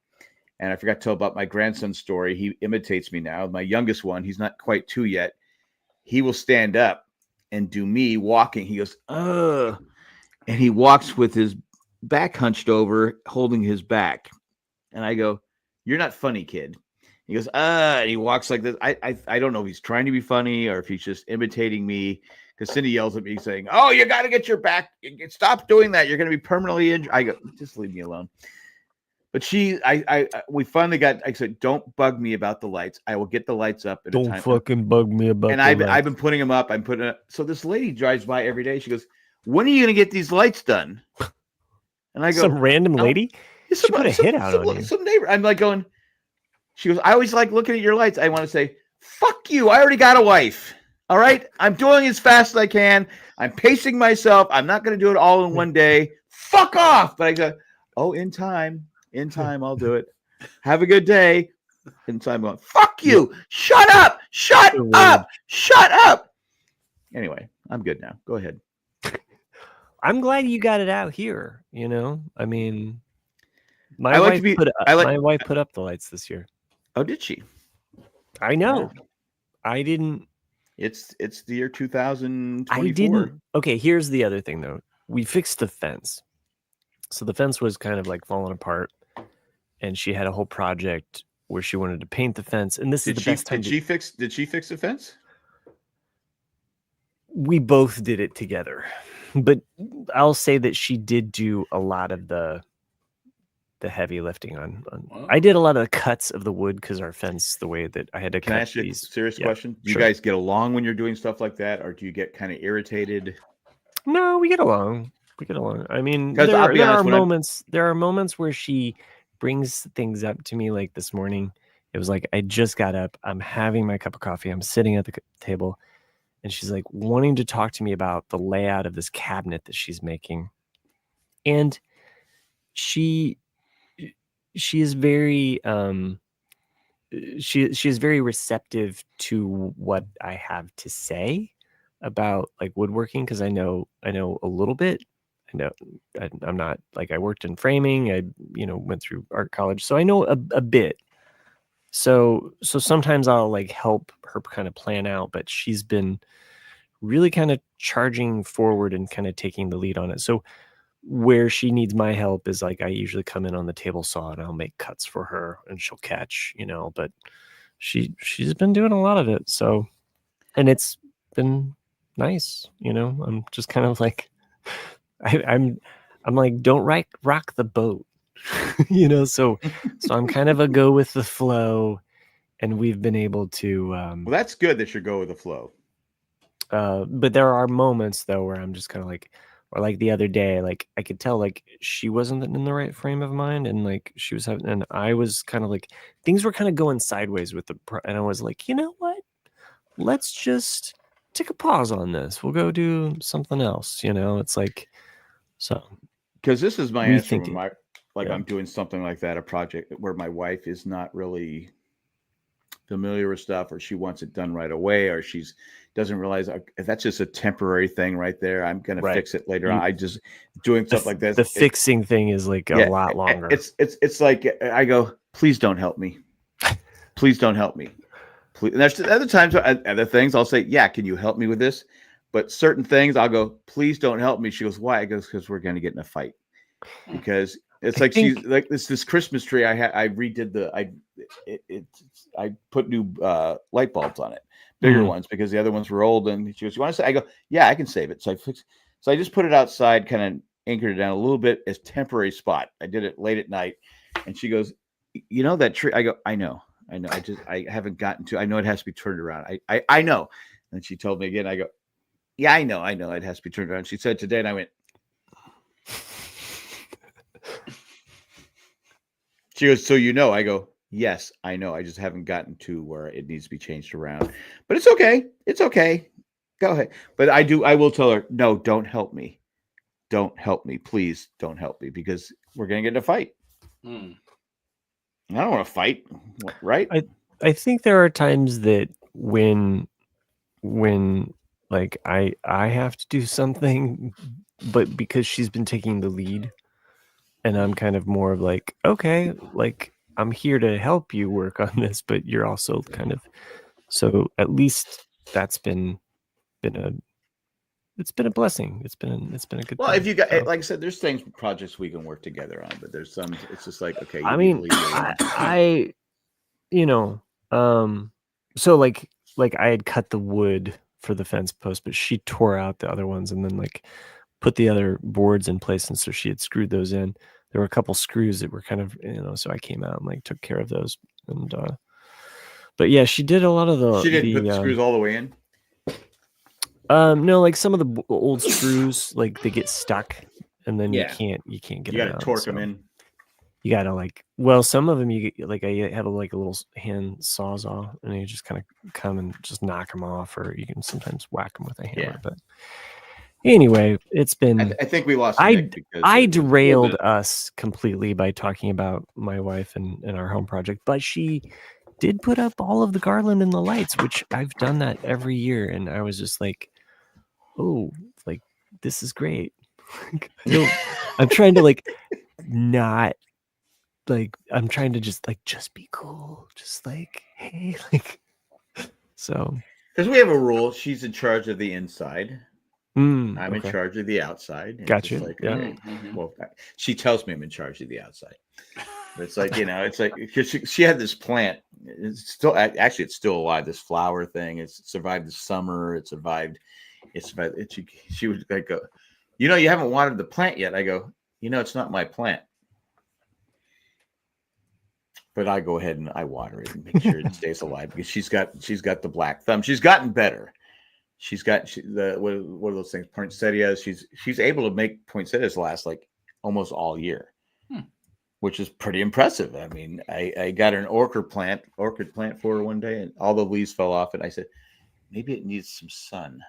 [SPEAKER 2] And I forgot to tell about my grandson's story. He imitates me now. My youngest one, he's not quite 2 yet. He will stand up and do me walking. He goes, ugh. And he walks with his back hunched over, holding his back. And I go, you're not funny, kid. He goes, and he walks like this. I don't know if he's trying to be funny or if he's just imitating me. Because Cindy yells at me saying, oh, you got to get your back. Stop doing that. You're going to be permanently injured. I go, just leave me alone. But we finally got, I said, don't bug me about the lights. I will get the lights up.
[SPEAKER 3] Don't fucking bug me about
[SPEAKER 2] and I've been putting them up. I'm putting it. So this lady drives by every day. She goes, when are you going to get these lights done? And I go,
[SPEAKER 3] some random lady? She put a hit out on you.
[SPEAKER 2] Some neighbor. I'm like going, she goes, I always like looking at your lights. I want to say, fuck you. I already got a wife. All right. I'm doing as fast as I can. I'm pacing myself. I'm not going to do it all in one day. Fuck off. But I go, oh, in time, I'll do it. Have a good day. In time, I'm going, fuck you. Shut up. Shut up. Anyway, I'm good now. Go ahead.
[SPEAKER 3] I'm glad you got it out here. You know, I mean, my wife put up the lights this year.
[SPEAKER 2] Oh, did she?
[SPEAKER 3] I know. Yeah. I didn't.
[SPEAKER 2] It's the year 2024.
[SPEAKER 3] I didn't. Okay, here's the other thing though. We fixed the fence. So the fence was kind of like falling apart, and she had a whole project where she wanted to paint the fence. And this is the best time.
[SPEAKER 2] Did she fix the fence?
[SPEAKER 3] We both did it together. But I'll say that she did do a lot of the heavy lifting on. Wow. I did a lot of the cuts of the wood because our fence, the way that I had to cut.
[SPEAKER 2] Can I ask you a serious question? Do you guys get along when you're doing stuff like that, or do you get kind of irritated?
[SPEAKER 3] No, we get along. I mean, there are moments where she brings things up to me. Like this morning, it was like I just got up. I'm having my cup of coffee. I'm sitting at the table. And she's like wanting to talk to me about the layout of this cabinet that she's making. And she is very she is very receptive to what I have to say about like woodworking because I know a little bit. I know I'm not like I worked in framing. I went through art college, so I know a bit. So sometimes I'll like help her kind of plan out, but she's been really kind of charging forward and kind of taking the lead on it. So where she needs my help is like I usually come in on the table saw and I'll make cuts for her and she'll catch, but she's been doing a lot of it. So, and it's been nice, I'm just kind of like, I'm like, don't rock the boat, so I'm kind of a go with the flow, and we've been able to.
[SPEAKER 2] Well, that's good that you go with the flow.
[SPEAKER 3] But there are moments though where I'm just kind of like, or like the other day, like I could tell like she wasn't in the right frame of mind, and like she was having, and I was kind of like things were kind of going sideways with and I was like, you know what? Let's just take a pause on this. We'll go do something else. It's like so.
[SPEAKER 2] Because this is my answer when I'm doing something like that, a project where my wife is not really familiar with stuff, or she wants it done right away, or she's doesn't realize that's just a temporary thing right there. I'm gonna fix it later on. I just doing stuff like this.
[SPEAKER 3] The fixing thing is like a lot longer.
[SPEAKER 2] It's like I go, please don't help me. Please don't help me. Please. And there's other times, other things I'll say, yeah, can you help me with this? But certain things I'll go, please don't help me. She goes, why? I goes, because we're gonna get in a fight. Because it's like she's like this Christmas tree. I redid I put new light bulbs on it, bigger ones, because the other ones were old. And she goes, you want to say? I go, yeah, I can save it. So I just put it outside, kind of anchored it down a little bit as temporary spot. I did it late at night, and she goes, you know that tree? I go, I know. I haven't gotten to. I know it has to be turned around. I know. And she told me again. I go, yeah, I know. It has to be turned around. She said today, and I went. She goes, so you know? I go, yes, I know. I just haven't gotten to where it needs to be changed around. But it's okay. It's okay. Go ahead. But I will tell her, no, don't help me. Don't help me. Please don't help me, because we're going to get in a fight. I don't want to fight, right?
[SPEAKER 3] I think there are times that when like I have to do something, but because she's been taking the lead, and I'm kind of more of like, okay, like I'm here to help you work on this, but you're also kind of, so at least that's been a blessing. It's been a good.
[SPEAKER 2] Well,
[SPEAKER 3] thing.
[SPEAKER 2] if you got, like I said, there's projects we can work together on, but there's some, it's just like, okay.
[SPEAKER 3] I mean, I so like I had cut the wood for the fence post, but she tore out the other ones and then like put the other boards in place, and so she had screwed those in. There were a couple screws that were kind of, so I came out and like took care of those. And but yeah, she did a lot of the.
[SPEAKER 2] She didn't put the screws all the way in.
[SPEAKER 3] No, like some of the old screws, like they get stuck, and then you can't get.
[SPEAKER 2] You got to torque them in.
[SPEAKER 3] You gotta like, well, some of them you get, like I have like a little hand sawzall, and you just kind of come and just knock them off, or you can sometimes whack them with a hammer. But anyway, it's been.
[SPEAKER 2] I think we lost.
[SPEAKER 3] I derailed us completely by talking about my wife and our home project, but she did put up all of the garland and the lights, which I've done that every year, and I was just like, oh, like this is great. I'm trying to like not. Like I'm trying to just be cool, just like, hey, like, so
[SPEAKER 2] because we have a rule. She's in charge of the inside. I'm in charge of the outside.
[SPEAKER 3] Gotcha.
[SPEAKER 2] Like, well, she tells me I'm in charge of the outside. But it's like, it's like, because she had this plant. It's still still alive. This flower thing. It's survived the summer. It survived. She would like go, you haven't watered the plant yet. I go, it's not my plant. But I go ahead and I water it and make sure it stays alive, because she's got the black thumb. She's gotten better. She's got what are those things? Poinsettias. She's able to make poinsettias last like almost all year, which is pretty impressive. I mean, I got an orchid plant for her one day, and all the leaves fell off, and I said, maybe it needs some sun.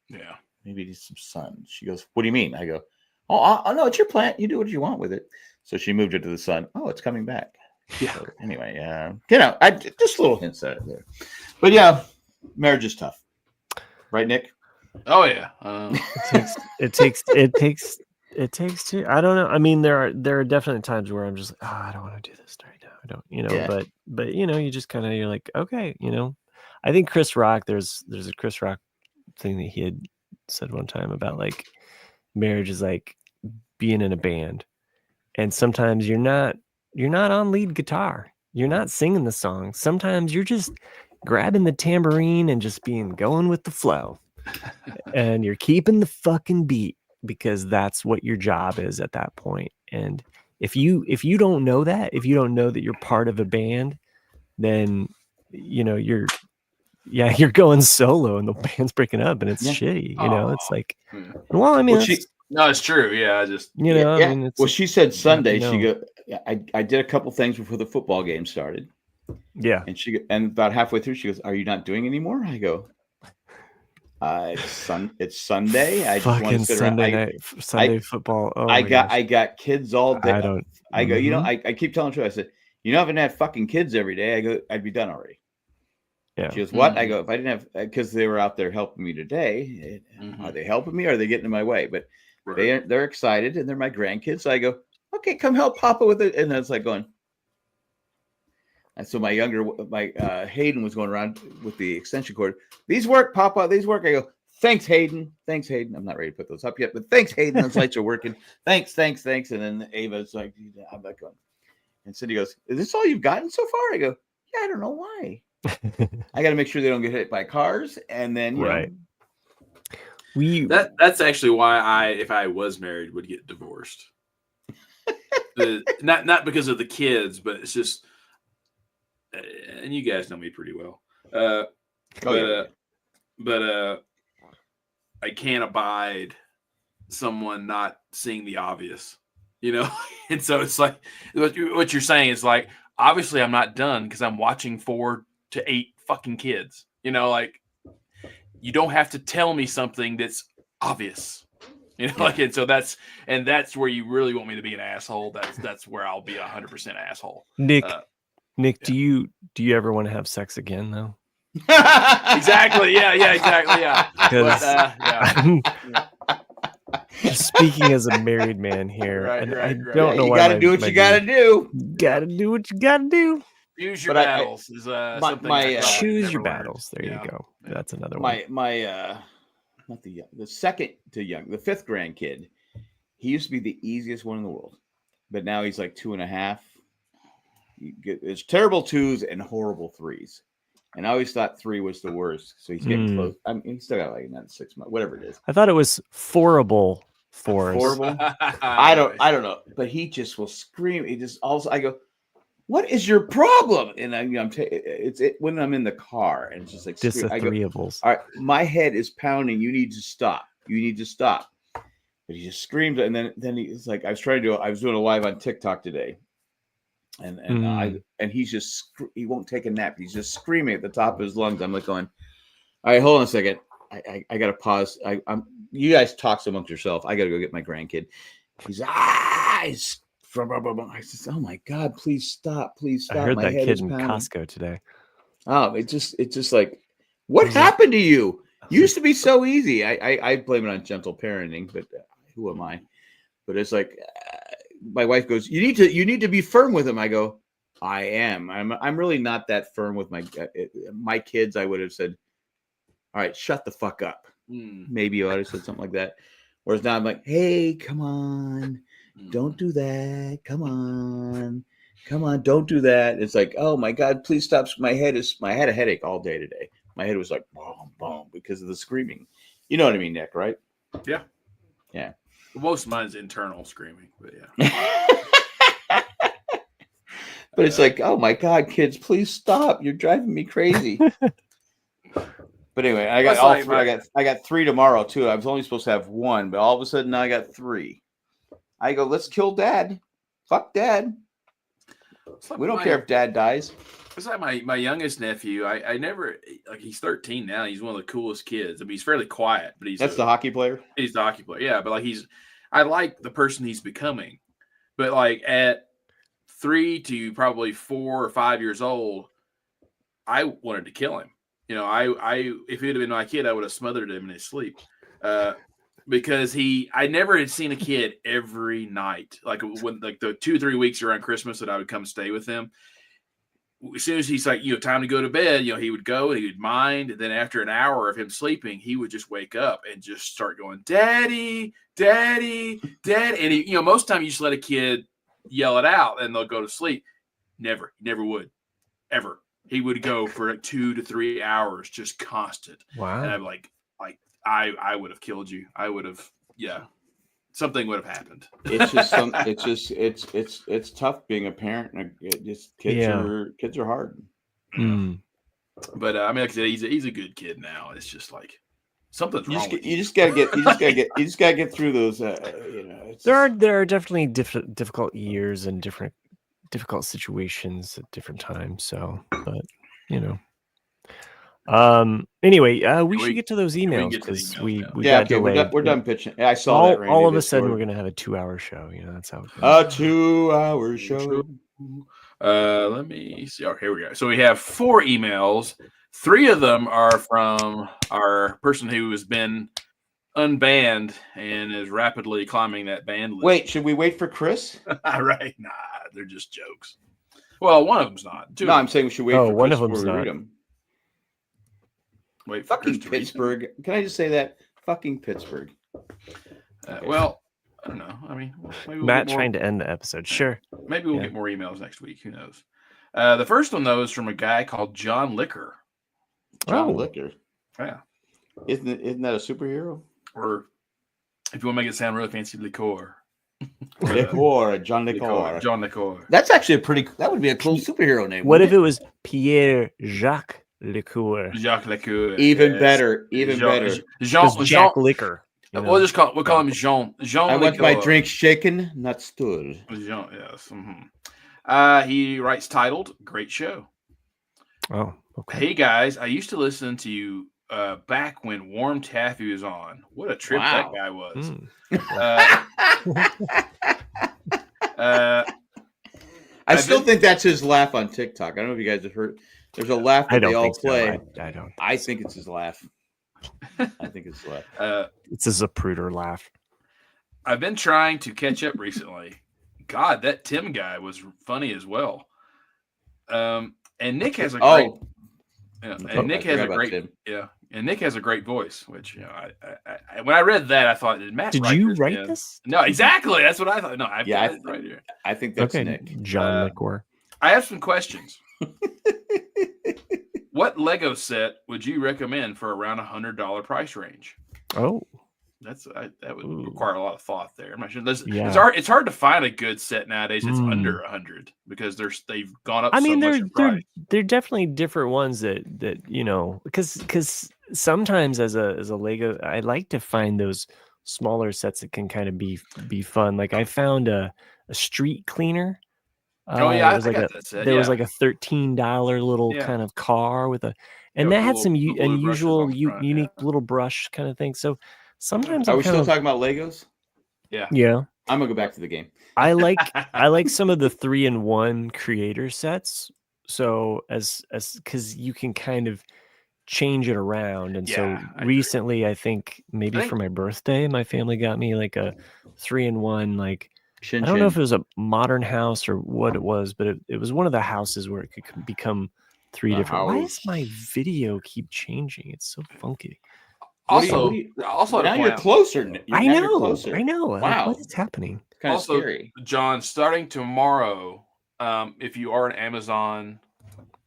[SPEAKER 1] Yeah,
[SPEAKER 2] maybe it needs some sun. She goes, what do you mean? I go, oh no, it's your plant. You do what you want with it. So she moved it to the sun. Oh, it's coming back. Yeah. So anyway, I just little hints at it there, but yeah, marriage is tough, right, Nick?
[SPEAKER 1] Oh yeah.
[SPEAKER 3] It takes two. I don't know. I mean, there are definitely times where I'm just, I don't want to do this right now. I don't, but you just kind of, you're like, okay, I think Chris Rock. There's a Chris Rock thing that he had said one time about like marriage is like being in a band, and sometimes you're not on lead guitar. You're not singing the song. Sometimes you're just grabbing the tambourine and just going with the flow. And you're keeping the fucking beat, because that's what your job is at that point. And if you don't know that, if you don't know that you're part of a band, then you're going solo and the band's breaking up and it's shitty. It's like, well, I mean,
[SPEAKER 1] no, it's true. Yeah, I just
[SPEAKER 3] I mean, it's,
[SPEAKER 2] well, she said Sunday I did a couple things before the football game started.
[SPEAKER 3] Yeah,
[SPEAKER 2] and about halfway through, she goes, "Are you not doing anymore?" I go, It's Sunday. I just want to sit
[SPEAKER 3] Sunday
[SPEAKER 2] around.
[SPEAKER 3] night, Sunday football. Oh,
[SPEAKER 2] I got kids all day. I go,
[SPEAKER 3] Mm-hmm.
[SPEAKER 2] I keep telling her, I said, if I haven't had fucking kids every day, I go, I'd be done already.
[SPEAKER 3] Yeah.
[SPEAKER 2] She goes, what? I go, if I didn't have, because they were out there helping me today. Are they helping me? Or are they getting in my way? But they're excited and they're my grandkids. So I go, okay, come help Papa with it. And it's like going. And so my Hayden was going around with the extension cord. These work, Papa. These work. I go, thanks, Hayden. Thanks, Hayden. I'm not ready to put those up yet, but thanks, Hayden. Those lights are working. Thanks. And then Ava's like, I'm not going. And Cindy goes, is this all you've gotten so far? I go, yeah, I don't know why. I got to make sure they don't get hit by cars. And then, you
[SPEAKER 3] know.
[SPEAKER 1] That's actually why if I was married, would get divorced. Not because of the kids, but it's just, and you guys know me pretty well. But I can't abide someone not seeing the obvious, and so it's like what you're saying is like, obviously I'm not done because I'm watching 4 to 8 fucking kids, like you don't have to tell me something that's obvious, like, and so that's where you really want me to be an asshole. That's where I'll be 100% asshole.
[SPEAKER 3] Nick, do you ever want to have sex again though?
[SPEAKER 1] Exactly. Yeah, exactly. Yeah.
[SPEAKER 3] Just speaking as a married man here, I don't know
[SPEAKER 2] you
[SPEAKER 3] why.
[SPEAKER 2] You got to do what you got to do.
[SPEAKER 3] Got to do what you got to do.
[SPEAKER 1] Choose your battles.
[SPEAKER 3] Choose your battles. There you go. That's another one.
[SPEAKER 2] Not the second to young, the 5th grandkid. He used to be the easiest one in the world, but now he's like 2.5. It's terrible 2s and horrible 3s. And I always thought 3 was the worst. So he's getting close. I mean, he's still got like another 6 months, whatever it is.
[SPEAKER 3] I thought it was horrible 4s.
[SPEAKER 2] Horrible. I don't know. But he just will scream. He just also. I go, what is your problem? And it's when I'm in the car and it's just like
[SPEAKER 3] disagreeables.
[SPEAKER 2] All right, my head is pounding. You need to stop. You need to stop. But he just screams, and then he's like, I was doing a live on TikTok today. And he's just he won't take a nap. He's just screaming at the top of his lungs. I'm like going, all right, hold on a second. I gotta pause. You guys talk amongst yourself. I gotta go get my grandkid. He's I said, oh my God, please stop. I heard
[SPEAKER 3] my that kid in Costco today.
[SPEAKER 2] Oh, it's just like, what happened to you? Used to be so easy. I blame it on gentle parenting, but who am I? But it's like. My wife goes, you need to be firm with him. I go, I am. I'm really not that firm with my kids. I would have said, all right, shut the fuck up. Maybe I would have said something like that. Whereas now I'm like, hey, come on, don't do that. Come on, don't do that. It's like, oh my God, please stop. I had a headache all day today. My head was like, boom, boom, because of the screaming. You know what I mean, Nick, right?
[SPEAKER 1] Yeah.
[SPEAKER 2] Yeah.
[SPEAKER 1] Most of mine's internal screaming, but yeah.
[SPEAKER 2] But it's like, oh my God, kids, please stop! You're driving me crazy. But anyway, I got all three. I got 3 tomorrow too. I was only supposed to have 1, but all of a sudden now I got 3. I go, let's kill Dad. Fuck Dad. We don't care if Dad dies.
[SPEAKER 1] It's like my youngest nephew. I never he's 13 now. He's one of the coolest kids. I mean, he's fairly quiet, but
[SPEAKER 2] that's the hockey player.
[SPEAKER 1] He's the hockey player, yeah. But like I like the person he's becoming. But like at 3 to probably 4 or 5 years old, I wanted to kill him. If he would have been my kid, I would have smothered him in his sleep. Because I never had seen a kid every night. Like when the 2-3 weeks around Christmas that I would come stay with him. As soon as he's like, time to go to bed, he would go and he would mind. And then after an hour of him sleeping, he would just wake up and just start going, Daddy, Daddy, Daddy. And he, most of the time you just let a kid yell it out and they'll go to sleep. Never would. Ever. He would go for like 2 to 3 hours, just constant. Wow. And I'm like, I would have killed you. I would have, something would have happened.
[SPEAKER 2] It's just it's tough being a parent. Kids are hard.
[SPEAKER 1] But I mean, like I said, he's a good kid now. It's just like something's wrong.
[SPEAKER 2] You just gotta get through those.
[SPEAKER 3] There are definitely difficult years and difficult situations at different times. So, but anyway, we should get to those emails because we got delayed.
[SPEAKER 2] We're done pitching. I saw that.
[SPEAKER 3] All of a sudden, we're gonna have a 2-hour show. That's how it goes.
[SPEAKER 2] A 2-hour show.
[SPEAKER 1] Let me see. Oh, here we go. So we have 4 emails 3 of them are from our person who has been unbanned and is rapidly climbing that ban list.
[SPEAKER 2] Wait, should we wait for Chris?
[SPEAKER 1] Right? Nah, they're just jokes. Well, one of them's not. Two
[SPEAKER 2] No,
[SPEAKER 1] of
[SPEAKER 2] I'm
[SPEAKER 1] them.
[SPEAKER 2] saying we should wait
[SPEAKER 3] Oh,
[SPEAKER 2] for
[SPEAKER 3] one
[SPEAKER 2] Chris
[SPEAKER 3] of them's
[SPEAKER 2] before we
[SPEAKER 3] not.
[SPEAKER 2] read them.
[SPEAKER 1] Wait for
[SPEAKER 2] Fucking
[SPEAKER 1] Chris to read them.
[SPEAKER 2] Pittsburgh. Can I just say that? Fucking Pittsburgh.
[SPEAKER 1] Well, I don't know. I mean, maybe we'll
[SPEAKER 3] Matt
[SPEAKER 1] get more,
[SPEAKER 3] trying to end the episode. Sure.
[SPEAKER 1] maybe we'll
[SPEAKER 3] Yeah.
[SPEAKER 1] get more emails next week. Who knows? The first one though is from a guy called John Liquor.
[SPEAKER 2] John
[SPEAKER 3] Oh.
[SPEAKER 2] Liquor.
[SPEAKER 1] Yeah.
[SPEAKER 2] Isn't that a superhero?
[SPEAKER 1] Or if you want to make it sound really fancy, Liquor.
[SPEAKER 2] Liquor, John Liquor.
[SPEAKER 1] John Liquor.
[SPEAKER 2] That's actually that would be a cool superhero name.
[SPEAKER 3] What if
[SPEAKER 2] wouldn't
[SPEAKER 3] it was Pierre Jacques Liqueur?
[SPEAKER 1] Jacques Liqueur.
[SPEAKER 2] Even
[SPEAKER 1] yes.
[SPEAKER 2] better, even
[SPEAKER 1] Jean,
[SPEAKER 2] better.
[SPEAKER 1] Jean,
[SPEAKER 3] Because Jack Liquor. you know?
[SPEAKER 1] we'll call him Jean. Jean
[SPEAKER 2] I want
[SPEAKER 1] Liqueur.
[SPEAKER 2] my drink shaken, not stirred.
[SPEAKER 1] Jean, yes. He writes titled, "Great show."
[SPEAKER 3] Oh, okay.
[SPEAKER 1] Hey guys, I used to listen to you back when Warm Taffy was on. What a trip
[SPEAKER 2] Wow.
[SPEAKER 1] that guy was.
[SPEAKER 2] I still think that's his laugh on TikTok. I don't know if you guys have heard. There's a laugh
[SPEAKER 3] I
[SPEAKER 2] that
[SPEAKER 3] don't
[SPEAKER 2] they all
[SPEAKER 3] think
[SPEAKER 2] play.
[SPEAKER 3] so. I don't.
[SPEAKER 2] I think it's his laugh. I think it's his laugh.
[SPEAKER 3] It's a Zapruder laugh.
[SPEAKER 1] I've been trying to catch up recently. God, that Tim guy was funny as well. And Nick has a great. And Nick has a great. Yeah, and Nick has a great voice. Which I when I read that, I thought, did Matt?
[SPEAKER 3] Did
[SPEAKER 1] write
[SPEAKER 3] you
[SPEAKER 1] this
[SPEAKER 3] write
[SPEAKER 1] in?
[SPEAKER 3] this?
[SPEAKER 1] No, exactly. That's what I thought. No, I've
[SPEAKER 2] Yeah,
[SPEAKER 1] got it right here.
[SPEAKER 2] I think that's
[SPEAKER 3] Okay,
[SPEAKER 2] Nick.
[SPEAKER 3] John Liqueur.
[SPEAKER 1] I have some questions. What Lego set would you recommend for around $100 price range?
[SPEAKER 3] Oh,
[SPEAKER 1] That would require a lot of thought there. I'm not sure.
[SPEAKER 3] Yeah.
[SPEAKER 1] It's hard to find a good set nowadays that's under 100 because they've gone up.
[SPEAKER 3] I mean,
[SPEAKER 1] so much in price.
[SPEAKER 3] they're definitely different ones that because sometimes as a Lego, I like to find those smaller sets that can kind of be fun. Like I found a street cleaner.
[SPEAKER 1] Oh yeah,
[SPEAKER 3] it was like
[SPEAKER 1] got that set.
[SPEAKER 3] there was like a $13 little kind of car with and that had some unusual, unique little brush kind of thing. So sometimes
[SPEAKER 2] Are we still talking about Legos?
[SPEAKER 3] Yeah.
[SPEAKER 2] I'm gonna go back to the game.
[SPEAKER 3] I like some of the 3-in-1 creator sets. So as because you can kind of change it around. And so recently, I think for my birthday, my family got me like a 3-in-1 like. I don't know if it was a modern house or what it was, but it was one of the houses where it could become 3 different. Why does my video keep changing? It's so funky.
[SPEAKER 1] Also,
[SPEAKER 2] now you're closer.
[SPEAKER 3] I know.
[SPEAKER 2] Wow,
[SPEAKER 3] like, what is happening?
[SPEAKER 2] Kind of scary.
[SPEAKER 1] John, starting tomorrow, if you are an Amazon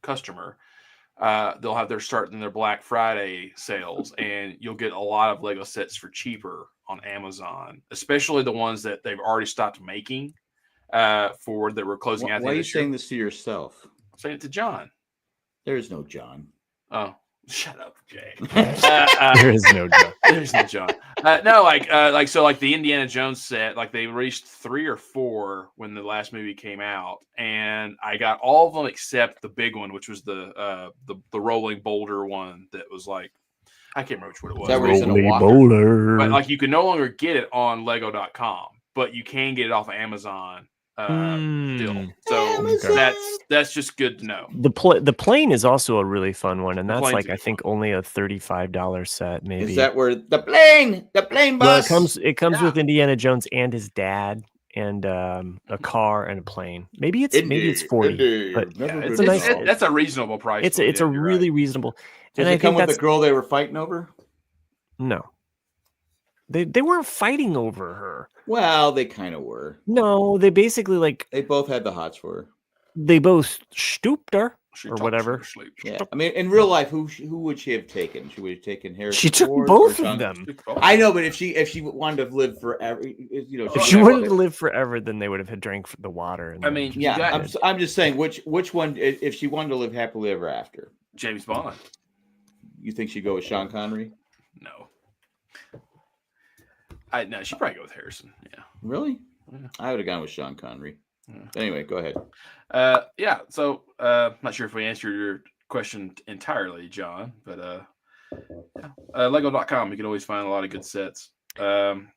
[SPEAKER 1] customer, they'll have their Black Friday sales, and you'll get a lot of Lego sets for cheaper on Amazon, especially the ones that they've already stopped making that we're closing out.
[SPEAKER 2] Why are you saying this to yourself?
[SPEAKER 1] I'm saying it to John.
[SPEAKER 2] There is no John.
[SPEAKER 1] Oh, shut up, Jay.
[SPEAKER 3] There is no John.
[SPEAKER 1] There's no John. No, like the Indiana Jones set, like they released 3 or 4 when the last movie came out, and I got all of them except the big one, which was the rolling boulder one that was like, I can't remember what it was.
[SPEAKER 3] Rolling boulder.
[SPEAKER 1] But like you can no longer get it on Lego.com, but you can get it off of Amazon still. So that's just good to know.
[SPEAKER 3] The plane is also a really fun one, and that's like I think only a $35 set. Maybe
[SPEAKER 2] is that where the plane bus?
[SPEAKER 3] Well, it comes with Indiana Jones and his dad, and a car and a plane. Maybe it's 40, but it's a nice.
[SPEAKER 1] That's a reasonable price.
[SPEAKER 3] It's a really reasonable.
[SPEAKER 2] Does it come with the girl they were fighting over?
[SPEAKER 3] No, they weren't fighting over her.
[SPEAKER 2] Well, they kind of were.
[SPEAKER 3] No, they basically
[SPEAKER 2] they both had the hots for her.
[SPEAKER 3] They both stooped her or whatever.
[SPEAKER 2] Yeah, I mean, in real life, who would she have taken? She would have taken Harrison.
[SPEAKER 3] She took
[SPEAKER 2] Ford
[SPEAKER 3] both of them.
[SPEAKER 2] I know, but if she wanted to live forever,
[SPEAKER 3] if she wanted to live forever, then they would have drank the water. And
[SPEAKER 2] I'm just saying which one. If she wanted to live happily ever after,
[SPEAKER 1] James Bond.
[SPEAKER 2] You think she'd go with Sean Connery?
[SPEAKER 1] No. No, she'd probably go with Harrison. Yeah.
[SPEAKER 2] Really?
[SPEAKER 1] Yeah.
[SPEAKER 2] I would have gone with Sean Connery. Yeah. Anyway, go ahead.
[SPEAKER 1] Yeah. So, not sure if we answered your question entirely, John, but Lego.com, you can always find a lot of good sets. And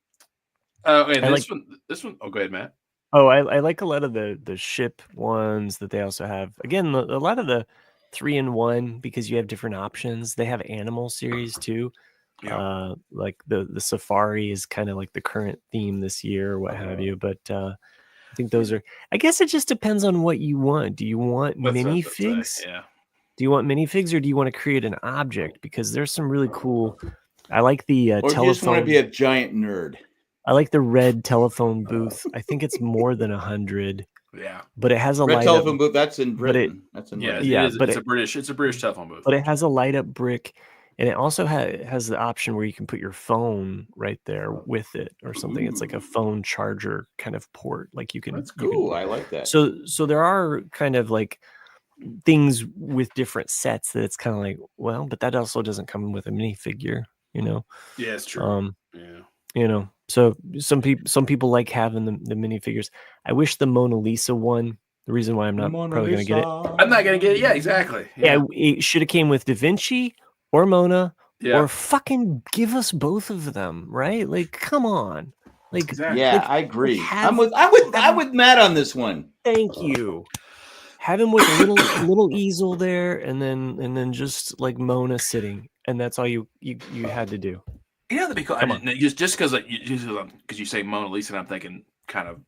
[SPEAKER 1] this one. Oh, go ahead, Matt.
[SPEAKER 3] Oh, I like a lot of the ship ones that they also have. Again, a lot of the 3-in-1 because you have different options. They have animal series too.
[SPEAKER 1] Yeah.
[SPEAKER 3] Like the safari is kind of like the current theme this year or what have you. But I think those are. I guess it just depends on what you want. Do you want
[SPEAKER 1] That's what I was gonna
[SPEAKER 3] minifigs?
[SPEAKER 1] say, yeah.
[SPEAKER 3] Do you want minifigs or do you want to create an object? Because there's some really cool. I like the
[SPEAKER 2] Or do you just want to
[SPEAKER 3] telephone.
[SPEAKER 2] be a giant nerd?
[SPEAKER 3] I like the red telephone booth. I think it's more than 100,
[SPEAKER 1] Yeah.
[SPEAKER 3] but it has a
[SPEAKER 2] Red
[SPEAKER 3] light
[SPEAKER 2] telephone
[SPEAKER 3] up.
[SPEAKER 2] booth. That's in
[SPEAKER 3] but it-
[SPEAKER 2] Britain. That's in
[SPEAKER 1] Yeah,
[SPEAKER 2] Britain.
[SPEAKER 3] Yeah,
[SPEAKER 1] it is.
[SPEAKER 3] but
[SPEAKER 1] It's a British telephone booth.
[SPEAKER 3] But it has a light up brick, and it also has the option where you can put your phone right there with it or something. It's like a phone charger kind of port. Like you can.
[SPEAKER 2] That's
[SPEAKER 3] you can-
[SPEAKER 2] cool. I like that.
[SPEAKER 3] So there are kind of like things with different sets that it's kind of like, well, but that also doesn't come with a minifigure, you know.
[SPEAKER 1] Yeah, it's true. Yeah.
[SPEAKER 3] You know, so some people like having the minifigures. I wish the Mona Lisa one. The reason why I'm not probably going to get it.
[SPEAKER 1] I'm not gonna get it. Yeah, exactly.
[SPEAKER 3] Yeah, it should have came with Da Vinci or Mona,
[SPEAKER 1] Yeah.
[SPEAKER 3] or fucking give us both of them, right? Like, come on. Like,
[SPEAKER 1] Exactly.
[SPEAKER 2] Yeah,
[SPEAKER 3] like,
[SPEAKER 2] I agree.
[SPEAKER 3] have-
[SPEAKER 2] I'm with Matt on this one.
[SPEAKER 3] thank you. Have him with a little easel there, and then just like Mona sitting, and that's all you had to do.
[SPEAKER 1] You know that'd be cool.
[SPEAKER 3] Come on.
[SPEAKER 1] Just because you say Mona Lisa, and I'm thinking kind of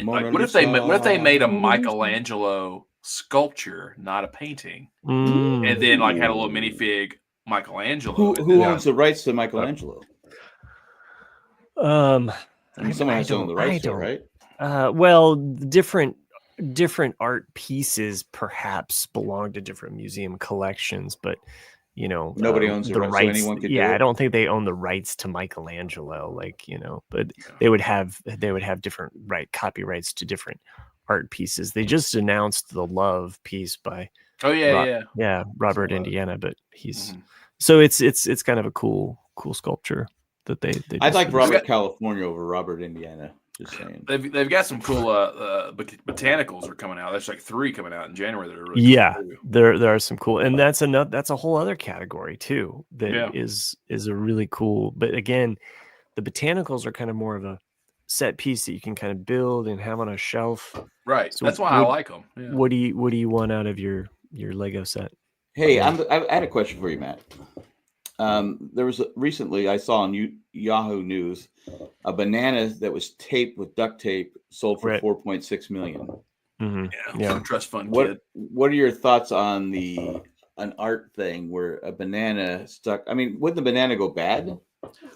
[SPEAKER 2] Mona
[SPEAKER 1] like what if they made a
[SPEAKER 2] Lisa.
[SPEAKER 1] Michelangelo sculpture, not a painting,
[SPEAKER 3] Mm.
[SPEAKER 1] and then like had a little minifig Michelangelo.
[SPEAKER 2] Who owns the rights to Michelangelo?
[SPEAKER 3] I mean,
[SPEAKER 2] Someone has to own the rights to it,
[SPEAKER 3] don't.
[SPEAKER 2] right?
[SPEAKER 3] Well, different art pieces perhaps belong to different museum collections, but you know,
[SPEAKER 2] Nobody owns the rights, so
[SPEAKER 3] rights.
[SPEAKER 2] anyone could
[SPEAKER 3] Yeah,
[SPEAKER 2] do it?
[SPEAKER 3] I don't think they own the rights to Michelangelo, like, you know, but they would have different copyrights to different art pieces. They just announced the Love piece by
[SPEAKER 1] Oh yeah, yeah.
[SPEAKER 3] Robert
[SPEAKER 1] Love.
[SPEAKER 3] Indiana, but he's
[SPEAKER 1] Mhm.
[SPEAKER 3] so it's kind of a cool sculpture that they
[SPEAKER 2] I'd like
[SPEAKER 3] just-
[SPEAKER 2] Robert California over Robert Indiana. Just saying.
[SPEAKER 1] They've got some cool botanicals are coming out. There's like 3 coming out in January that are really
[SPEAKER 3] Yeah,
[SPEAKER 1] cool too.
[SPEAKER 3] there are some cool, and that's a whole other category too that
[SPEAKER 1] Yeah.
[SPEAKER 3] is a really cool. But again, the botanicals are kind of more of a set piece that you can kind of build and have on a shelf.
[SPEAKER 1] Right.
[SPEAKER 3] So
[SPEAKER 1] That's why I like them. Yeah.
[SPEAKER 3] What do you want out of your Lego set?
[SPEAKER 2] Hey, I had a question for you, Matt. There was recently I saw on Yahoo News a banana that was taped with duct tape sold for
[SPEAKER 3] Right.
[SPEAKER 2] $4.6 million.
[SPEAKER 3] Mm-hmm.
[SPEAKER 1] Yeah.
[SPEAKER 3] Yeah.
[SPEAKER 1] Trust fund
[SPEAKER 2] What
[SPEAKER 1] kid.
[SPEAKER 2] What are your thoughts on an art thing where a banana stuck? I mean, wouldn't the banana go bad?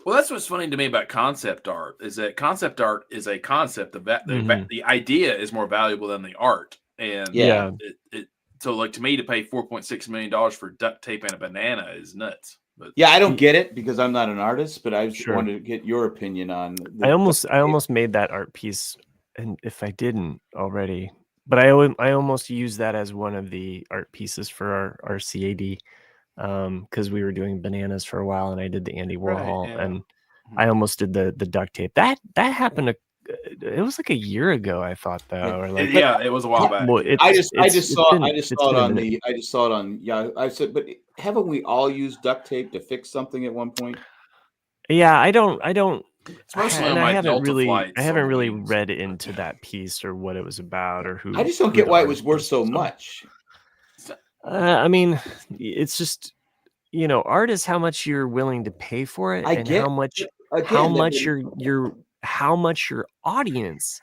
[SPEAKER 1] Well, that's what's funny to me about concept art is that concept art is a concept. The idea is more valuable than the art, and
[SPEAKER 2] Yeah.
[SPEAKER 1] so like to me to pay $4.6 million for duct tape and a banana is nuts. But
[SPEAKER 2] Yeah, I don't get it because I'm not an artist, but I just
[SPEAKER 3] Sure.
[SPEAKER 2] wanted to get your opinion on.
[SPEAKER 3] I almost made that art piece, and if I didn't already, but I almost used that as one of the art pieces for our RCAD, because we were doing bananas for a while, and I did the Andy Warhol,
[SPEAKER 1] yeah.
[SPEAKER 3] and I almost did the duct tape. That happened. It was like a year ago, I thought, though, or like
[SPEAKER 1] it was a while back.
[SPEAKER 3] well,
[SPEAKER 1] yeah.
[SPEAKER 2] I just saw it on
[SPEAKER 3] the.
[SPEAKER 2] I just saw it on. Yeah, I said, but haven't we all used duct tape to fix something at one point?
[SPEAKER 3] Yeah, I don't.
[SPEAKER 1] It's mostly
[SPEAKER 3] and
[SPEAKER 1] on my
[SPEAKER 3] I haven't
[SPEAKER 1] Delta
[SPEAKER 3] really,
[SPEAKER 1] flights
[SPEAKER 3] I haven't
[SPEAKER 1] on the
[SPEAKER 3] really
[SPEAKER 1] wings.
[SPEAKER 3] read into that piece or what it was about or who.
[SPEAKER 2] I just don't
[SPEAKER 3] who
[SPEAKER 2] get
[SPEAKER 3] the
[SPEAKER 2] why it
[SPEAKER 3] artist
[SPEAKER 2] was worth so
[SPEAKER 3] was.
[SPEAKER 2] much.
[SPEAKER 3] I mean, it's just, you know, art is how much you're willing to pay for it,
[SPEAKER 2] I
[SPEAKER 3] and
[SPEAKER 2] get
[SPEAKER 3] how much your audience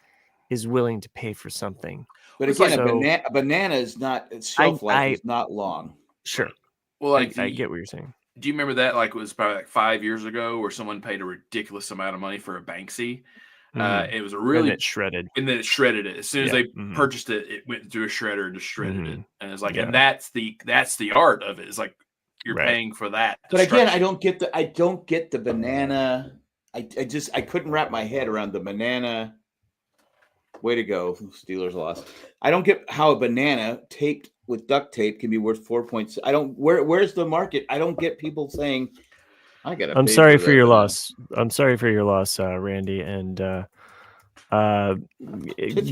[SPEAKER 3] is willing to pay for something.
[SPEAKER 2] But
[SPEAKER 1] It's
[SPEAKER 2] again,
[SPEAKER 3] like-
[SPEAKER 2] a banana is not its shelf life is not long.
[SPEAKER 3] Sure,
[SPEAKER 1] Well, like
[SPEAKER 3] I get what you're saying.
[SPEAKER 1] do you remember that? Like it was probably like 5 years ago, where someone paid a ridiculous amount of money for a Banksy. It was a
[SPEAKER 3] And
[SPEAKER 1] really
[SPEAKER 3] it's shredded.
[SPEAKER 1] and then it shredded it as soon as
[SPEAKER 3] Yeah.
[SPEAKER 1] they purchased it. It went through a shredder and just shredded it, and it's like,
[SPEAKER 3] Yeah.
[SPEAKER 1] and that's the art of it. It's like you're
[SPEAKER 3] Right.
[SPEAKER 1] paying for that.
[SPEAKER 2] But again, I
[SPEAKER 1] destruction.
[SPEAKER 2] don't get the banana. I couldn't wrap my head around the banana. Way to go, Steelers lost. I don't get how a banana taped with duct tape can be worth 4 points. I don't. Where's the market? I don't get people saying, "I got."
[SPEAKER 3] I'm sorry for your loss. I'm sorry for your loss, Randy. And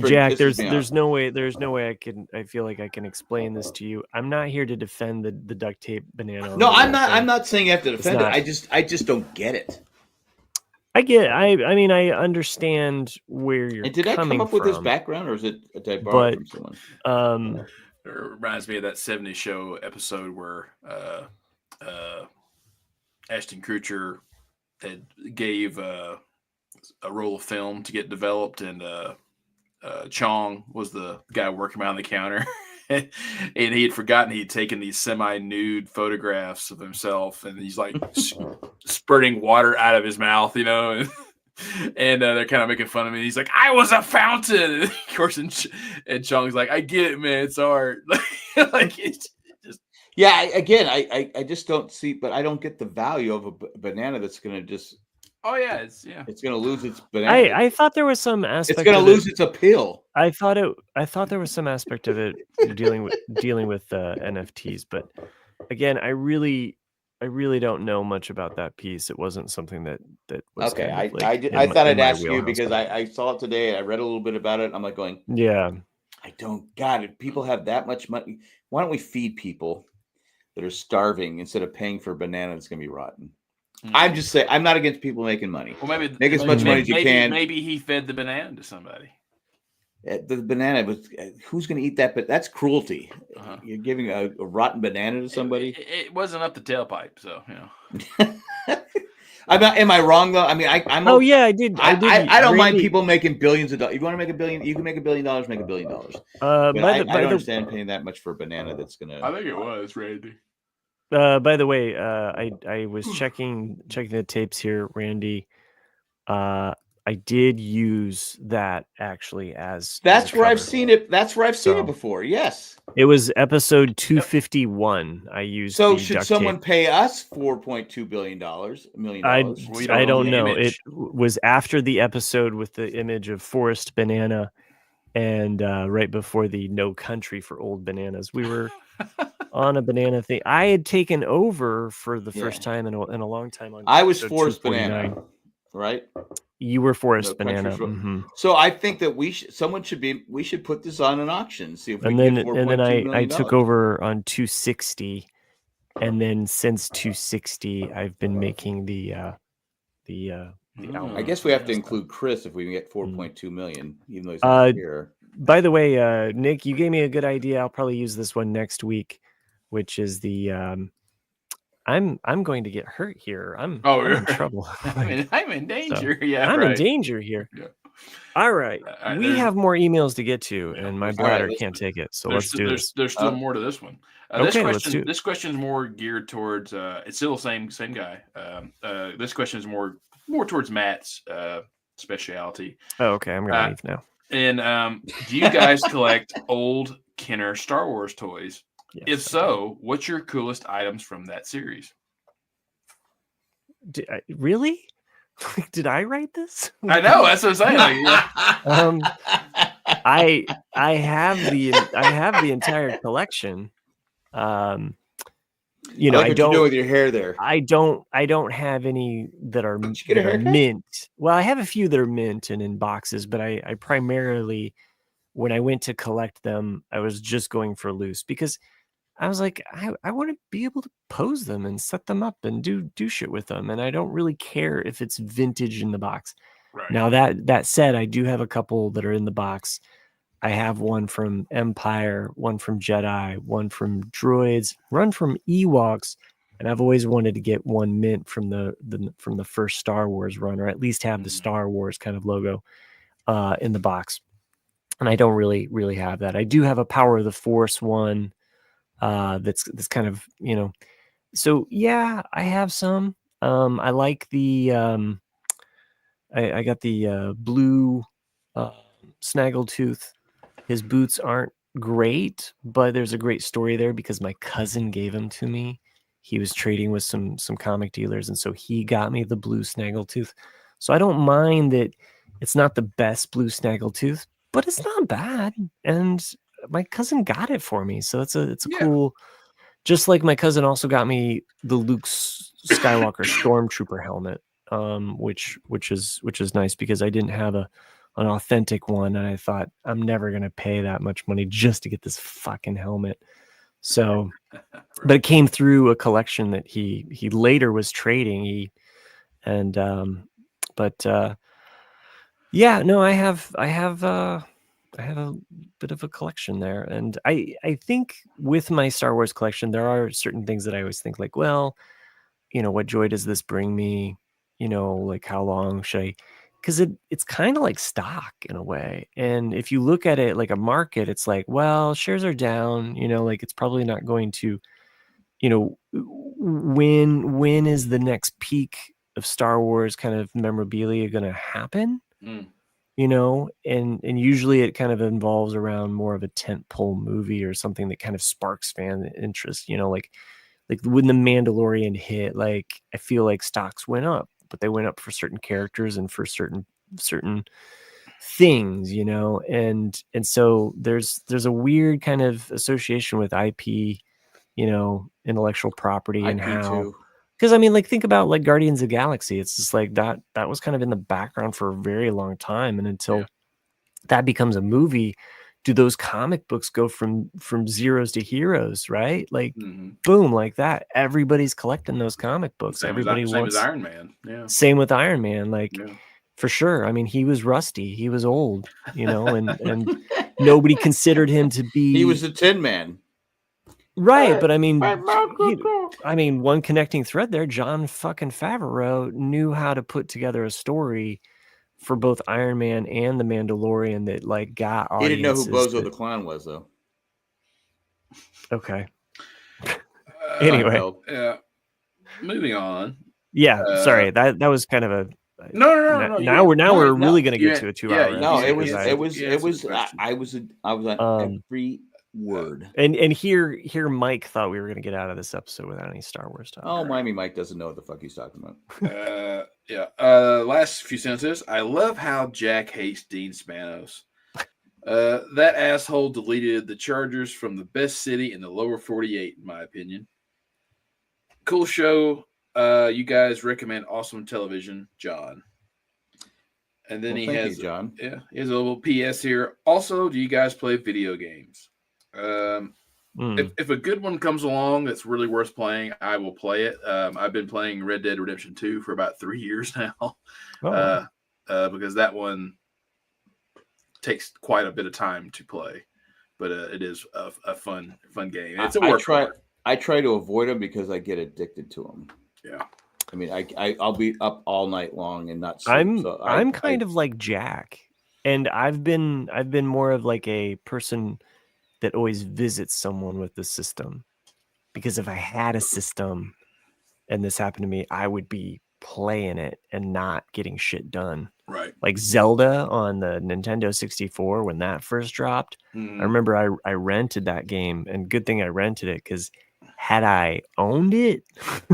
[SPEAKER 3] Jack, there's no way I feel like I can explain this to you. I'm not here to defend the duct tape banana.
[SPEAKER 2] No, I'm not. I'm not saying you have to defend it.
[SPEAKER 3] not.
[SPEAKER 2] I just don't get it.
[SPEAKER 3] I mean, I understand where you're
[SPEAKER 2] And did I
[SPEAKER 3] coming
[SPEAKER 2] come up with this
[SPEAKER 3] from,
[SPEAKER 2] background, or is it did I borrow it from someone?
[SPEAKER 1] reminds me of that '70s show episode where Ashton Kutcher had gave a roll of film to get developed, and Chong was the guy working behind the counter. And he had forgotten he'd taken these semi-nude photographs of himself, and he's like spurting water out of his mouth, you know, and they're kind of making fun of me. He's like, "I was a fountain," and of course, and Chong's like, "I get it, man. It's art." Like it's just
[SPEAKER 2] I just don't see, but I don't get the value of a banana that's going to just.
[SPEAKER 1] Oh yeah,
[SPEAKER 2] it's going to lose its banana.
[SPEAKER 3] I thought there was some aspect.
[SPEAKER 2] It's going to lose its appeal.
[SPEAKER 3] I thought there was some aspect of it dealing with NFTs, but again, I really don't know much about that piece. It wasn't something that was
[SPEAKER 2] okay.
[SPEAKER 3] Kind of
[SPEAKER 2] I thought I'd ask you because I saw it today. I read a little bit about it. I'm like going,
[SPEAKER 3] yeah.
[SPEAKER 2] I don't got it. People have that much money. Why don't we feed people that are starving instead of paying for a banana that's going to be rotten? I'm just saying, I'm not against people making money.
[SPEAKER 1] Well, maybe
[SPEAKER 2] make as much money as you can.
[SPEAKER 1] Maybe he fed the banana to somebody.
[SPEAKER 2] The banana was. Who's going to eat that? But that's cruelty. You're giving a rotten banana to somebody.
[SPEAKER 1] It wasn't up the tailpipe, so you know.
[SPEAKER 2] Am I wrong though? I mean, I'm.
[SPEAKER 3] Oh yeah, I did.
[SPEAKER 2] I don't mind people making billions of dollars. You want to make $1 billion? You can make $1 billion. Make $1 billion. I don't understand paying that much for a banana. That's gonna.
[SPEAKER 1] I think it was Randy.
[SPEAKER 3] By the way, I was checking the tapes here, Randy. I did use that actually as.
[SPEAKER 2] That's where I've seen it. That's where I've seen it before. Yes.
[SPEAKER 3] It was episode 251. I used.
[SPEAKER 2] So should someone pay us $4.2 billion, $1 million?
[SPEAKER 3] I don't know. It was after the episode with the image of Forest Banana, and right before the No Country for Old Bananas. We were on a banana thing. I had taken over for the first time in a long time.
[SPEAKER 2] I was Forest Banana, right?
[SPEAKER 3] You were Forest Banana.
[SPEAKER 2] Mm-hmm. So I think that we should put this on an auction. See if we
[SPEAKER 3] can get $4.2 million. I took over on 260, and then since 260, I've been making the album.
[SPEAKER 2] I guess we have to include Chris if we can get 4.2 million, even though he's not here.
[SPEAKER 3] By the way, Nick, you gave me a good idea. I'll probably use this one next week, which is the I'm going to get hurt here. I'm in trouble.
[SPEAKER 1] I'm in danger.
[SPEAKER 3] So, I'm in danger here. Yeah. All right. We have more emails to get to, and my bladder can't take it. So let's do this.
[SPEAKER 1] There's still more to this one. This question is more geared towards. It's still the same guy. This question is more towards Matt's specialty.
[SPEAKER 3] Oh, okay. I'm gonna leave now.
[SPEAKER 1] And do you guys collect old Kenner Star Wars toys? Yes, if so, what's your coolest items from that series?
[SPEAKER 3] Really? Did I write this?
[SPEAKER 1] I know. That's what I'm saying.
[SPEAKER 3] I have the entire collection. I
[SPEAKER 2] don't do with your hair there.
[SPEAKER 3] I don't have any that are mint. Well, I have a few that are mint and in boxes, but I primarily, when I went to collect them, I was just going for loose because I was like, I want to be able to pose them and set them up and do shit with them. And I don't really care if it's vintage in the box.
[SPEAKER 1] Right.
[SPEAKER 3] Now that said, I do have a couple that are in the box. I have one from Empire, one from Jedi, one from Droids, one from Ewoks, and I've always wanted to get one mint from the first Star Wars run, or at least have the Star Wars kind of logo in the box. And I don't really have that. I do have a Power of the Force one. That's kind of, so yeah, I have some. I like the I got the blue Snaggletooth. His boots aren't great, but there's a great story there because my cousin gave them to me. He was trading with some comic dealers, and so he got me the blue Snaggletooth. So I don't mind that it's not the best blue Snaggletooth, but it's not bad. And my cousin got it for me, so it's a cool. Just like my cousin also got me the Luke Skywalker Stormtrooper helmet, which is nice because I didn't have an authentic one, and I thought I'm never gonna pay that much money just to get this fucking helmet. So, but it came through a collection that he later was trading. I have a bit of a collection there, and I think with my Star Wars collection, there are certain things that I always think like, well, what joy does this bring me? Like how long should I? Because it's kind of like stock in a way, and if you look at it like a market, it's like, well, shares are down. Like it's probably not going to. When is the next peak of Star Wars kind of memorabilia going to happen? And usually it kind of involves around more of a tentpole movie or something that kind of sparks fan interest. Like when the Mandalorian hit, like I feel like stocks went up, but they went up for certain characters and for certain things, and so there's a weird kind of association with IP, intellectual property, and
[SPEAKER 2] IP
[SPEAKER 3] how.
[SPEAKER 2] too.
[SPEAKER 3] Because I mean, like think about like Guardians of the Galaxy. It's just like that was kind of in the background for a very long time, and until that becomes a movie, do those comic books go from zeros to heroes, right? Like boom, like that. Everybody's collecting those comic books. Everybody
[SPEAKER 1] same
[SPEAKER 3] wants
[SPEAKER 1] as Iron Man. Yeah.
[SPEAKER 3] Same with Iron Man, like for sure. I mean, he was rusty, he was old, and nobody considered him to be.
[SPEAKER 2] He was a Tin Man.
[SPEAKER 3] Right, but I mean, one connecting thread there, John fucking Favreau knew how to put together a story for both Iron Man and the Mandalorian that like got audiences.
[SPEAKER 2] He didn't know who Bozo the Clown was, though.
[SPEAKER 3] Okay. Anyway,
[SPEAKER 1] moving on.
[SPEAKER 3] Yeah, sorry. That was kind of a
[SPEAKER 1] no.
[SPEAKER 3] Now we're really going to get to a 2 hour.
[SPEAKER 2] No, it was. I was on every word.
[SPEAKER 3] And here Mike thought we were going to get out of this episode without any Star Wars talk.
[SPEAKER 2] Oh, Miami Mike doesn't know what the fuck he's talking about.
[SPEAKER 1] Last few sentences. I love how Jack hates Dean Spanos. That asshole deleted the Chargers from the best city in the lower 48, in my opinion. Cool show. You guys recommend awesome television, John. And then he has
[SPEAKER 2] John.
[SPEAKER 1] He has a little PS here. Also, do you guys play video games? If a good one comes along that's really worth playing, I will play it. I've been playing Red Dead Redemption 2 for about 3 years now, because that one takes quite a bit of time to play, but it is a fun game. It's a work.
[SPEAKER 2] I try to avoid them because I get addicted to them.
[SPEAKER 1] Yeah.
[SPEAKER 2] I mean, I'll be up all night long and not sleep.
[SPEAKER 3] I'm kind of like Jack, and I've been more of like a person that always visits someone with the system, because if I had a system and this happened to me, I would be playing it and not getting shit done.
[SPEAKER 1] Right.
[SPEAKER 3] Like Zelda on the Nintendo 64 when that first dropped. I remember I rented that game, and good thing I rented it, because had I owned it,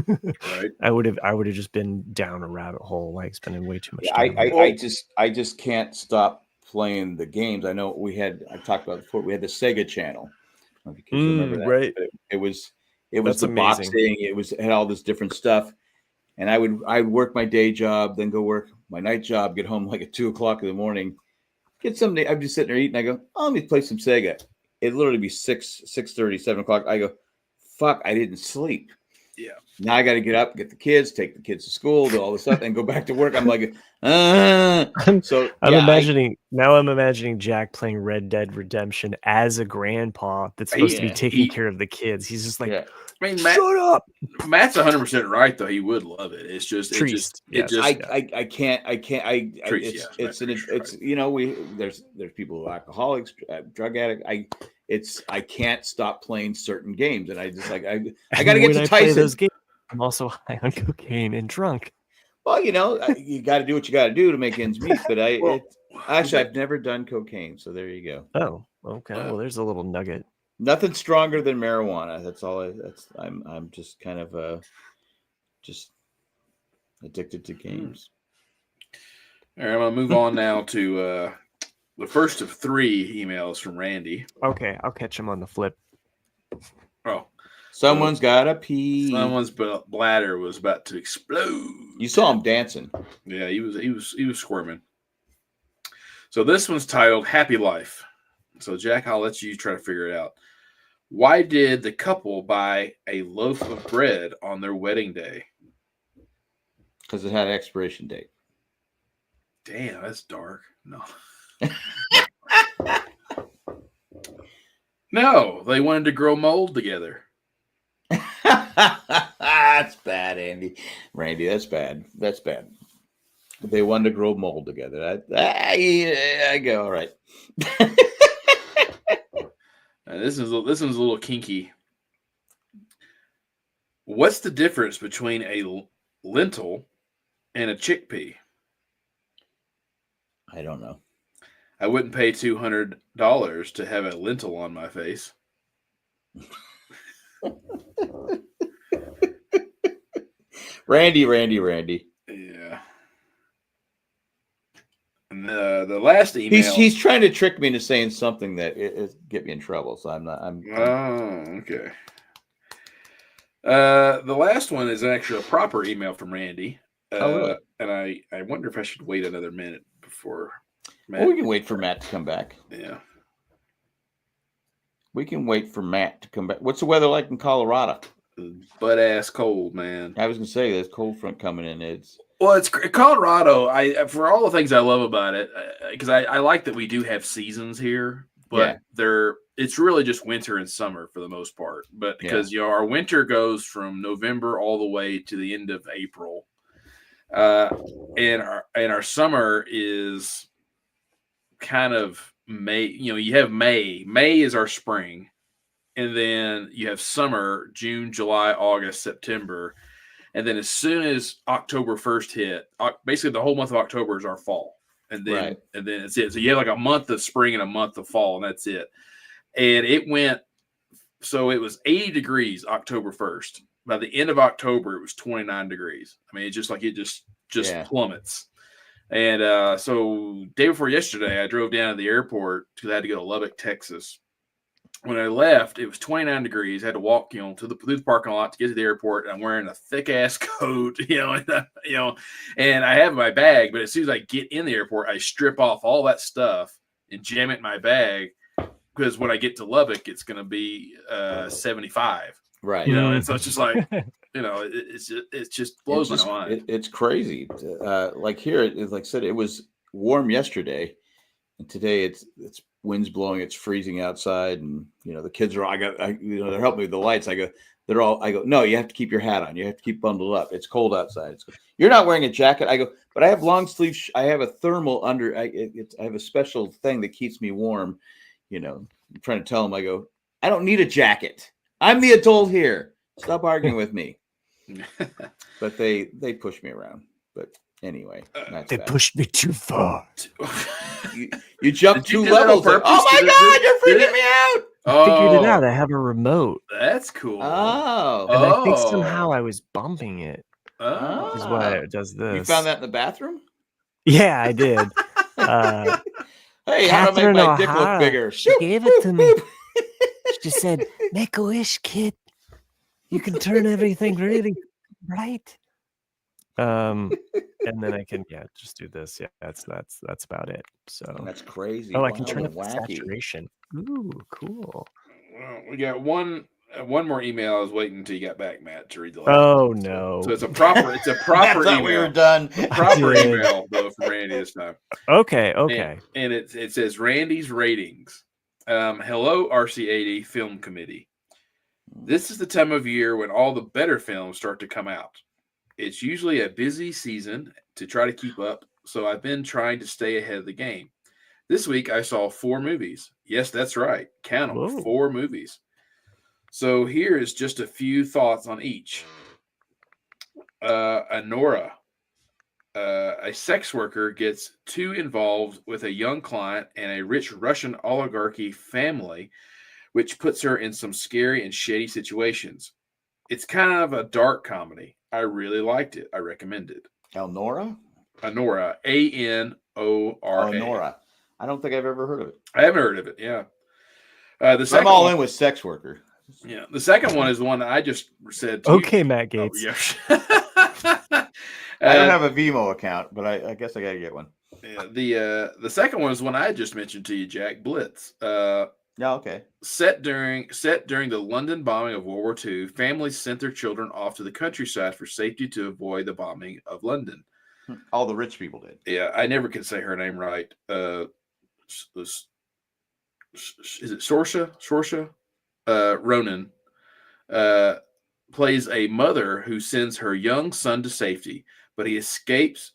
[SPEAKER 2] right,
[SPEAKER 3] I would have just been down a rabbit hole, like spending way too much
[SPEAKER 2] time. I just can't stop playing the games. I know I talked about it before. We had the Sega channel. I don't know if you remember that.
[SPEAKER 3] Right.
[SPEAKER 2] It was the boxing. It had all this different stuff. And I'd work my day job, then go work my night job, get home like at 2:00 in the morning, get something. I'd be sitting there eating. I go, oh, let me play some Sega. It'd literally be 6:30, 7:00. I go, fuck, I didn't sleep.
[SPEAKER 1] Yeah.
[SPEAKER 2] Now I got to get up, get the kids, take the kids to school, do all this stuff, and go back to work. I'm like,
[SPEAKER 3] I'm imagining Jack playing Red Dead Redemption as a grandpa that's supposed to be taking care of the kids. He's just like,
[SPEAKER 1] I mean,
[SPEAKER 3] shut up.
[SPEAKER 1] Matt's 100% right, though. He would love it. It's just,
[SPEAKER 2] I can't. It's there's people who are alcoholics, drug addict. I can't stop playing certain games, and I just like I got to get to Tyson.
[SPEAKER 3] Those games, I'm also high on cocaine and drunk.
[SPEAKER 2] Well, you got to do what you got to do to make ends meet. But I've never done cocaine, so there you go.
[SPEAKER 3] Oh, okay. Well, there's a little nugget.
[SPEAKER 2] Nothing stronger than marijuana. That's all. I'm just kind of just addicted to games.
[SPEAKER 1] All right, I'm gonna move on now to the first of 3 emails from Randy.
[SPEAKER 3] Okay, I'll catch him on the flip.
[SPEAKER 1] Oh,
[SPEAKER 2] someone's got to pee.
[SPEAKER 1] Someone's bladder was about to explode.
[SPEAKER 2] You saw him dancing.
[SPEAKER 1] Yeah, he was squirming. So this one's titled "Happy Life." So Jack, I'll let you try to figure it out. Why did the couple buy a loaf of bread on their wedding day?
[SPEAKER 2] Because it had an expiration date.
[SPEAKER 1] Damn, that's dark. No. No, they wanted to grow mold together.
[SPEAKER 2] That's bad, Andy. Randy, that's bad. That's bad. They wanted to grow mold together. I go, all right.
[SPEAKER 1] This one's a little kinky. What's the difference between a lentil and a chickpea?
[SPEAKER 2] I don't know.
[SPEAKER 1] I wouldn't pay $200 to have a lentil on my face.
[SPEAKER 2] Randy.
[SPEAKER 1] Yeah. And the last email.
[SPEAKER 2] He's trying to trick me into saying something that it get me in trouble. So I'm not.
[SPEAKER 1] Oh, okay. The last one is actually a proper email from Randy.
[SPEAKER 2] Really?
[SPEAKER 1] And I wonder if I should wait another minute before Matt.
[SPEAKER 2] Well, we can wait for Matt to come back.
[SPEAKER 1] Yeah.
[SPEAKER 2] We can wait for Matt to come back. What's the weather like in Colorado?
[SPEAKER 1] Butt ass cold, man.
[SPEAKER 2] I was gonna say there's cold front coming in. It's
[SPEAKER 1] Colorado. For all the things I love about it, because I like that we do have seasons here, but it's really just winter and summer for the most part. But because our winter goes from November all the way to the end of April, and our summer is kind of May. You have May. May is our spring. And then you have summer, June, July, August, September. And then as soon as October 1st hit, basically the whole month of October is our fall. And then it's it. So you have like a month of spring and a month of fall, and that's it. And it was 80 degrees October 1st. By the end of October, it was 29 degrees. I mean, it's just like it just plummets. And so day before yesterday, I drove down to the airport because I had to go to Lubbock, Texas. When I left, it was 29 degrees. I had to walk, through the parking lot to get to the airport. I'm wearing a thick ass coat, and I have my bag. But as soon as I get in the airport, I strip off all that stuff and jam it in my bag because when I get to Lubbock, it's going to be 75.
[SPEAKER 2] Right.
[SPEAKER 1] And so it's just like, it just blows my mind.
[SPEAKER 2] It's crazy. Like here, like I said, it was warm yesterday, and today it's winds blowing, it's freezing outside, and the kids are they're helping me with the lights. I go, no, you have to keep your hat on, you have to keep bundled up, it's cold outside. You're not wearing a jacket. I go, but I have long sleeves, I have a thermal under, I have a special thing that keeps me warm. I'm trying to tell them, I go, I don't need a jacket, I'm the adult here, stop arguing with me. But they push me around. But anyway,
[SPEAKER 3] they pushed me too far.
[SPEAKER 2] You jumped 2 levels. Oh my God, you're freaking me out.
[SPEAKER 3] I figured it out. I have a remote.
[SPEAKER 1] That's cool.
[SPEAKER 2] Oh.
[SPEAKER 3] And I think somehow I was bumping it.
[SPEAKER 2] Oh.
[SPEAKER 3] Which is why it does this.
[SPEAKER 2] You found that in the bathroom?
[SPEAKER 3] Yeah, I did.
[SPEAKER 2] Hey, how do I make my dick look bigger?
[SPEAKER 3] She gave it to me. She said, make a wish, kid. You can turn everything really bright. And then I can just do this. Yeah, that's about it. So
[SPEAKER 2] that's crazy.
[SPEAKER 3] I can turn up the saturation. Ooh, cool.
[SPEAKER 1] Well, we got one more email. I was waiting until you got back, Matt, to read the last.
[SPEAKER 3] Oh no!
[SPEAKER 1] So it's a proper email.
[SPEAKER 2] We were done.
[SPEAKER 1] Proper email though from Randy this time.
[SPEAKER 3] Okay.
[SPEAKER 1] And it says Randy's ratings. Hello, RCAD Film Committee. This is the time of year when all the better films start to come out. It's usually a busy season to try to keep up, so I've been trying to stay ahead of the game. This week, I saw 4 movies. Yes, that's right. Count them,
[SPEAKER 3] Whoa.
[SPEAKER 1] 4 movies. So here is just a few thoughts on each. Anora, a sex worker, gets too involved with a young client and a rich Russian oligarchy family, which puts her in some scary and shady situations. It's kind of a dark comedy. I really liked it. I recommend it.
[SPEAKER 2] Anora,
[SPEAKER 1] Anora, Anora.
[SPEAKER 2] Anora. I don't think I've ever heard of it.
[SPEAKER 1] I haven't heard of it. Yeah. I'm
[SPEAKER 2] all in with sex worker.
[SPEAKER 1] Yeah. The second one is the one that I just said.
[SPEAKER 3] Okay, Matt Gates.
[SPEAKER 1] Yeah.
[SPEAKER 2] I don't have a Vimeo account, but I guess I got to get one.
[SPEAKER 1] Yeah. The second one is one I just mentioned to you, Jack. Blitz.
[SPEAKER 2] Okay.
[SPEAKER 1] Set during the London bombing of World War II, families sent their children off to the countryside for safety to avoid the bombing of London.
[SPEAKER 2] All the rich people did.
[SPEAKER 1] Yeah, I never could say her name right. is it Saoirse Ronan plays a mother who sends her young son to safety, but he escapes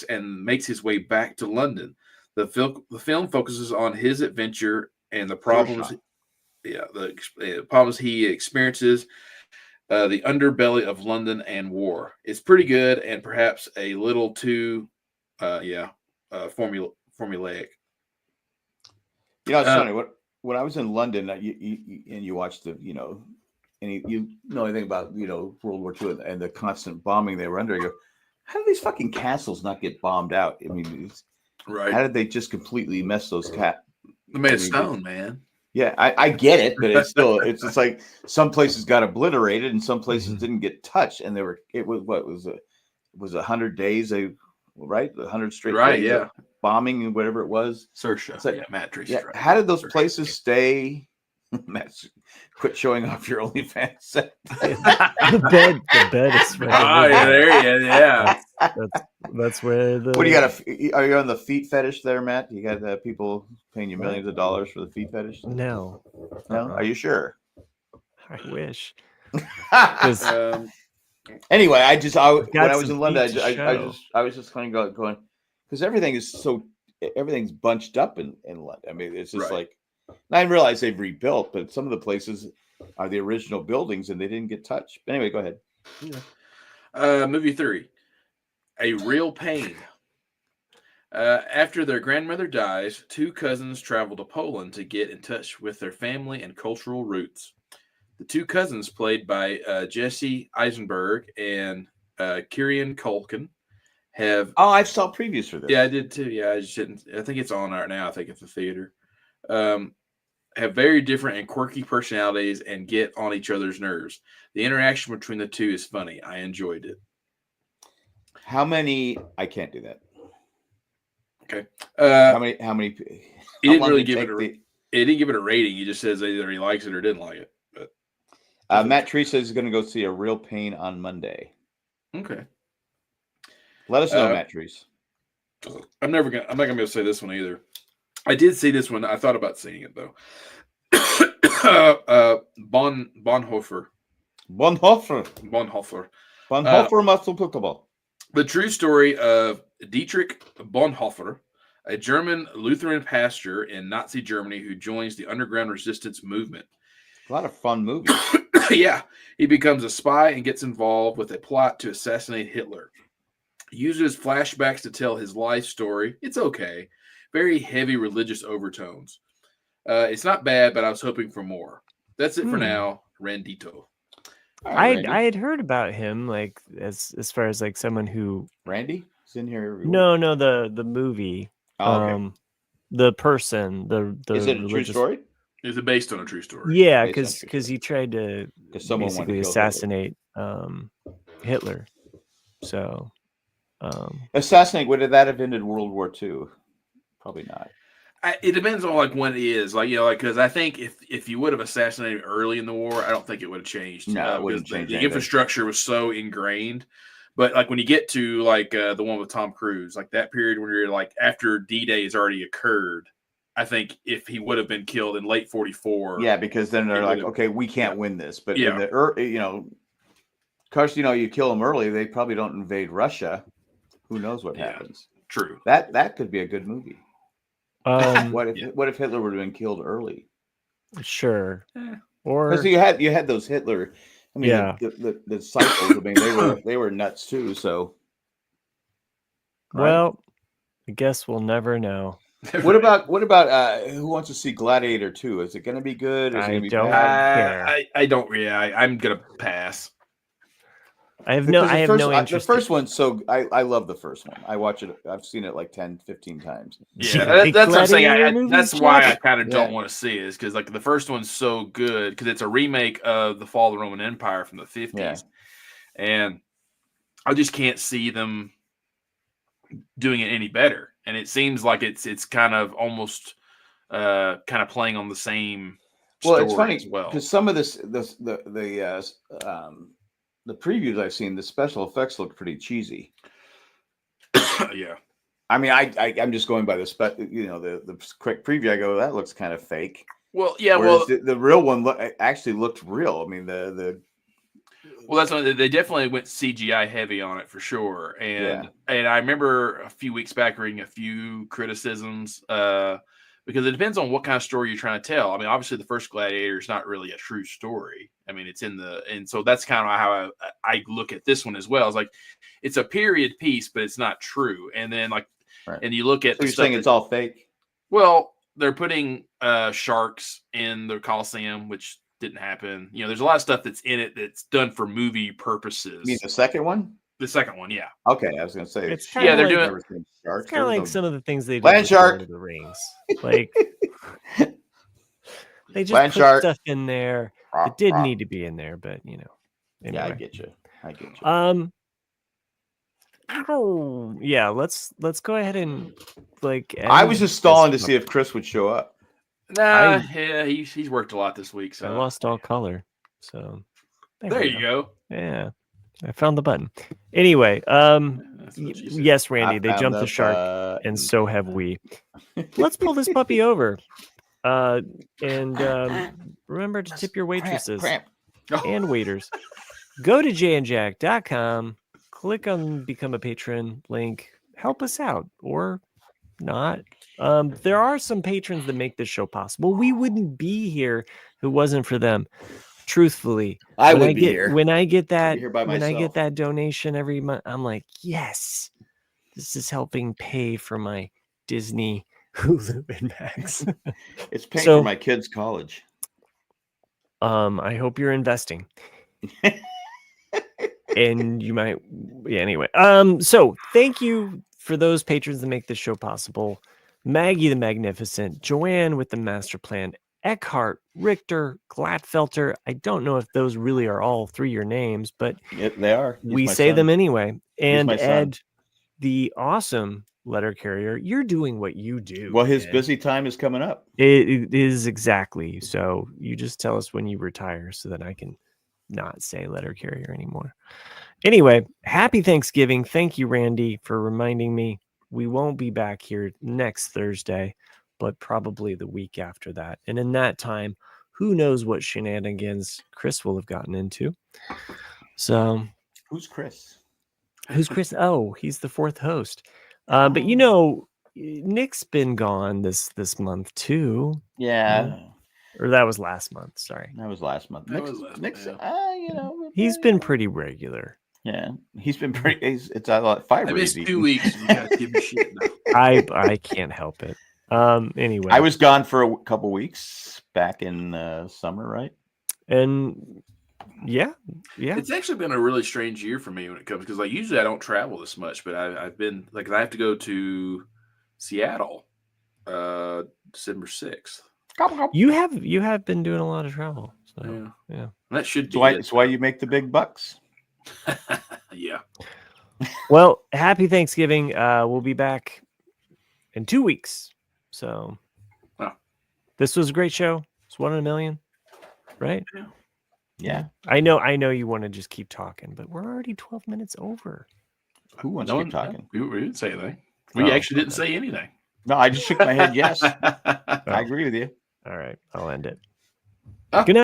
[SPEAKER 1] and makes his way back to London. The film focuses on his adventure and the problems the problems he experiences, the underbelly of London and war. It's pretty good and perhaps a little too formulaic.
[SPEAKER 2] It's funny. When I was in London, you watched the, and you know anything about, World War II and the constant bombing they were under. You go, how did these fucking castles not get bombed out? I mean,
[SPEAKER 1] right?
[SPEAKER 2] How did they just completely mess those
[SPEAKER 1] They made of stone, man.
[SPEAKER 2] Yeah, I get it, but it's still it's just like some places got obliterated and some places didn't get touched, and it was 100 days, right? 100 straight days of bombing and whatever it was.
[SPEAKER 1] Saoirse, like, Matt Tracy.
[SPEAKER 2] Yeah. How did those places stay? Matt, quit showing off your OnlyFans.
[SPEAKER 3] the bed is right.
[SPEAKER 1] Oh, yeah, there, yeah.
[SPEAKER 3] That's where the.
[SPEAKER 2] What do you got? Are you on the feet fetish there, Matt? You got people paying you millions of dollars for the feet fetish?
[SPEAKER 3] No.
[SPEAKER 2] Are you sure?
[SPEAKER 3] I wish.
[SPEAKER 2] Anyway, when I was in London, I was just kind of going because everything's bunched up in London. I mean, it's just like, I realize they've rebuilt, but some of the places are the original buildings and they didn't get touched. But anyway, go ahead.
[SPEAKER 1] Yeah. Movie 3, A Real Pain. After their grandmother dies, 2 cousins travel to Poland to get in touch with their family and cultural roots. The 2 cousins, played by Jesse Eisenberg and Kieran Culkin, have.
[SPEAKER 2] Oh, I saw previews for this.
[SPEAKER 1] Yeah, I did too. Yeah, I just didn't. I think it's on right now. I think at the theater. Have very different and quirky personalities and get on each other's nerves. The interaction between the 2 is funny. I enjoyed it.
[SPEAKER 2] How many? I can't do that.
[SPEAKER 1] Okay.
[SPEAKER 2] How many?
[SPEAKER 1] He didn't really give it. He didn't give it a rating. He just says either he likes it or didn't like it. But
[SPEAKER 2] Matt Teresa is going to go see A Real Pain on Monday.
[SPEAKER 1] Okay.
[SPEAKER 2] Let us know, Matt Teresa.
[SPEAKER 1] I'm not gonna be able to say this one either. I did see this one. I thought about seeing it though. Bonhoeffer. The true story of Dietrich Bonhoeffer, a German Lutheran pastor in Nazi Germany who joins the underground resistance movement.
[SPEAKER 2] A lot of fun movies.
[SPEAKER 1] Yeah. He becomes a spy and gets involved with a plot to assassinate Hitler. He uses flashbacks to tell his life story. It's okay. Very heavy religious overtones. It's not bad, but I was hoping for more. That's it for now. Randito.
[SPEAKER 3] Right, I had heard about him, like as far as like someone who
[SPEAKER 2] Randy is in here.
[SPEAKER 3] No, the movie.
[SPEAKER 2] Oh, okay.
[SPEAKER 3] The person. The
[SPEAKER 2] is it a true story?
[SPEAKER 1] Is it based on a true story?
[SPEAKER 3] Yeah, because he tried to basically assassinate Hitler. So
[SPEAKER 2] assassinate, would that have ended World War II? Probably not.
[SPEAKER 1] It depends on like when it is, because I think if you would have assassinated early in the war, I don't think it would have changed.
[SPEAKER 2] No, it wouldn't change.
[SPEAKER 1] The infrastructure was so ingrained. But like when you get to like the one with Tom Cruise, like that period where you're like after D-Day has already occurred, I think if he would have been killed in late 44,
[SPEAKER 2] yeah, because then they're like, okay, we can't win this. But in the of course, you kill them early, they probably don't invade Russia. Who knows what happens?
[SPEAKER 1] True.
[SPEAKER 2] That could be a good movie. What if Hitler would have been killed early?
[SPEAKER 3] Sure. Or
[SPEAKER 2] because you had those Hitler. I mean, the disciples. I mean, they were nuts too. So,
[SPEAKER 3] well, I guess we'll never know.
[SPEAKER 2] What about who wants to see Gladiator 2? Is it going to be good? Is it going to be bad?
[SPEAKER 1] I don't. Yeah, I'm going to pass.
[SPEAKER 3] I have no interest.
[SPEAKER 2] The first one, so I love the first one. I watch it. I've seen it like 10, 15 times.
[SPEAKER 1] Yeah, that's what I'm saying. That's why I kind of don't want to see it, is because like the first one's so good because it's a remake of the Fall of the Roman Empire from the 50s, and I just can't see them doing it any better. And it seems like it's kind of almost kind of playing on the same.
[SPEAKER 2] Well, it's funny because some of the previews I've seen, the special effects look pretty cheesy.
[SPEAKER 1] Yeah.
[SPEAKER 2] I mean, I'm just going by the the quick preview. I go, that looks kind of fake.
[SPEAKER 1] Well, yeah.
[SPEAKER 2] Whereas the real one actually looked real. I mean,
[SPEAKER 1] well, that's what they definitely went CGI heavy on it for sure. And I remember a few weeks back reading a few criticisms because it depends on what kind of story you're trying to tell. I mean, obviously the first Gladiator is not really a true story. I mean, it's and so that's kind of how I look at this one as well. It's like it's a period piece, but it's not true. And then and you look at
[SPEAKER 2] so you're saying it's all fake.
[SPEAKER 1] Well, they're putting sharks in the Coliseum, which didn't happen. You know, there's a lot of stuff that's in it that's done for movie purposes.
[SPEAKER 2] You mean the second one?
[SPEAKER 1] The second one, yeah.
[SPEAKER 2] Okay, I was going to say.
[SPEAKER 3] It's
[SPEAKER 1] they're doing.
[SPEAKER 3] It's kind of like some of the things they do
[SPEAKER 2] Land
[SPEAKER 3] with
[SPEAKER 2] shark.
[SPEAKER 3] Lord of the Rings. Like they just
[SPEAKER 2] Land
[SPEAKER 3] put
[SPEAKER 2] shark.
[SPEAKER 3] stuff in there that did need to be in there, but Anyway.
[SPEAKER 2] Yeah, I get you.
[SPEAKER 3] Yeah, let's go ahead and
[SPEAKER 2] I was just stalling to see if Chris would show up.
[SPEAKER 1] Nah, yeah, he's worked a lot this week. So
[SPEAKER 3] I lost all color. So
[SPEAKER 1] there you go.
[SPEAKER 3] Yeah, I found the button. Anyway, yes, Randy, they jumped the shark, and so have we. Let's pull this puppy over, and remember to tip your waitresses and waiters. Go to jandjack.com, click on Become a Patron link, help us out, or not. There are some patrons that make this show possible. We wouldn't be here if it wasn't for them. Truthfully,
[SPEAKER 2] I would be here.
[SPEAKER 3] When I get that donation every month, I'm like, yes, this is helping pay for my Disney, Hulu, and Max.
[SPEAKER 2] It's paying for my kids' college.
[SPEAKER 3] I hope you're investing. And you might, anyway. So thank you for those patrons that make this show possible. Maggie the Magnificent, Joanne with the Master Plan, Eckhart, Richter, Gladfelter. I don't know if those really are all three your names, but
[SPEAKER 2] they are.
[SPEAKER 3] We say them anyway. And Ed, the awesome letter carrier, you're doing what you do.
[SPEAKER 2] Well, his busy time is coming up.
[SPEAKER 3] It is exactly. So you just tell us when you retire so that I can not say letter carrier anymore. Anyway, happy Thanksgiving. Thank you, Randy, for reminding me. We won't be back here next Thursday, but probably the week after that. And in that time, who knows what shenanigans Chris will have gotten into. So
[SPEAKER 2] who's Chris?
[SPEAKER 3] Oh, he's the fourth host. But Nick's been gone this month too.
[SPEAKER 2] Yeah.
[SPEAKER 3] Or that was last month. Sorry.
[SPEAKER 2] That was last month. Nick's
[SPEAKER 3] he's been pretty regular.
[SPEAKER 2] Yeah, he's been pretty. It's a lot. I
[SPEAKER 1] missed 2 weeks. You guys give me shit now.
[SPEAKER 3] I can't help it. Anyway,
[SPEAKER 2] I was gone for a couple weeks back in summer, right?
[SPEAKER 3] And yeah,
[SPEAKER 1] it's actually been a really strange year for me when it comes because usually I don't travel this much, but I've been I have to go to Seattle, December 6th.
[SPEAKER 3] You have been doing a lot of travel, so yeah.
[SPEAKER 1] That should be
[SPEAKER 2] it's why you make the big bucks.
[SPEAKER 1] Yeah.
[SPEAKER 3] Well, happy Thanksgiving. We'll be back in 2 weeks. So this was a great show. It's 1 in a million, right?
[SPEAKER 2] Yeah.
[SPEAKER 3] I know you want to just keep talking, but we're already 12 minutes over.
[SPEAKER 2] Who wants to keep talking?
[SPEAKER 1] We didn't say anything. We actually didn't say anything.
[SPEAKER 2] No, I just shook my head yes. I agree with you.
[SPEAKER 3] All right, I'll end it.
[SPEAKER 1] Good night.